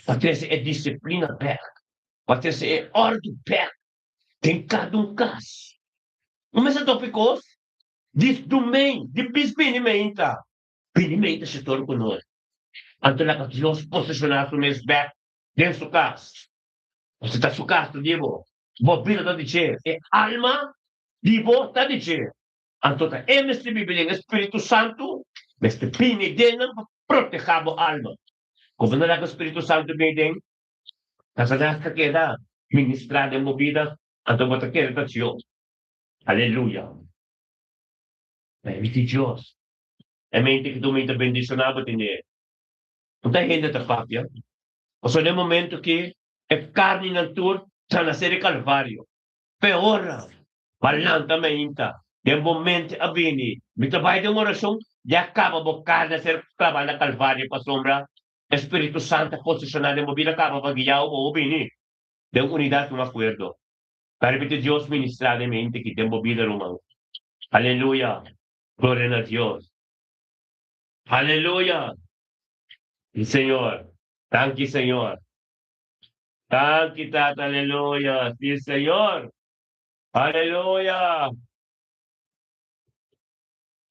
para ter essa disciplina perto, para ter essa ordem perto, tem cada caso. Mas é tópicos, diz do meio, de bispinimenta, pinimenta se torna conosco. Antes lá que Deus posicionar o mês back, dentro do caso. Você está sucato, digo, bobina da dizer, é alma, digo, da dizer. Então, é neste Bíblia, Espírito Santo, neste pini dele, protegamos a alma. Como não é que o Espírito Santo vem dentro, nessa gasta que dá, ministrar de movida, então você quer da Deus. Aleluia. Permite Deus. É mente que tu me bendicionava, entender. Não tem gente da papia. Ou só no momento que é carne natura, está na série Calvário. Peor, balanta mainta. De momento a bini, me trabalho de uma oração, já acaba bocada ser trabalho na Calvário para sombra. Espírito Santo posicionado em movida, acaba para guiar o bini. De unidade, um acordo. Para que Deus ministrar de mente que tem movida romano. Aleluia. Glória a Deus. Aleluia. E Senhor. Thank you, Senhor. Thank you, Tata. Aleluia. Sim, Senhor. Aleluia.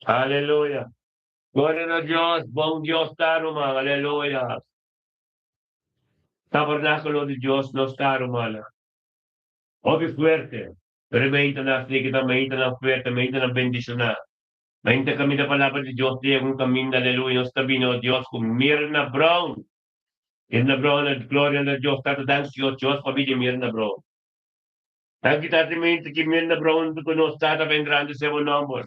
Aleluia. Glória a Deus. Bom Deus está, irmão. Aleluia. Tabernáculo de Deus não está, irmão. Ouve fuerte. Pero mainta na afligida, mainta na fuerte, mainta na bendicionar. Mainta kami na palabra de Dios, diya kung kami na aleluya, nos tabi no Dios, kung Mirna Brown. Mirna Brown, at gloria na Dios, tatadang siyo, Dios, pabili Mirna Brown. Thank you, Tati Mainta, ki Mirna Brown, tukunos, tata, vendrando sa mo number.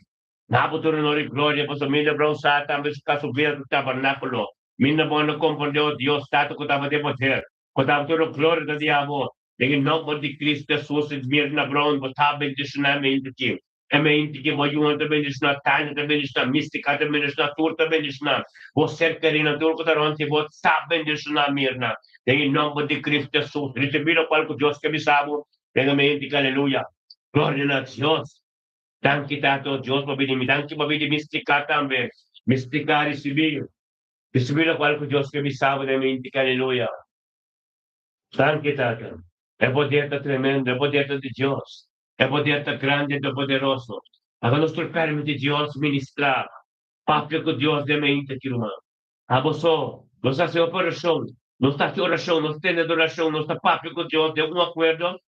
Naputuro no rin gloria po sa Mirna Brown, sa tambis kasubir, tabernakulo. Mirna Brown, nagkompordo, Dios, tato, kutama de poder. Kutama turo gloria na diamo. Dengan nomor di Cristo Jesus, Mirna Brown, botabing disunami into team. Mente que vai um também diz na tanya também diz na mística também diz na tur também diz na você querendo tur que taron se você sabe diz na mirna tem nome de Cristo Jesus receber o qual que Deus que me sabe tem mente que aleluia glória a Deus thank you tato Deus para vir me thank you para vir mística também mística receber o qual que Deus que me sabe tem mente que aleluia thank you tato é poder tremendo é poder de Deus. É poder grande e poderoso. Agora nos permite Deus ministrar. Papel que Deus de mente aqui, irmão. A você, nós está oração. Não está oração, não tem adoração, não está papel que Deus de um acordo.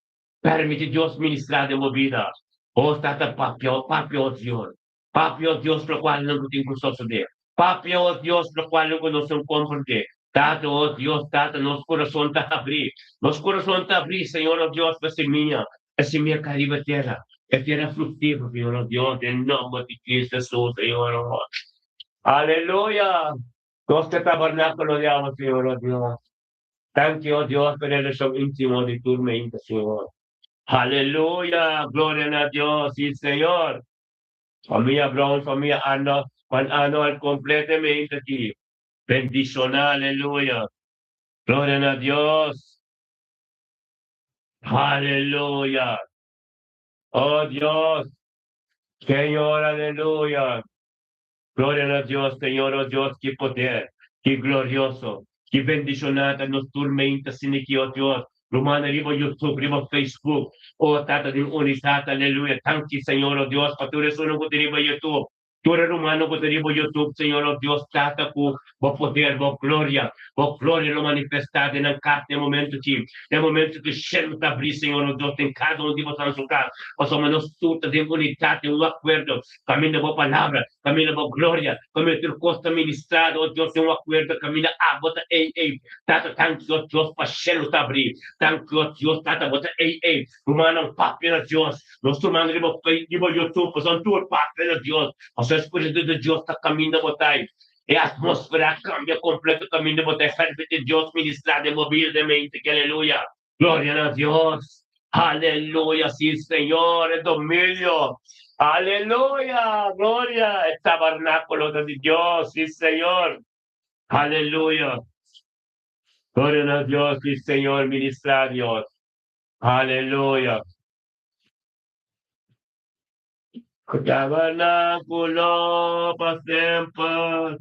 Permite Deus ministrar de uma vida. Ou está papel Deus. Papel Deus para o qual não tem que de. Papel Deus para o qual não se compreende. Tata, oh Deus, Tata, nosso coração está a abrir. Nosso coração está a abrir, Senhor, oh Deus, para ser minha. Essa minha cariba terra. É terra frutífera, Senhor, oh Deus, em nome de Cristo Jesus, Senhor, oh. Aleluia. Deus te tabernáculo de alma, Senhor, oh Deus. Thank you, oh Deus, por el son íntimo de tu mente, Senhor. Aleluia. Glória a Deus, sim, Senhor. Família Brown, família Ano, al completamente aqui. Bendición, aleluya. Gloria a Dios. Aleluya. Oh Dios. Señor, aleluya. Gloria a Dios, Señor, oh Dios, qué poder, qué glorioso, qué bendicionada nos tormenta, sin que, oh Dios. Romana, arriba YouTube, arriba Facebook. Oh, Tata de unidad, aleluya. Thank you, Señor, oh Dios, para tu resuelo que arriba YouTube. Tu eres humano que arriba YouTube, Señor, oh Dios, Tata, com poder, glória lo manifestada na carne, no momento que chama para abrir, Senhor, oh Deus, tem cada um de vocês no seu caso. Nós somos nós tudo de unidade, um acordo, caminho da boa palavra. camina mo gloria, kami turkos na ministrado, o Diyos, yung akwerdo kami na abot na AA, tata, thank you, Diyos, pasyelo tabri, thank you, Diyos, tata, bot na AA, rumanang papya na Diyos, nos tumang di mo YouTube, pasan tuwa papya na Diyos, pasan Espiritu de Diyos, na kami na botay, e atmosfera cambia completo kami na botay, servete Diyos, ministrado, mobilmente, que aleluya, gloria a Dios, aleluya, sí, Señor, el dominio, aleluya, gloria, el tabernáculo de Dios, sí, Señor, aleluya, gloria a Dios, sí, Señor, ministra a Dios, aleluya. Tabernáculo para siempre,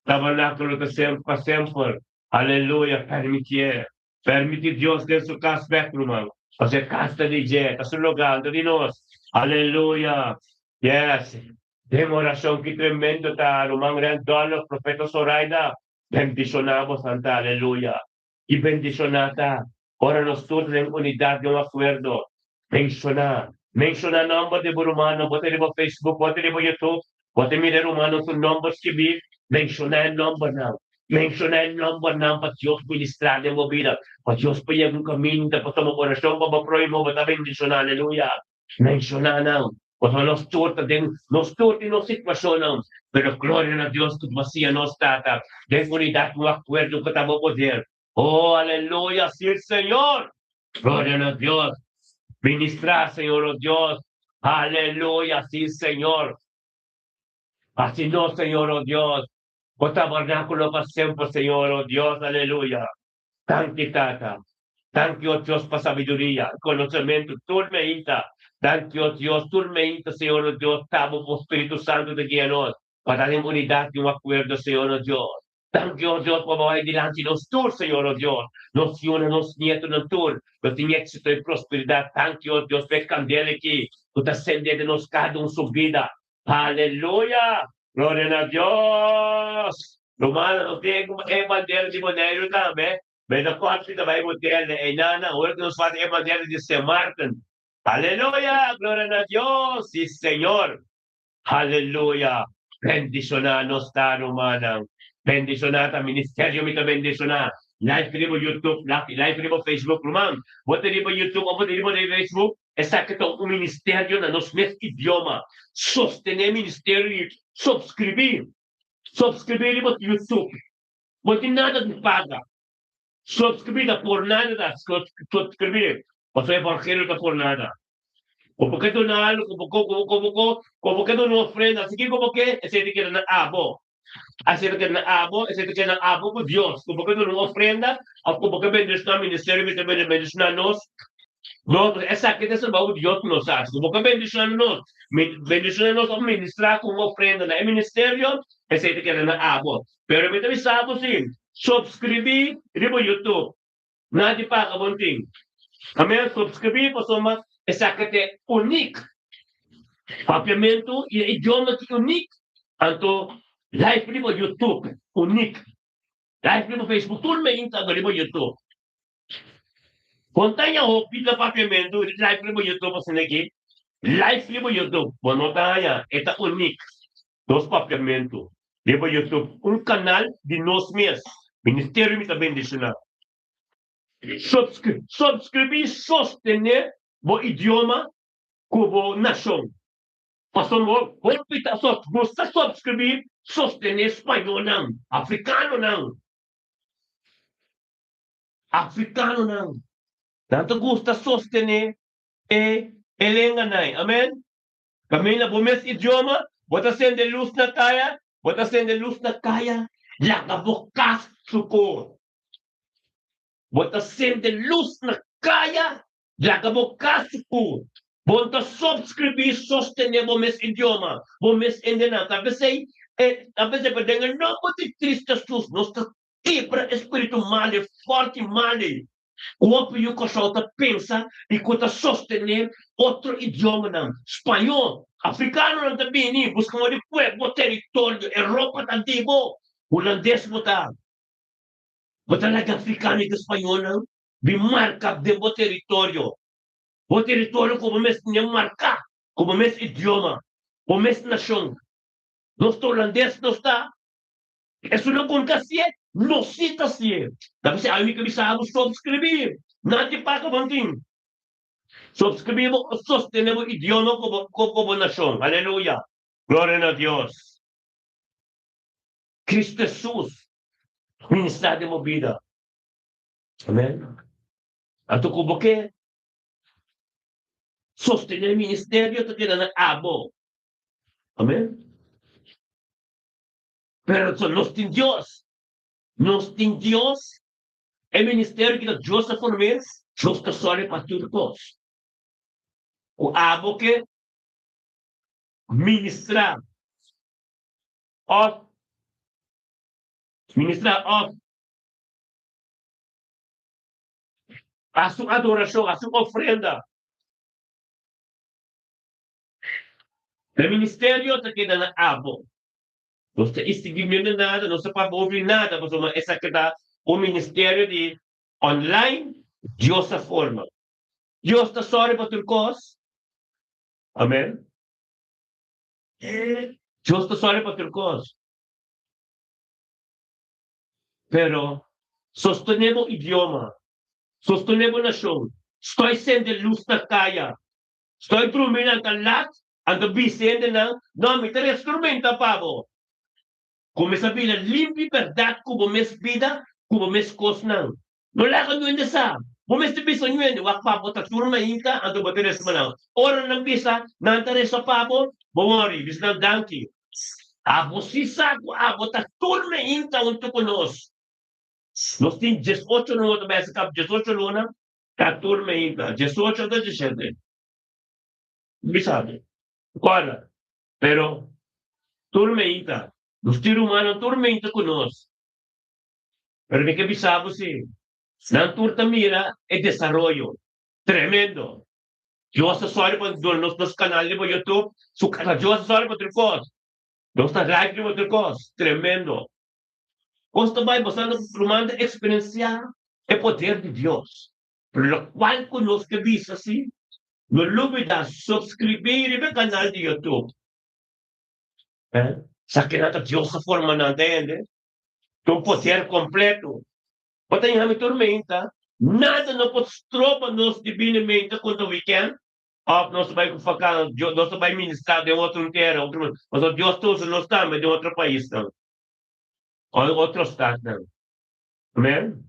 tabernáculo para siempre, para siempre, aleluya, permitir Dios de su casa, hermano, o sea, casa de jet, a su lugar de nos, aleluya, yes, de oración que tremendo está, Román todos los profetas oraida, bendicionamos Santa, aleluya, y bendicionada, ahora nosotros en unidad de un acuerdo, menciona nombre de Burumano, bote de Facebook, bote de YouTube, bote mire Romano, su nombre escribir, menciona el nombre now. Menciona el nombre now, para Dios ministrar de movida, para Dios paya un camino, para tomar oración, para prohibir, para bendicionar, aleluya. Menciona now. Pues nos torta y nos situación, pero gloria a Dios que vacía nos trata, de unidad, no acuerdo que estamos poder. Oh, aleluya, sí, el Señor. Gloria a Dios. Ministrar, Señor, oh Dios. Aleluya, sí, Señor. Así no, Señor, oh Dios. O tabernáculo para siempre, Señor, oh Dios, aleluya. Tanta. Thank you, Dios, para sabiduría, conocimiento, turmeita. Thank you, Dios, turmeita, Señor, oh Dios, estamos por Espíritu Santo de guíanos, para dar unidad y un acuerdo, Señor, oh Dios. Thank you, Dios, por ir delante nos tur, Señor, oh Dios. Nos hijos, nos nietos, nos tur. Nos tiene éxito y prosperidad. Thank you, Dios, ve candela aquí. Tú te ascendes de nos cada un su vida. Aleluya. Gloria a Dios. Romano, no tiene evangelio de monero también. May nakwapsi na may model na inana, huwag nos faz evangelio de San Martin. Aleluya, gloria a Dios, sí, Señor. Aleluya. Bendicionanos ta manang. Bendicionata ministerio mita bendicionar. Live primo YouTube, live primo Facebook, rumang. Buat primo YouTube, buat primo na Facebook. Esa que to un ministerio na nos mes idioma. Sostener ministerio, subscribir. Subscribir mo YouTube. Buat nada de paga. Suscribida por nada, suscribir. O sea, evangelio está por nada. Como que tú no algo, como que tú no ofrenda, así que como que ese te queda na abo. Así que na abo, ese te queda na abo con Dios. Como que tú no ofrenda, o como que bendición al ministerio, bendición a nos. No, esa que te salva Dios nos hace. Como que bendición a nos. Bendición a nos a ministrar con ofrenda na ministerio, ese te queda na abo. Pero me te sabe sim. Subscribir, ribo YouTube. Nadie paga bunting. Amém? Subscrever para somos exactamente único. Papiamento e idioma que único. Então, live ribo YouTube, único. Live ribo Facebook, tudo meio então ribo YouTube. Contanha o pila papiamento, live ribo YouTube assim aqui. Live ribo YouTube, bueno tanya, eta único. Dos papiamento, ribo YouTube, canal de nós mesmos. Ministério me também bendicionar. Subscrever, sostener o idioma como nação. Pastor, você subscrever, sostener espanhol não, africano não. Africano não. Tanto gosta sostener lenga não. Amém? Kami na bumes idioma, bota sende luz na kaya, lagabukas suko. Bota sende luz na kaya, lagabukas suko. Bota subscribir, sostener o mes idioma, o mes endena. Talvez para dengar não pode triste sus, nossa quebra espírito mal, forte mal. Como eu consulta pensa e conta sostener outro idioma não, espanhol, africano não também nem busca onde foi o território, Europa antigo, holandês botar lá africano e espanhol não, vi marca de o território como mês tinha marca, como mês idioma, como mês nação. Nuestro holandés no está. Eso não acontece. Não cita se. Deve ser aí que precisamos subscrever. Nadie paga mantim. Subscrevemos, sostenemos idioma como nación. Aleluya. Gloria a Dios. Cristo Jesús. Ministra de vida. Amém. Ato como que sostener ministério to kina ng abo. Amém. Pero so, nos tin Dios. Nos tin Dios. E ministério que Deus a formar, nos que sole para turcos. O abo que ministrar of a sua adoração, a sua ofrenda. O ministério te queda na abo. Não está estigmando nada, não está para ouvir nada, mas essa que dá o ministério de online, Deus a forma. Deus está sorry para turcos. Amém? Deus está sorry para turcos. Pero sostenemos idioma, sostenemos nação. Estou sendo luz na kaya. Estou iluminando ang lahat, ang gabi sendo na, não me interessa instrumenta, pavo. Como sabi na limpi verdade como mes vida, como mes kos nang. Wala ka nyo sa. Bumes na bisa nyo yun, wak papo taturma inka, ang tubateres manaw. Ora ng bisa, nantares sa papo, bumori, bis ng donkey. Abo sisa ko, abo taturma inka, untuk kunos. Nos tin 18 no to besa kap 18 luna, taturma inka, 18 to 17. Bisado. Agora, pero tormenta, los seres humanos tormenta conosco. Pero me que bisabo si, na turta mira é desarrollo tremendo. Dios só para nos canais de YouTube, su canal Dios só para tricos. Nós tá live para tricos, tremendo. Costa vai bastante rumando experienciar o poder de Deus. Por lo cual conosco que visa assim, não olvida subscrever no canal de YouTube. Sa kinata Diyos sa forma natin, yung poder completo. Pati yung tormenta, nada não pode tropa nos divinamente quando we can. Não se vai focar, não se vai ministrar de outro terra, mas o Deus todo não está, mas de outro país, não. Ou outro estado, não. Amém?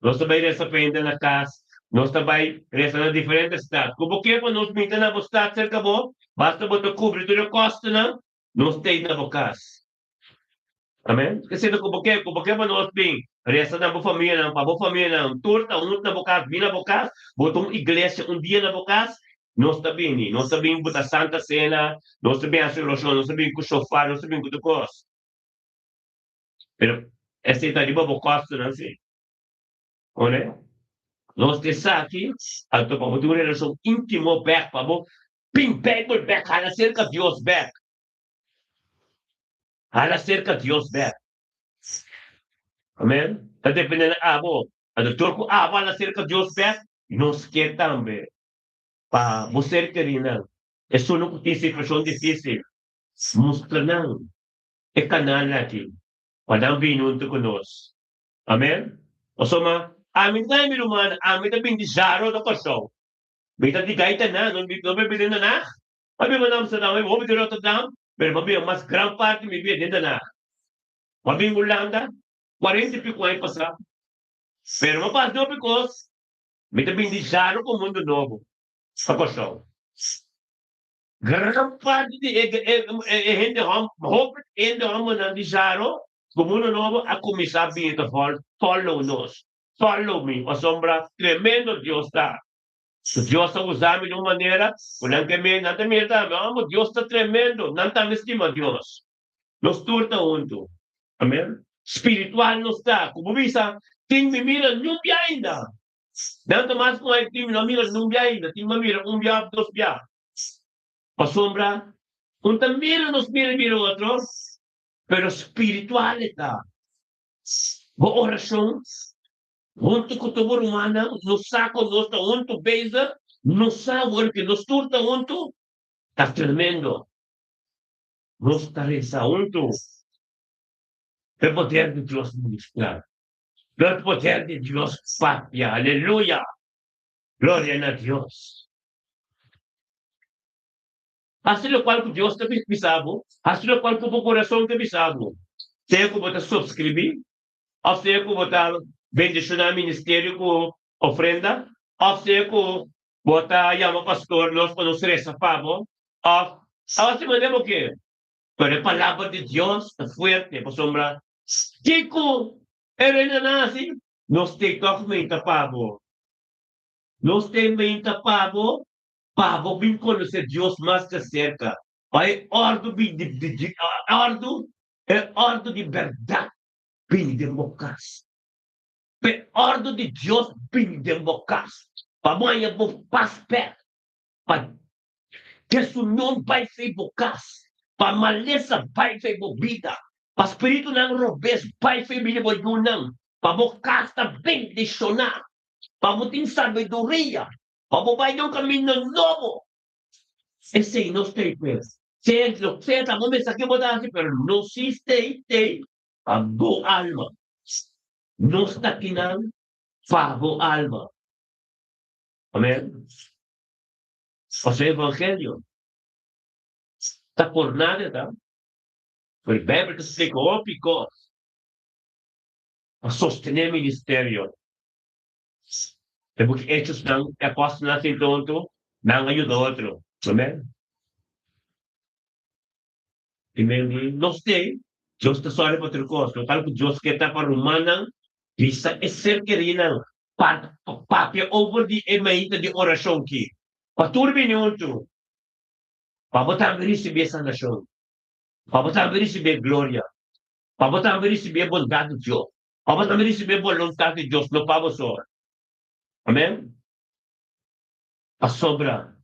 Não se vai receber na casa, não se vai receber na diferente estado. Como que quando nos minta na estado cerca bo, basta botar cobrir toda a costa, não? Não stay na bokas. Amen? Kasi kubuke pa nós bem, resta na família, não, para família, não, turta, na bokas, bina bokas, botong igreja dia na bokas, nós também, nós também buta Santa Cena, nós também a solução, nós também com sofá, nós também com tudo coisa. Pero, essa está de bokas, não sei. Olha? Nós temos aqui, a tua para uma relação íntima, back, para ping, back, a cerca de Deus, back. Hala cerca Dios back. Amen? Depende na abo. Ang turko abo hala cerca Dios back, nos quer também. Pa mo cerca rin na. E suno ko ti sitwasyon difícil. Mustra nang. E kanal natin. Padang binunto ko nos. Amen? O so amin tayo miluman, amin na bindisaro na kaso. Bita di gaita na, non bibili na. Sabi mo naman sa dami, mo bibili na dam. Pero mabi, ang mas grand parte may biya din na. Mabi mo lang da, 40 pico ay pasa. Pero mapas do because may tabing di saro ko mundo novo. Sa pasyaw. Grand parte di hindi hopet hindi mo na di saro, kumuno novo, ako may sabi ito, follow nos. Follow me. O sombra, tremendo Diyos ta. Dios está usando de uma maneira, não também, Deus está tremendo, não está estima Deus. Nos turta junto. Amém? Espiritual não está. Como visa, tem me mira não ainda. Não mais com a tem me mira não ainda, tem me mira bia, dois bia. A sombra, também nos mira outro, pero espiritual está. Boa oração. Junto com o humana, no saco, nós está junto, beija, no sabe que nos turta junto, está tremendo. nos estará junto. El poder de Dios ministrar. El poder de Dios papia. Aleluya. Gloria a Dios. Assim lo qual que Deus te bisabo, assim lo qual que o coração te bisabo. Seja que você subscrever, ou seja que você bendicionar ministério com ofrenda, ou seja que você chama pastor, nós podemos rezar favor, ou assim mandamos o quê? Pero a palavra de Deus é forte, por sombra. Chico, era nasi, nós temos documento favor. Nós temos mente favor, favor bem conhecer Deus mais de cerca. Aí, ordem ordem de verdade, bem democrácia. É ordem de Deus, bem democrácia. Para amanhã, vou passar. Para que isso não vai ser democrácia. Para maleza, vai ser bebida. Para espírito não robês, vai ser bebida. Para bocar está bem deixonar. Para botar sabedoria. Para botar um caminho novo. Esse aí não tem peso. Certo, vamos ver aqui, botar assim, mas não se tem a boa alma. Não está aqui não, favo alma. Amém? O seu evangelho está por nada, tá? Foi Bíblia que se explica, pico, a sostener ministério. É porque estes não, apóstolos não assim tonto, não ajuda outro. Amém? E não sei, Deus está só para outra coisa. Eu falo que Deus quer estar para humana, isso é ser querida. Papel over de emaita de oração aqui. Para turbinar tu. Para botar a receber essa nação. Para botar a receber glória. Para botar a receber bondade de Deus. Para botar a receber vontade de Deus. Não para você. Amém? A sobra.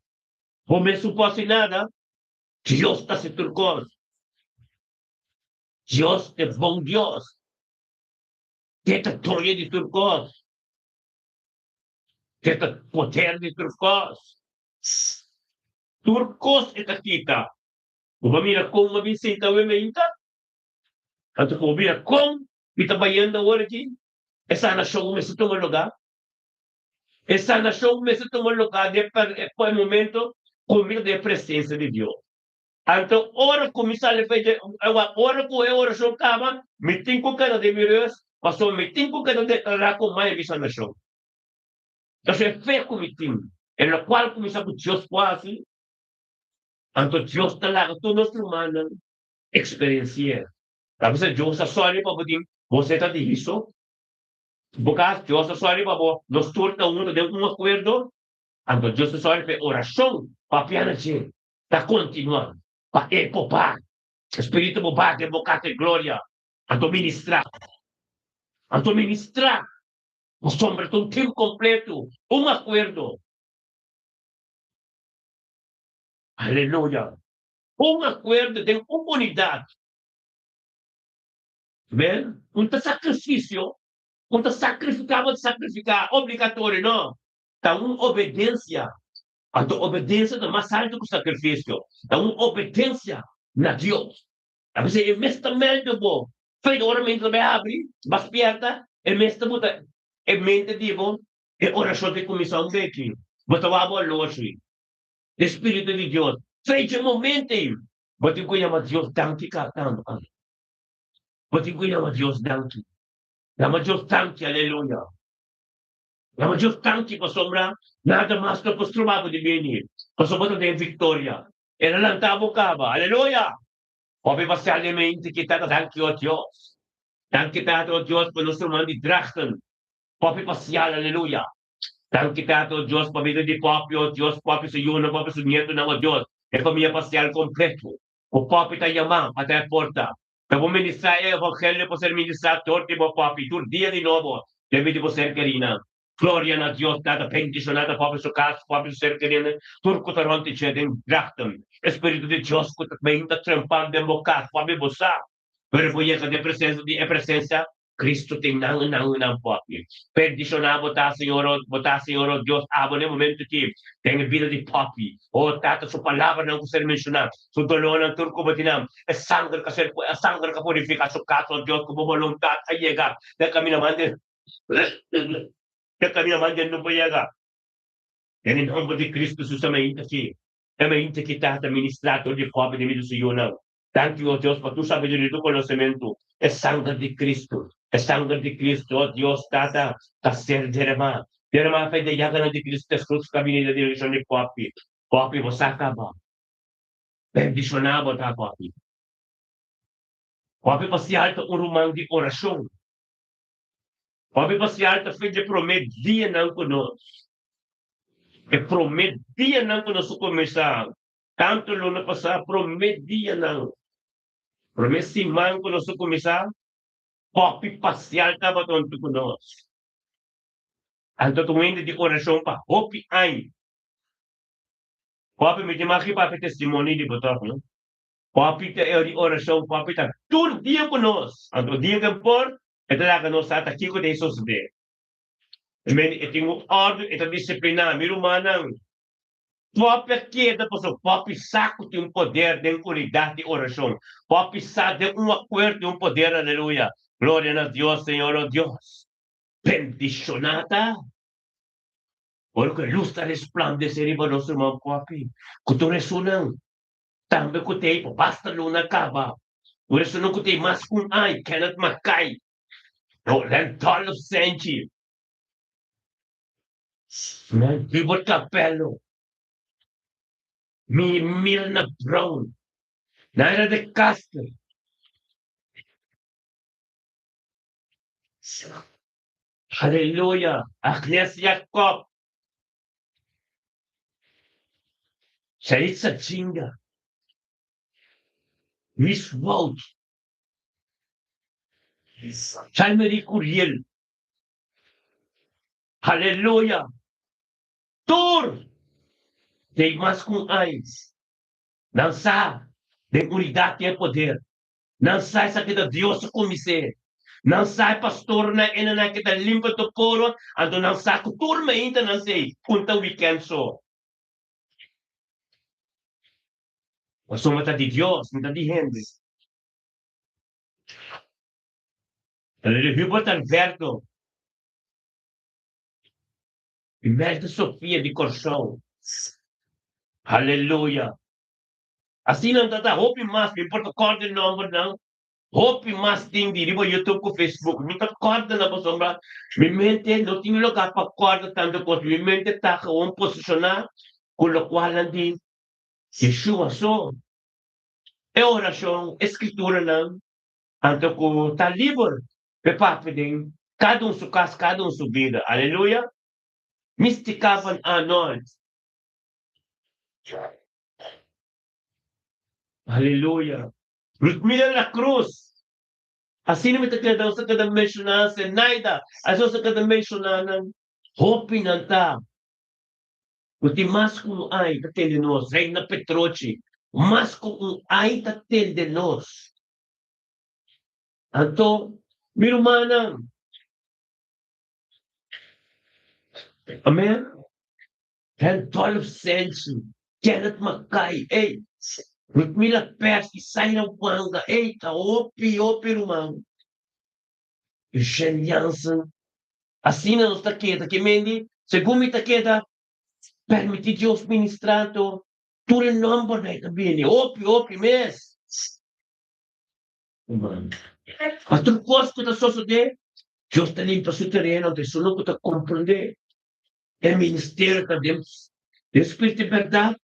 Como isso pode nada, Deus está se turcos. Deus é bom Deus. Tenta torre de turcos. Tenta poder de turcos. Turcos é kita. Kung mira kung mabisita o meinta, at kung mira kung itabayan na wala ki, esa nasyong may sa lugar, esa nasyong may sa lugar, de po el momento, comigo de presença de Deus. Então, ora começar a fazer, ora com a oração cama, me tem com cada de miras, mas só me tem com cada de raco mais essa nação. Então, é fé com me tem, en la qual começa com Deus quase, então Deus está lá, todo nosso humano, experienciar. Tapos Diyos sa sorry pa po din, você está de isso? Bukas, Diyos sa sorry pa po, nos turta uno de un acuerdo, ando Diyos sa sorry pa oração, pa piana siya, ta continuar, pa epo pa, Espírito mo ba, que bocate glória, ando ministrar, o sombra de um tempo completo, um acordo. Aleluia. Um acordo de comunidade. Bem? Sacrifício, sacrificava de sacrificar, obrigatório, não. Então, obediência. A obediência é mais alto que o sacrifício. Então, obediência na Deus. A você é mestamento bom. Feito oramente também abre, mas perda, é mestamento, é mente de bom, é oração de comissão de aqui. Você vai a loja. Espírito de Deus. Feito momento. Você conhece Deus, tanto que tanto. Você conhece Deus, tanto. Nama Diyos tanki, aleluya. Nama Diyos tanki, pasombra, nada mais que acostumado de venir. Pasombra de victoria. Era lang tamo ka ba? Aleluya. Obe pasyalmente kita tanki o Diyos. Tanki tato o Diyos por nuestro man di drachten. Obe pasyal, aleluya. Tanki tato o Diyos, pabito di popio, Diyos, popio sa yuno, popio sa nieto ng o Diyos. E pamilya pasyal kompleto. O popio tayo man, patay porta. Devo ministrare l'Evangelio per ser ministrato tipo papi, tu dia di nuovo, devi tipo ser carina. Gloria a Dio, stata bendicionata proprio su caso, proprio ser carina. Turco taronti c'è in drachtem. Spirito di Dios, che mi sta trempando in bocca, proprio bossa. Per voi che di presenza Cristo tem nangunang papi. Perdicionado botar, Senhor, Deus, no momento que tem a vida de papi. Tata, sua palavra não ser mencionada. Sua dolor não turco batinam. É sangue que purifica sua casa, Deus, como vontade a chegar. Da caminho não vai chegar. Em nome de Cristo, justamente aqui. É mente que está administrado de papi de mim do Senhor, não. Thank you, oh Deus, por tu sabedoria e tu conhecimento. É sangue de Cristo. É sangue de Cristo, oh Deus, Tata, tá ser derramado. Derramado faz de yaga de Cristo, as cruzes caminho da direção de papi. Papi, você acaba. Bendicionado, tá, papi. Papi, você alta um rumang de oração. Papi, você alta fez de prometer não conosco. E prometia não conosco começar. Tanto lo na passar, prometia não. Prometi man conosco começar. Papi, parcial estava tonto conosco. Anto tumindi di oração pa hopi ai. Papi, me dimaki papi testimoni di botok, no? Papi te di oração, papi ta tur dia conosco. Anto dia que por, ito lá que nós ata kiko de Jesus be. Men itingo ordem, ito disciplina, miru manang. Papi queda, pessoal, papi saco tem poder de unidade de oração. Papi sabe de acordo de poder, aleluia. Glória a Deus, Senhor, oh Deus. Bendicionada. Porque luz está resplandecendo em nosso irmão, papi. Que tu ressonan. Também que tem, basta luna acaba. O ressonan que tem mais com ai, cannot macai. No, lental of senti. Man, bibot capello. Milna Brown. Naira de Castro. Aleluia. Agnes Jacob. Saritza Chinga. Miss Wout. Salmeri Curiel. Aleluia. Tur. Tem mais com ais. Não sabe. De unidade e poder. Não sai essa que Deus comece. Não sai pastor na ena que limpa do poro. Ando não sai que turma ainda não sei. Punta weekend só. Mas somos de Deus, não de gente. Hubert Alberto. Imelda Sofia de Corção. Aleluia. Assim não dá hope mais, não importa qual de número não. Hope mais tem de riba YouTube com Facebook. Não tá corda na pessoa. Me mente, não tinha lugar para corda tanto coisa. Me mente tá com posicionar, com o qual andi. Yeshua só. É oração, escritura não. Então, com tá livre. Pepa, pedem. Cada um sua casa, cada um sua vida. Aleluia. Misticavam a nós. Aleluia. Ludmila na cruz. Assim não me está sa kada mencionar se naida. Aso sa kada mencionar ng hope nanta. Kuti mas kung ay tatel de nos. Reina Petrochi. Mas kung ay tatel de nos. Anto, mirumanang. Amen? 12 century. Kenneth Mackay. Hey, Ludmila Percy, Saira Wanga. Hey, ta opi rumang. Eugene Janssen. Assim não está quieta, que mendi, segundo está quieta, permite Deus ministrando, tu em nome da também, opi, mes. Mas tu gosta da sua de, Deus está limpa seu terreno, de só não está compreender. É ministério que Deus, Espírito de verdade,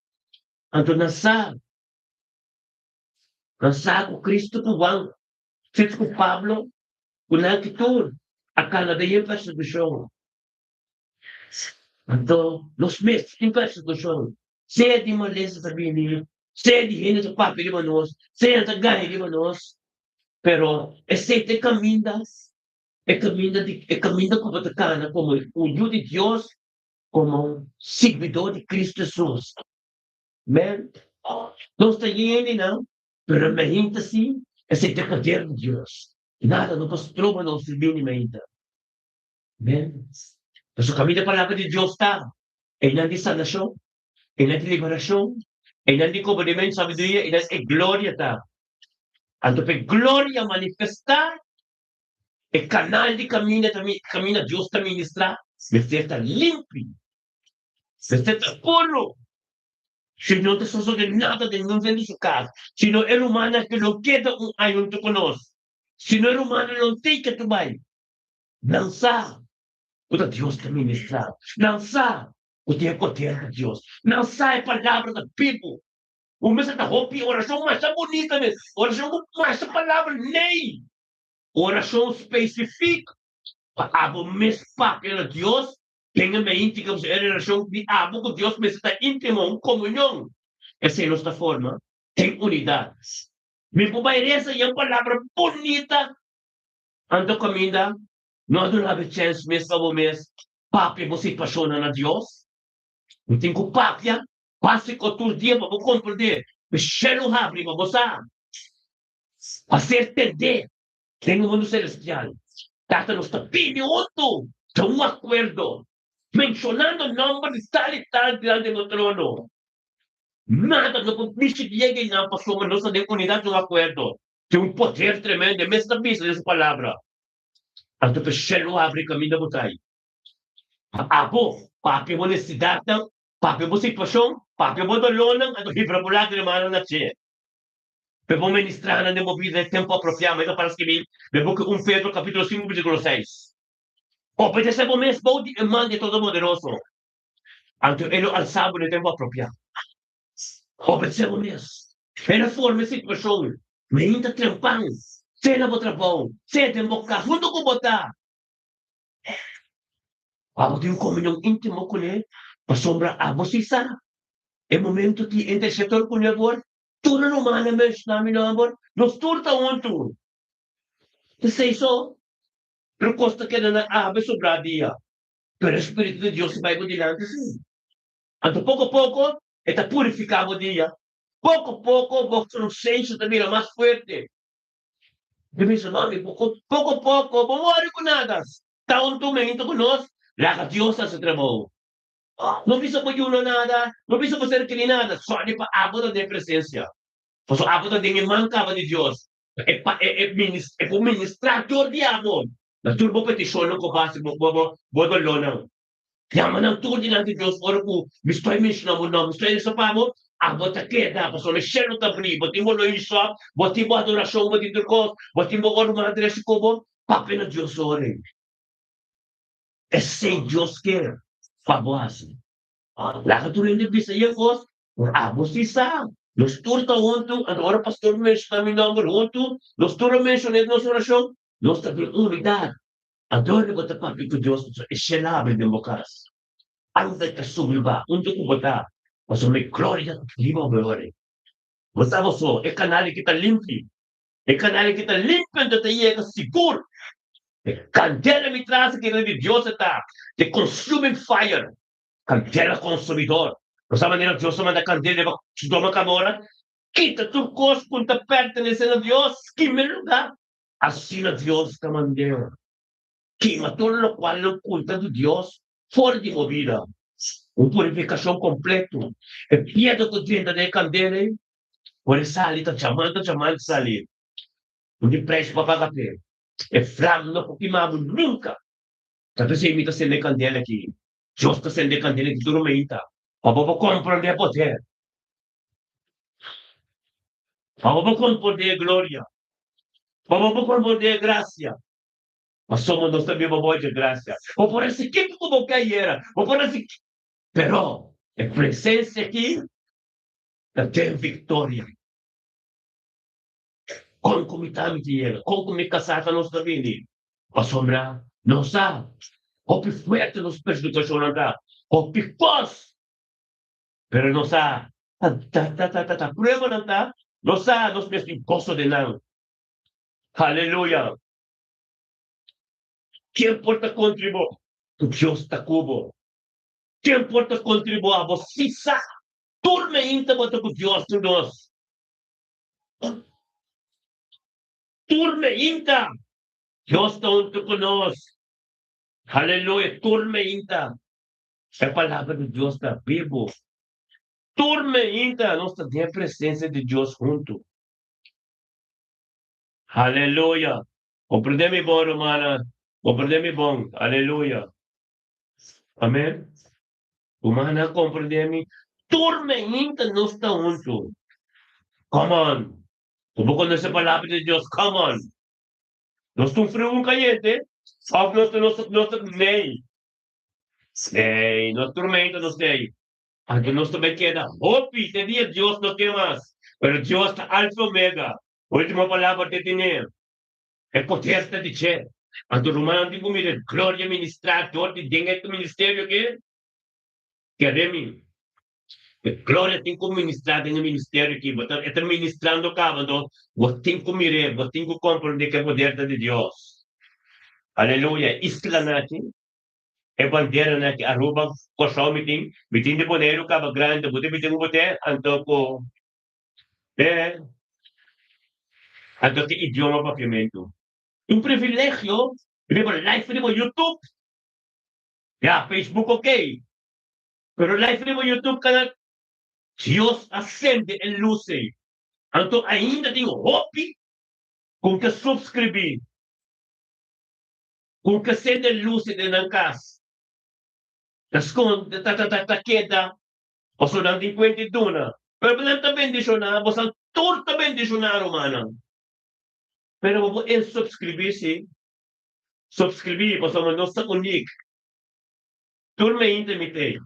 ando nasar com Cristo com Juan, feito com Pablo, com a atitude, a cada dia perseguição. Então, nos meses em perseguição, seja de maleza também, seja de gente que papi de nós, seja de ganho de nós, pero esse caminho como tacana, como o Deus de Deus, como seguidor de Cristo Jesus. Amen? Não está indo, não, pero me gente assim, esse é o poder de Deus. Nada no costruba não se minimamente. Amen? So kami na palabra de Diyos ta. E nanti salvación, e nanti liberación, e nanti componimento sabiduria, e nanti gloria ta. Anto pe gloria manifestar, e canal de caminha Deus ta ministrar, está limpo, está puro. Se não te sosso de nada de não vendo su casa. Se não é humana que não queda ai não te conosco. Se não é humana não tem que tu vai. Não sabe. Puta Deus te ministrar. Não sabe. O que é poder de Deus. Não sabe a palavra da Bíblia. O mesmo da roupa, oração mais bonita mesmo. Oração mais palavra nem. Oração específica. Abo mes papel Deus. Tenha me íntima a relação de abo com Deus, mas está íntimo, uma comunhão. Essa é a nossa forma. Tem unidade. Me pobreza é uma palavra bonita. Ando caminha, não há chance mês para o mês. Papi, você apaixona a Deus? Não tem que papia. Passe com todo dia para compreender. Mas cheiro abre para você. Para ser entender. Tem um mundo celestial. Tata nos está pedindo. De um acordo. Mencionando o nome de tal e tal diante do trono. Nada no bicho llega e não passou, mas nossa unidade de um acordo. Tem um poder tremendo, é mesmo da essa palavra. Anto pe shelo abre caminho da botai. Abo, papi mo necessidade, papi mo situação, papi mo dolonang, anto hibra mula de mana na che. Pe mo ministrar na mo vida tempo apropriado, mas para escrever, bebo que 1 Pedro capítulo 5 versículo 6. Obedece mo mes bo di man de todo poderoso. Anto elo alzado no tempo apropriado. Obedece mo mes. Era forma situação, me inta trempang, se na botrabão, se tem boca, junto com botar. Abo tem comunhão íntimo com ele, para sombra abo si sa. É momento de intercessor com ele, tudo no mana mes namin amor, nos turta unto. Te isso, pero costa que na ave sobra dia. Pero o Espírito de Deus vai por delante sim. Anto pouco a pouco, está purificado o dia. Pouco a pouco, vosso senso também é mais forte. De mesmo nome, pouco a pouco, vamos morrer com nada. Está um tumento com nós, lá que Deus está se tremou. Não precisa por nada, não precisa por ser que nada, só de para abo da presença. Pois a abo da mancava de Deus. É por ministrar todo diabo. Na turbo petição não cobasse, bodo lona. Yaman ang tudo diante de Deus, ora ko, misto ay mencionar mo na, misto ay sa pamo, abo ta queda, paso le sheno ta bri, boti mo lo iso, boti mo adoração, boti turcos, boti mo oro madre si kobo, papi na Deus ore. É sem Deus quer, fabuasi. Lahat tuloy ni Bisaya ko, abo si Sam. Los turta junto, agora pastor menciona mi nombre junto, los turta menciona en nuestra oración, los tabi unidad. Adoro ko ta papi ko Deus, isyelabe de bokas. Anda ka sumiba, untuk kubata. Maso may gloria lima beore. Basta mo so, e kanali kita limpi. E kanali kita limpi ang tataya ka sigur. E candela mitrasa kita di Diyos ata. The consuming fire. Candela consumidor. Sa manera Diyos naman na candela ba sudoma kamora. Kita turcos punta pertenece na Diyos. Kimelo ka. Assim na Diyos kamandero. Kima todo lo cual lo culta do Diyos. Fora de movida. Uma purificação completa. É piada que dentro da candeia, por isso ali está chamando salir. Não tem preço para pagar pé. É flama, não queimamos nunca. Talvez você imita sendo candeia aqui. Justa sendo candeia que tudo me imita. Para compreender poder. Para compreender glória. Para compreender graça. Mas somos nós também uma de graça. Ou por esse que como era. Ou por esse pero a presença aqui tem vitória. Concomitante ela, concomitante nós também. A sombra não sabe. O que fuerte nos perjudicação não dá. O que pós. Pero não sabe. Prueba não dá. Não sabe, nós mesmos gosto de não. Aleluia. Quem porta contribuir? Deus está cubo. Quem porta contribuir? A você sabe. Turma íntimo com Deus de nós. Turma íntimo. Diyos na unto conosco. Hallelujah. Tormenta. É a palavra de Deus está vivo. Tormenta. Nós temos a presença de Deus junto. Aleluia. Compreendeme bom, romana. Compreendeme bom. Aleluia. Amém. Humana, compreendeme. Tormenta não está junto. Come on. Como conhece a palavra de Deus? Come on. Nós estamos frio um caliente. Só que nós nem. Sei. Nós tormenta, não sei. Aunque nós também queda. Hope, seria Deus não tem mais. Mas Deus está alfa e omega. Última palavra de dinheiro. É potência de dizer. Anto romano tipo mire, glória ministrador de dinheiro do ministério que queremos. Glória tem como ministrar no ministério aqui. Está ministrando cá, então, você tem que mirar, você tem que compreender que é o poder de Deus. Aleluia. Isla natin, é bandeira natin, aruba, kosong miting de boneiro, kaba grande, buti anto ko, anto que idioma papiamento. Um privilégio, vivo live vivo YouTube, Facebook ok, pero live vivo YouTube canal, Dios ascende en luce. Anto ainda tenho hope com que subscrever, com que acende luce de nan casa. Das con ta queda, o so nang 52 na. Pero bilang ta bendicionar, bosang torta bendicionar humana. Pero mo en subscribir si, subscribir, basta mo no sa unik. Turme intimite.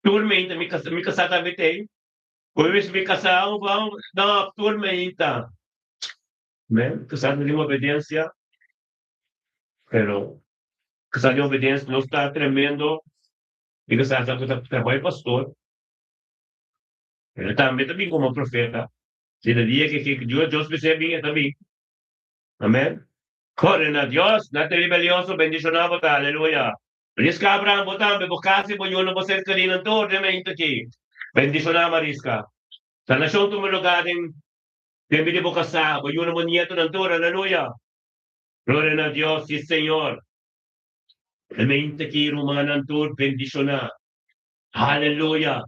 Turme intimite, mi kasata mite. Kuwis mi kasao ba, na turme inta. Men, kasata de obediencia. Pero, kasata de obediencia no está tremendo. E kasata ko trabalho pastor. Pero também como profeta. Se no dia que Deus percebe também. Amém? Corren a Dios, no te rebelioso, bendicionado, aleluya. Riska Abraham, botambe, bukasi, po yun, po sa kanilang to, remain to ki. Bendicionado, Mariska. Sa nasyon tumulogading, tembi de bukasa, po yun, mo nieto ng to, aleluya. Gloria a Dios, sí, Señor. Remain to ki, rumanan to, bendicionado. Aleluya.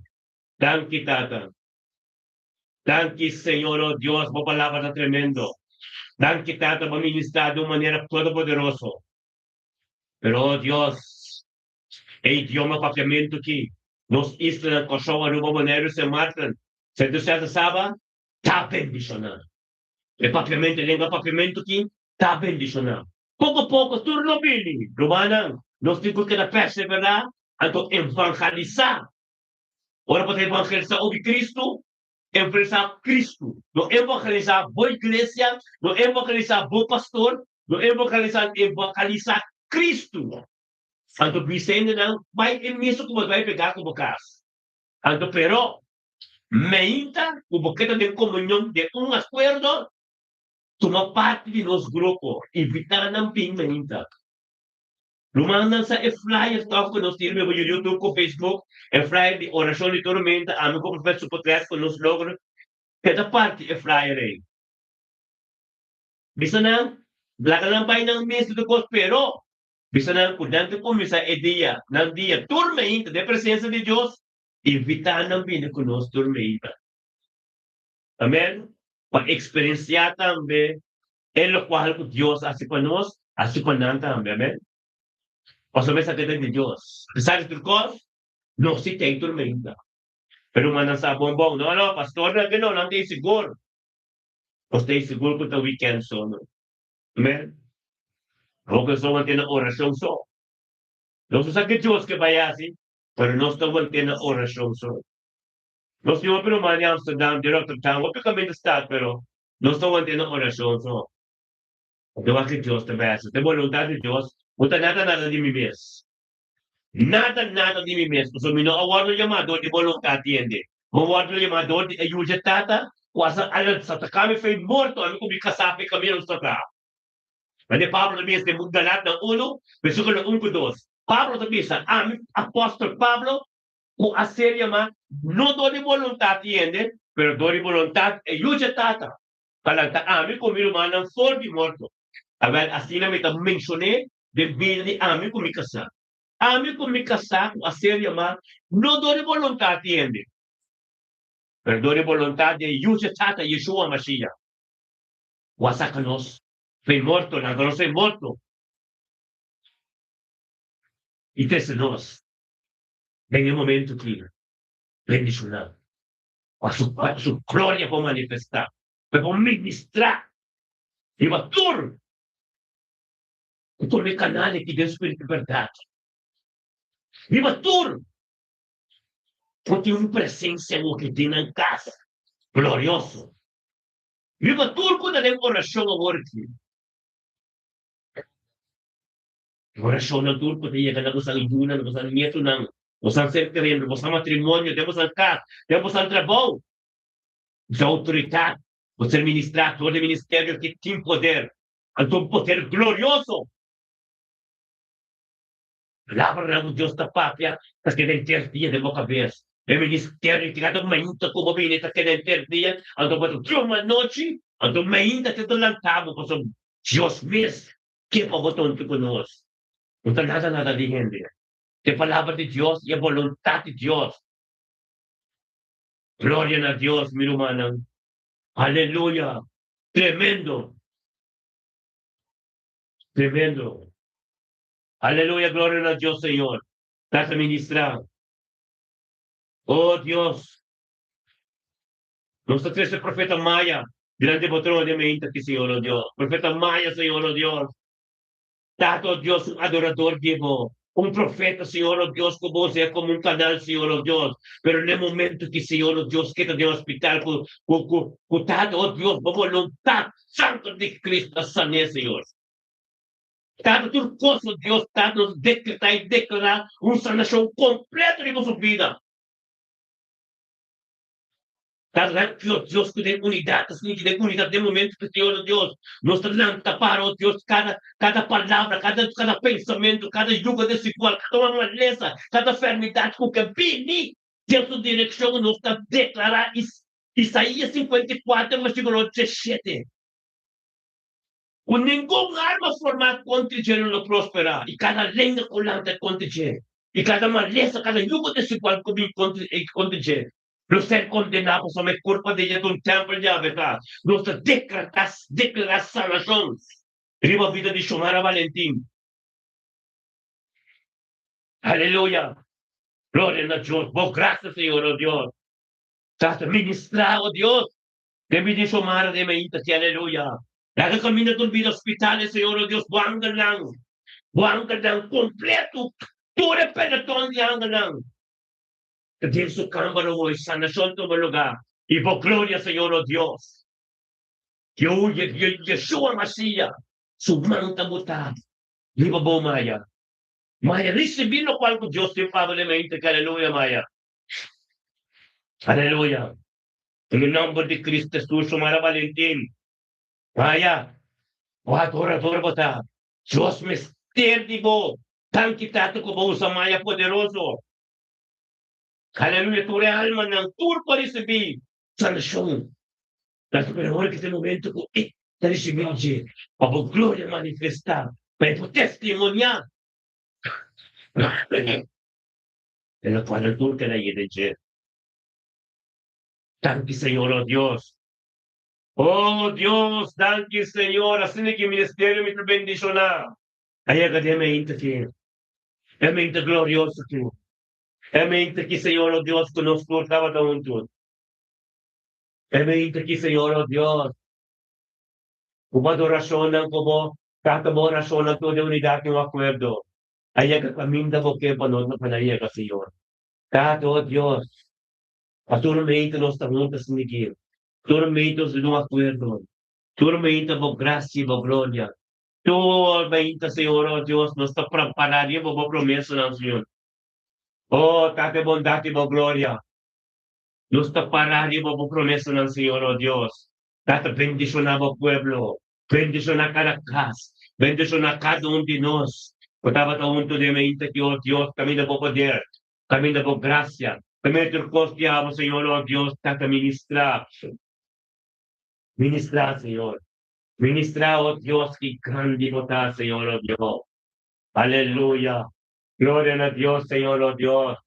Thank you, Tata. Thank you, Señor, oh Dios, mo palabra na tremendo. Thank you, Tata, mo ministrar de uma maneira todopoderoso. Pero, oh Dios, é idioma papiamento que nos isla kosovo no maneiro se marcan. Se tu se sabe, tá bendicionado. E papiamento, língua papiamento que tá bendicionado. Pouco a pouco, turno bili. Romana, nós temos que perseverar, então evangelizar. Ora, para evangelizar o Cristo, evangelizar Cristo. Não evangelizar boa igreja, não evangelizar bom pastor, não evangelizar Cristo. Anto Vicente não vai mesmo como vai pegar como caso. Anto pero meinta como que tem comunhão de acordo toma parte de nos grupo evitar não ping meinta. Lumanan sa flyer to ko nos tirme po YouTube ko Facebook flyer de oração de tormenta amo ko professor podcast ko nos logro cada parte flyer eh. Bisa na blaga lang pa ng mes do ko pero bisa na kudante po misa ideia ng dia tormenta de presença de Deus evitar não vir conosco tormenta. Amém? Para experienciar também el cual Deus hace para nós, hace para nós também, amém? Posso ver essa de Deus. Apesar de tudo, não se tem tormenta. Pero manang sa bombong, no, pastor na gano'n, não tem seguro. Não tem seguro que o weekend só, no? Amém? Ou que só mantém a oração só. Não se sabe que Deus que vai assim, pero nós estamos mantendo a oração só. Nós temos pero mani Amsterdam, direto tango, picamente estado, pero nós estamos mantendo a oração só. Então, que Deus te besa. Tem vontade de Deus, não tem nada de mim mesmo. Nada de mim mesmo. Se eu não aguardo chamado de vontade, entende? Mo aguardo chamado de ajuda tata, quase alam sa kami foi morto, ano kung kasapi kami ng sata. Mas Pablo também tem muito galat ng uno, versículo 1 to 2. Pablo também sa apóstol Pablo, kung aser ma, no do de voluntad entende? Pero do de voluntad ajuda tata. Kalanta amin kung miluman ng for di morto. Agad así na may mencioné de bili amin kumikasa. Amin kumikasa kung aser yama, no dori volontà tiende. Per dori volontà de Yusha Tata Yeshua Mashiach. Wasakanos. Fei morto, naganos fei morto. E tesse nós. Vem o momento que bendicionar. A sua glória vai manifestar. Vai ministrar. E vai tur. Come canale che Deus Espírito de verdade. Viva tudo! Porque uma presença no que tem na casa. Glorioso. Viva tudo quando tem oração agora aqui. Oração na tudo quando chega na nossa luna, na nossa nieto, na nossa secretária, na nossa matrimônio, temos a casa, temos a trabalho. A autoridade, você ministrar todo o ministério que tem poder. Um poder glorioso. Palavra de Deus da pátria, porque nem ter dia de boca cabeça. O ministério que cada manhã como vinita que nem ter dia, ando para uma noite, ando manhã que tu lantavo, porque Deus mesmo que para botar tu conosco. Não tem nada de gente. A palavra de Deus e a vontade de Deus. Glória a Deus, meu irmão. Aleluia. Tremendo. Tremendo. Aleluya, gloria a Dios, Señor. Estás ministrando. Oh Dios. Nosotros es el profeta Maya. Grande patrón de mente que Señor, oh Dios. Profeta Maya, Señor, oh Dios. Tato Dios, un adorador vivo. Un profeta, Señor, oh Dios, como sea como un canal, Señor, oh Dios. Pero en el momento que, Señor, oh Dios, queda de hospital, con tato, oh Dios, por voluntad, santo de Cristo, sané, Señor. Cada turcoso Deus está nos decretar e declarar uma sanação completa de nossa vida. Cada Deus que tem unidade, assim, que tem unidade de momento que Senhor Deus nos lança para o Deus cada palavra, cada pensamento, cada jugo desigual, cada uma maleza, cada enfermidade com que vini, Deus nos direciona, nos está declarar Isaías 54, versículo 17. Com nenhuma arma formada contra ti não prosperará. E cada lenda colante contra ti. E cada maleza, cada jugo desigual contra ti. Não ser condenado por uma culpa de um templo de verdade. Nós declarar sanação. Riba a vida de Xomara Valentim. Aleluia. Glória a Deus. Boa graça, Senhor, oh Deus. Estás ministrar, oh Deus. Deve de Xomara de Meita, aleluia. Lagi kami natulbi ng ospital, Senhor, Deus, buang ka lang, completo, ture peloton yang ka lang. Kadil su kambaro mo, sanasyon tumaluga, ibo gloria, Senhor, Deus. Yeshua Mashiach, sumang tabuta, di ba bo, Maya? Maya, recibir lo cual Dios te probablemente, aleluya, Maya. Aleluya. En el nombre de Cristo Jesús, Mara Valentín. Maya, o adorador bota, Dios misterioso, tan quitado como usa Maya poderoso. Aleluya, tu alma ng turco recebi sanación. La superior que este momento ko te recibir de para gloria manifestar, para tu testimoniar. En la cual el turco era de Tanto Señor, oh Dios. Oh Dios, thank you, Señor. Así que mi ministerio me bendicionar. Aí academia que é mente glorioso que é mente que Senhor, oh Deus, conosco estava junto. É mente que Senhor, oh Deus, uma adoração ng como cada oração ng toda unidade ng acordo. Aí a caminho da boca panot na panaya ka Senhor. Cada oh Deus, aturmente nós estamos juntos, tormentos de um acordo. Tormenta por graça e por glória. Tormenta, Senhor, oh Deus, nós está preparado para a promessa do Senhor. Oh, tate bondade e glória. Nós está parado para a promessa do Senhor, oh Deus. Tate bendicionar o pueblo. Bendicionar cada casa. Bendicionar cada de nós. Estava junto de mente que, oh Deus, caminho por poder. Caminho por graça. Caminho por confiança, Senhor, oh Deus, tate ministrar. Ministrar, Senhor. Ministra, oh Dios, que grande está, Señor, oh Dios. Aleluya. Gloria a Dios, Señor, oh Dios.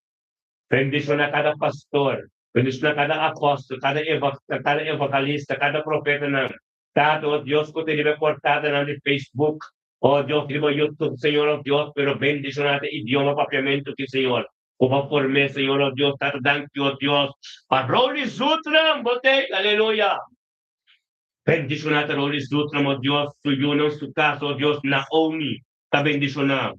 Bendiciona cada pastor, bendiciona cada apóstol, cada evangelista, cada profeta, não. Dado, oh Dios, que te libre cortada no Facebook, oh Dios, libre YouTube, Señor, oh Dios, pero bendiciona el idioma propiamente que, Señor. Como por mí, Señor, oh Dios, te dank you, oh Dios. Paroli Sutram, bote, aleluya. Bendicionado, Roli Sutram, oh Dios, su yuno, su caso, oh Dios, Naomi, está bendicionado.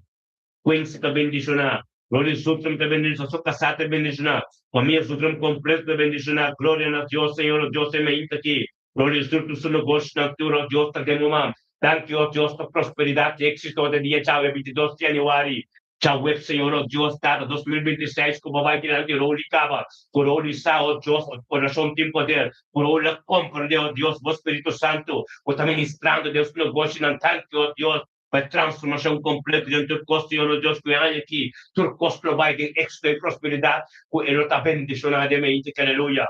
Quincy te bendicionar. Glória a Sutram te bendicionar. Sua casa te bendicionar. Família Sutram completo te bendicionar. Glória a Deus, Senhor, Deus é meio aqui. Glória a Sutram, seu negócio na tua, Deus está dentro, mam. Thank you, Deus, para prosperidade e êxito de dia, tchau, 22 de janeiro. Tchau, web, Senhor, Deus, está 2026, como vai tirar de roli cava. Por roli sa, oh Deus, coração tem poder. Por roli compra, Deus, o Espírito Santo. O também ministrando, Deus, negócio, não thank you, Deus. Para transformação completa dentro do custo, Senhor Deus, que há aqui, tudo custo vai ter extra e prosperidade, que ele está bendicionadamente, que aleluia.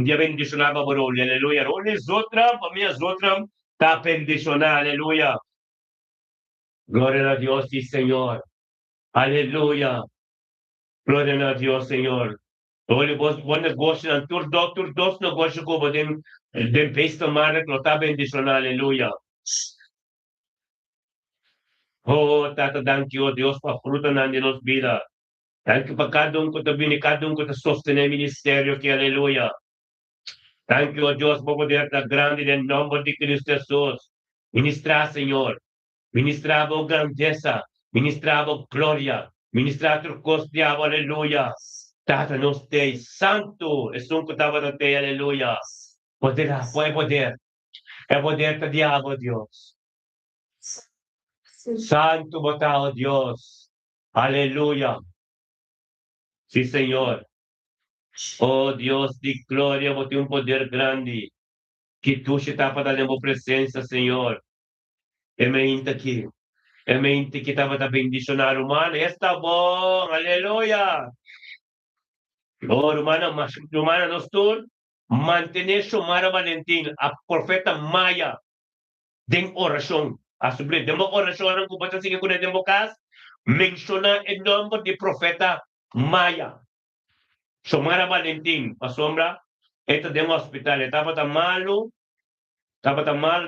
Dia bendicionado, barulho, aleluia. Olha, outra, para mim, outra, está bendicionado, aleluia. Glória a Deus, sim, Senhor. Aleluia. Glória a Deus, Senhor. Olha, vos, bom negócio, tur dos negócios como dem pesta mar, que está bendicionado, aleluia. Oh, Tata, thank you, Dios, para fruta na nos vida. Thank you para cada um que está vindo, cada um que está sustentando o ministério, que aleluia. Thank you, Deus, por poder estar grande em nome de Cristo Jesus. Ministrar, Senhor. Ministrar a grandeza. Ministrar a glória. Ministrar a costa, aleluia. Tata, nos tem santo. É um que estava no te, aleluia. Poder, foi poder. É poder do diabo, Deus. Santo, botado, Deus. Aleluia. Sim, Senhor. Oh Deus de glória, vou ter um poder grande. Que tu está para dar a presença, Senhor. É mente aqui. É mente que estava a bendicionar o humano. Está bom, aleluia. Oh, humana, nós todos manter chamar Valentim, a profeta Maia, de oração. A sobre de uma oração, que você sigue com a democracia, menciona o nome de profeta Maia. Chamar Valentim, a sombra, esta de um hospital, estava tão malo,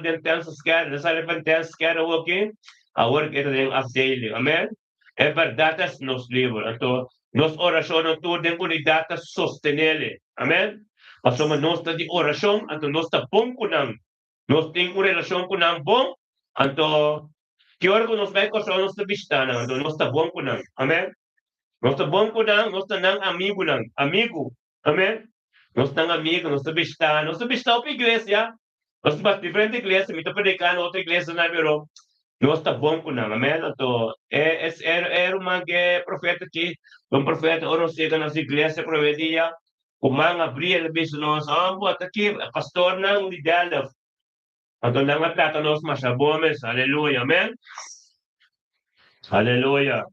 dentro dessa esquerda, nessa levantada esquerda, ok? Agora que tem a daily, amém? É verdade, nos livros. Então, nós orações, tudo tem unidade sostenele, amém? Mas nós estamos de oração, então nós estamos bom com nós. Nós temos uma relação com nós bom, então, que hora que nós vai com nós estamos vistando, então nós estamos bom com nós, amém? Nós estamos bom com nós estamos amigo, amém? Nós estamos amigos, nós estamos vistando para a igreja, nós temos diferentes igrejas, me estou predicando outra igreja na Europa. Nós está bom com nós, amém? Então, era uma profeta que, um profeta, ora chega nas igrejas, profetia, como abrir a vez nós, ambos, aqui, pastor, não, ideal. Então, não trata nós, mas sabemos, aleluia, amém? Aleluia.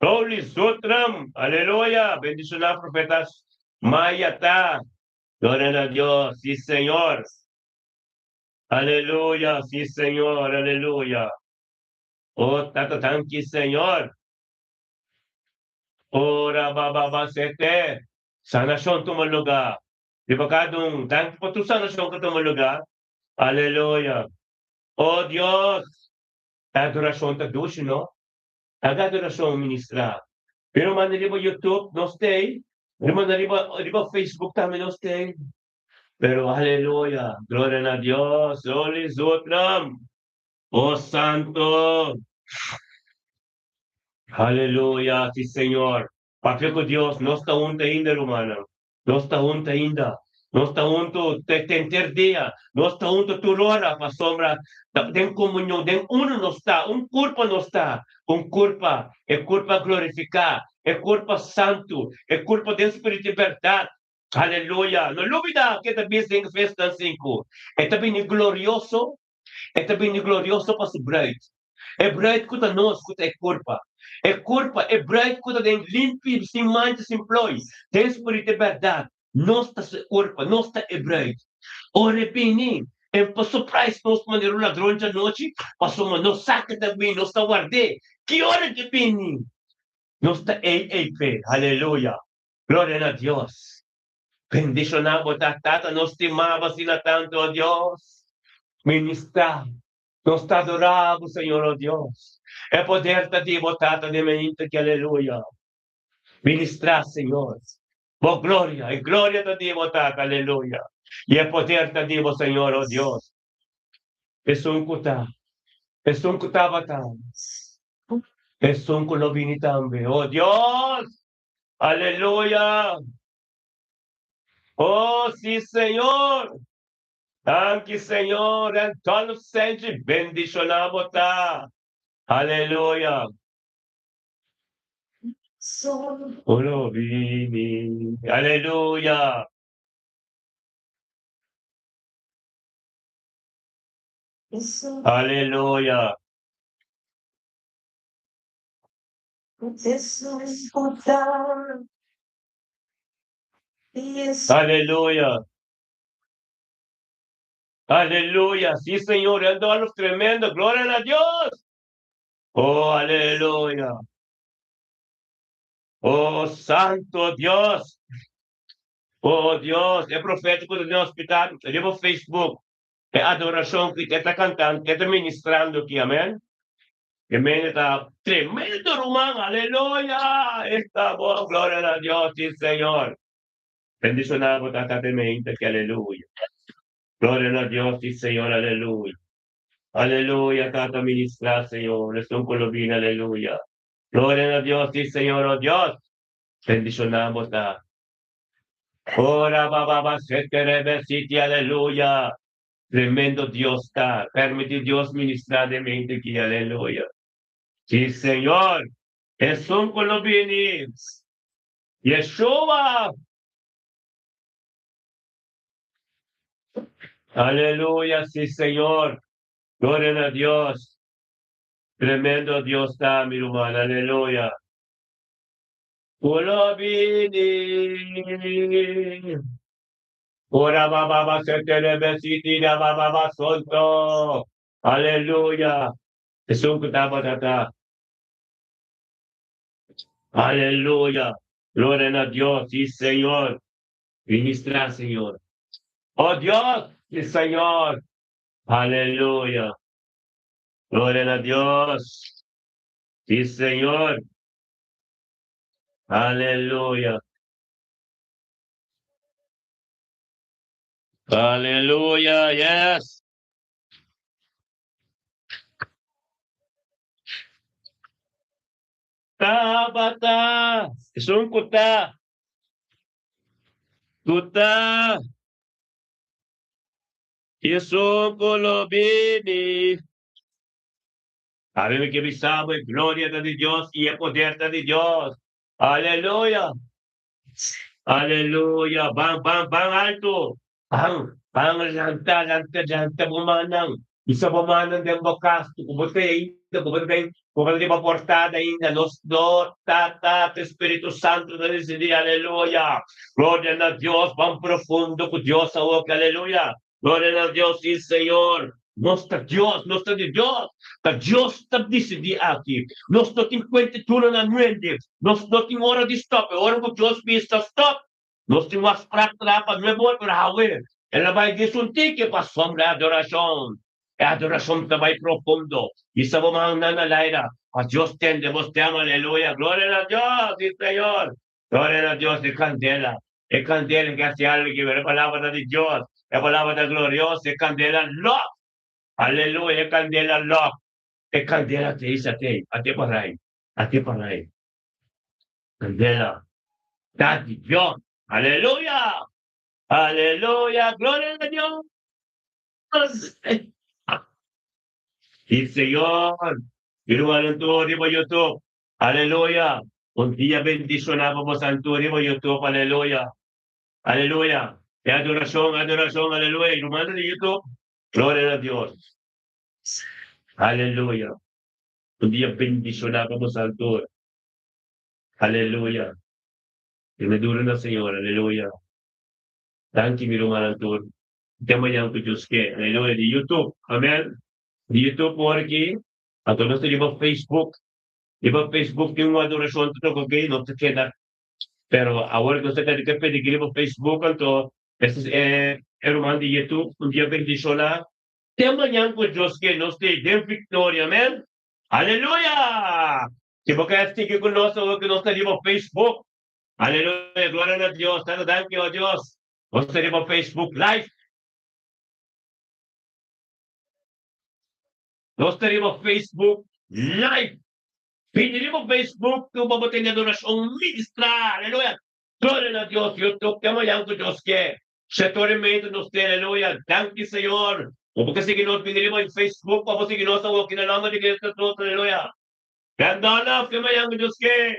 Holy Sutram, aleluia, bendicionar profetas, Maya tá, glória a Deus, sim, Senhor. Aleluia, sim, Senhor, aleluia. Oh, tata, thank you, Senhor. Ora, baba, sete. Sa nasyon tumuluga. Di ba kadong, thank you po to sa nasyon ko tumuluga. Aleluya. Oh, Dios. Adorasyon ta Diyos, no? Adorasyon ministra. Pero man, di ba YouTube, no stay? Pero man, di ba Facebook tayo, no stay? Pero, aleluya. Gloria na Dios. Holy Zutram. Oh, Santo. Aleluia, sim, Senhor. Papel com Deus, nós está juntos ainda, humana. Nós está juntos ainda. Nós está juntos, tem ter dia. Nós está juntos toda hora, para sombra. Tem comunhão, tem não está, corpo não está. Corpo, é corpo a glorificar, é corpo santo, é corpo de espírito de verdade. Aleluia. Não dúvida que também tem festa 5. É também glorioso, para o bride. É bride que nós, que é corpo. É corpo, é branco, quando tem limpo, sem mancha, sem ploi. Tem espírito de verdade. Nossa corpo, nossa hebraico. Ora, bem, surprise nos manero ladrão de noite, passou uma no saca também, nos está guardei. Que hora que vem? Nos está ei, fé, aleluia. Glória a Deus. Bendicionamos a tata, nos estimamos e tanto, ó Deus. Ministrar, nos te adoramos, Senhor, ó Deus. É poder te divo, tata, de mente, que aleluia. Ministrar, Senhor. Oh, glória, e glória te divo, tata, aleluia. E é poder te divo, Senhor, ó Deus. Esungkuta, esungkuta batang, esungkulo binitambe. Oh Dios, aleluya. Oh sí, Señor. Thank you, Señor. And todo sente bendicionamos ta. Aleluya. Ulo bini. Aleluya. Aleluya. Aleluya. Aleluya. Sí, Señor. El dolor tremendo. Gloria a Dios. Oh, aleluya. Oh, Santo Dios. Oh, Dios. É profético do meu hospital. Eu vou Facebook. É adoração que está cantando, que está ministrando aqui. Amém? Amém. Está tremendo, irmão. Aleluia. Está bom. Glória a Deus. Sim, Senhor. Bendicionado totalmente. Que aleluia. Glória a Deus. Sim, Senhor. Aleluia. Aleluia. Tata ministrar, Senhor. Nessun colobina. Aleluia. Glória a Deus. Sim, Senhor. Oh, Deus. Bendicionamos. Ora, baba, seterebe, siti, aleluya. Tremendo Dios está. Permite Dios ministrar de mente aquí, aleluya. Sí, Señor. Es un colombiani. Yeshua. Aleluya, sí, Señor. Gloria a Dios. Tremendo Dios está, mi hermano. Aleluya. Colombiani. Ora, baba, seterebe, siti, baba, solto. Aleluya. Es un kutaba. Aleluya. Gloria a Dios. Sí, Señor. Ministra, Señor. Oh Dios, sí, Señor. Aleluya. Gloria a Dios. Sí, Señor. Aleluya. Aleluya. Yes. Tabata. Es un kuta. Kuta. Es un colobini. Sabemos que visamos en gloria de Dios y el poder de Dios. Aleluya. Aleluya. Bang alto. Bang janta bumanang. Isa bumanang ng bakas. Kumute ba portada ainda. Nos do, tata, Espírito Santo, aleluya. Glória a Deus, bang profundo com Deus, aleluya. Glória a Deus, sim, Senhor. Nossa Deus, que Deus está decidindo aqui. Nós não temos conta tudo na mente. Nós não temos hora de stop. Hora que Deus pisa stop. Nós temos as práticas para não é bom para haver. Ela vai disuntir que passamos a adoração. É a adoração também profundo. E sa mga nanalaira, a Deus tem, Deus te ama, aleluia. Glória a Deus, sim, Senhor. Glória a Deus, é candela. É candela que hace algo que é a palavra de Deus. É a palavra gloriosa, é candela lock. Aleluia, é candela lock. É candela te diz até para aí. Até para aí. Candela. Dati, Deus. Aleluia. Aleluia. Glória a Deus. Sí, Señor. Iruan turi mo YouTube. Aleluya. Un día bendicionamos al turi mo YouTube. Aleluya. Aleluya. De adoración, adoración, aleluya. Y hermano de YouTube. Gloria a Dios. Aleluya. Un día bendicionamos al turi. Aleluya. Que me dure el Señor. Aleluya. Thank you, mi hermano Artur. Temayan ko Diyos ke. Hallelujah. Di YouTube. Amen. Di YouTube po ki. Atau nasa di ba Facebook. Di ba Facebook yung adorasyon to kagay no to keda. Pero ahora no se te que pedir que Facebook anto. Eroman di YouTube. Un día bendicionar. Temayan ko Diyos ke. No stay. Den victoria. Amen. Hallelujah. Si mo kaya stick ko no sa di ba Facebook. Hallelujah. Gloria a Dios. Thank you, Dios. No sa di ba Facebook Live. Nós teremos Facebook Live. Piniremos Facebook kung mabuti na donasyong ministra. Aleluya. Gloria a Dios. YouTube. Kamayang ko Diyos ke. Sa tormento nos te. Aleluya. Thank you, Señor. O porque si Ginoo pinirimo yung Facebook, o si Ginoo sa kinalaman ni Kristo. Aleluya. Ganda na. Kamayang ko Diyos ke.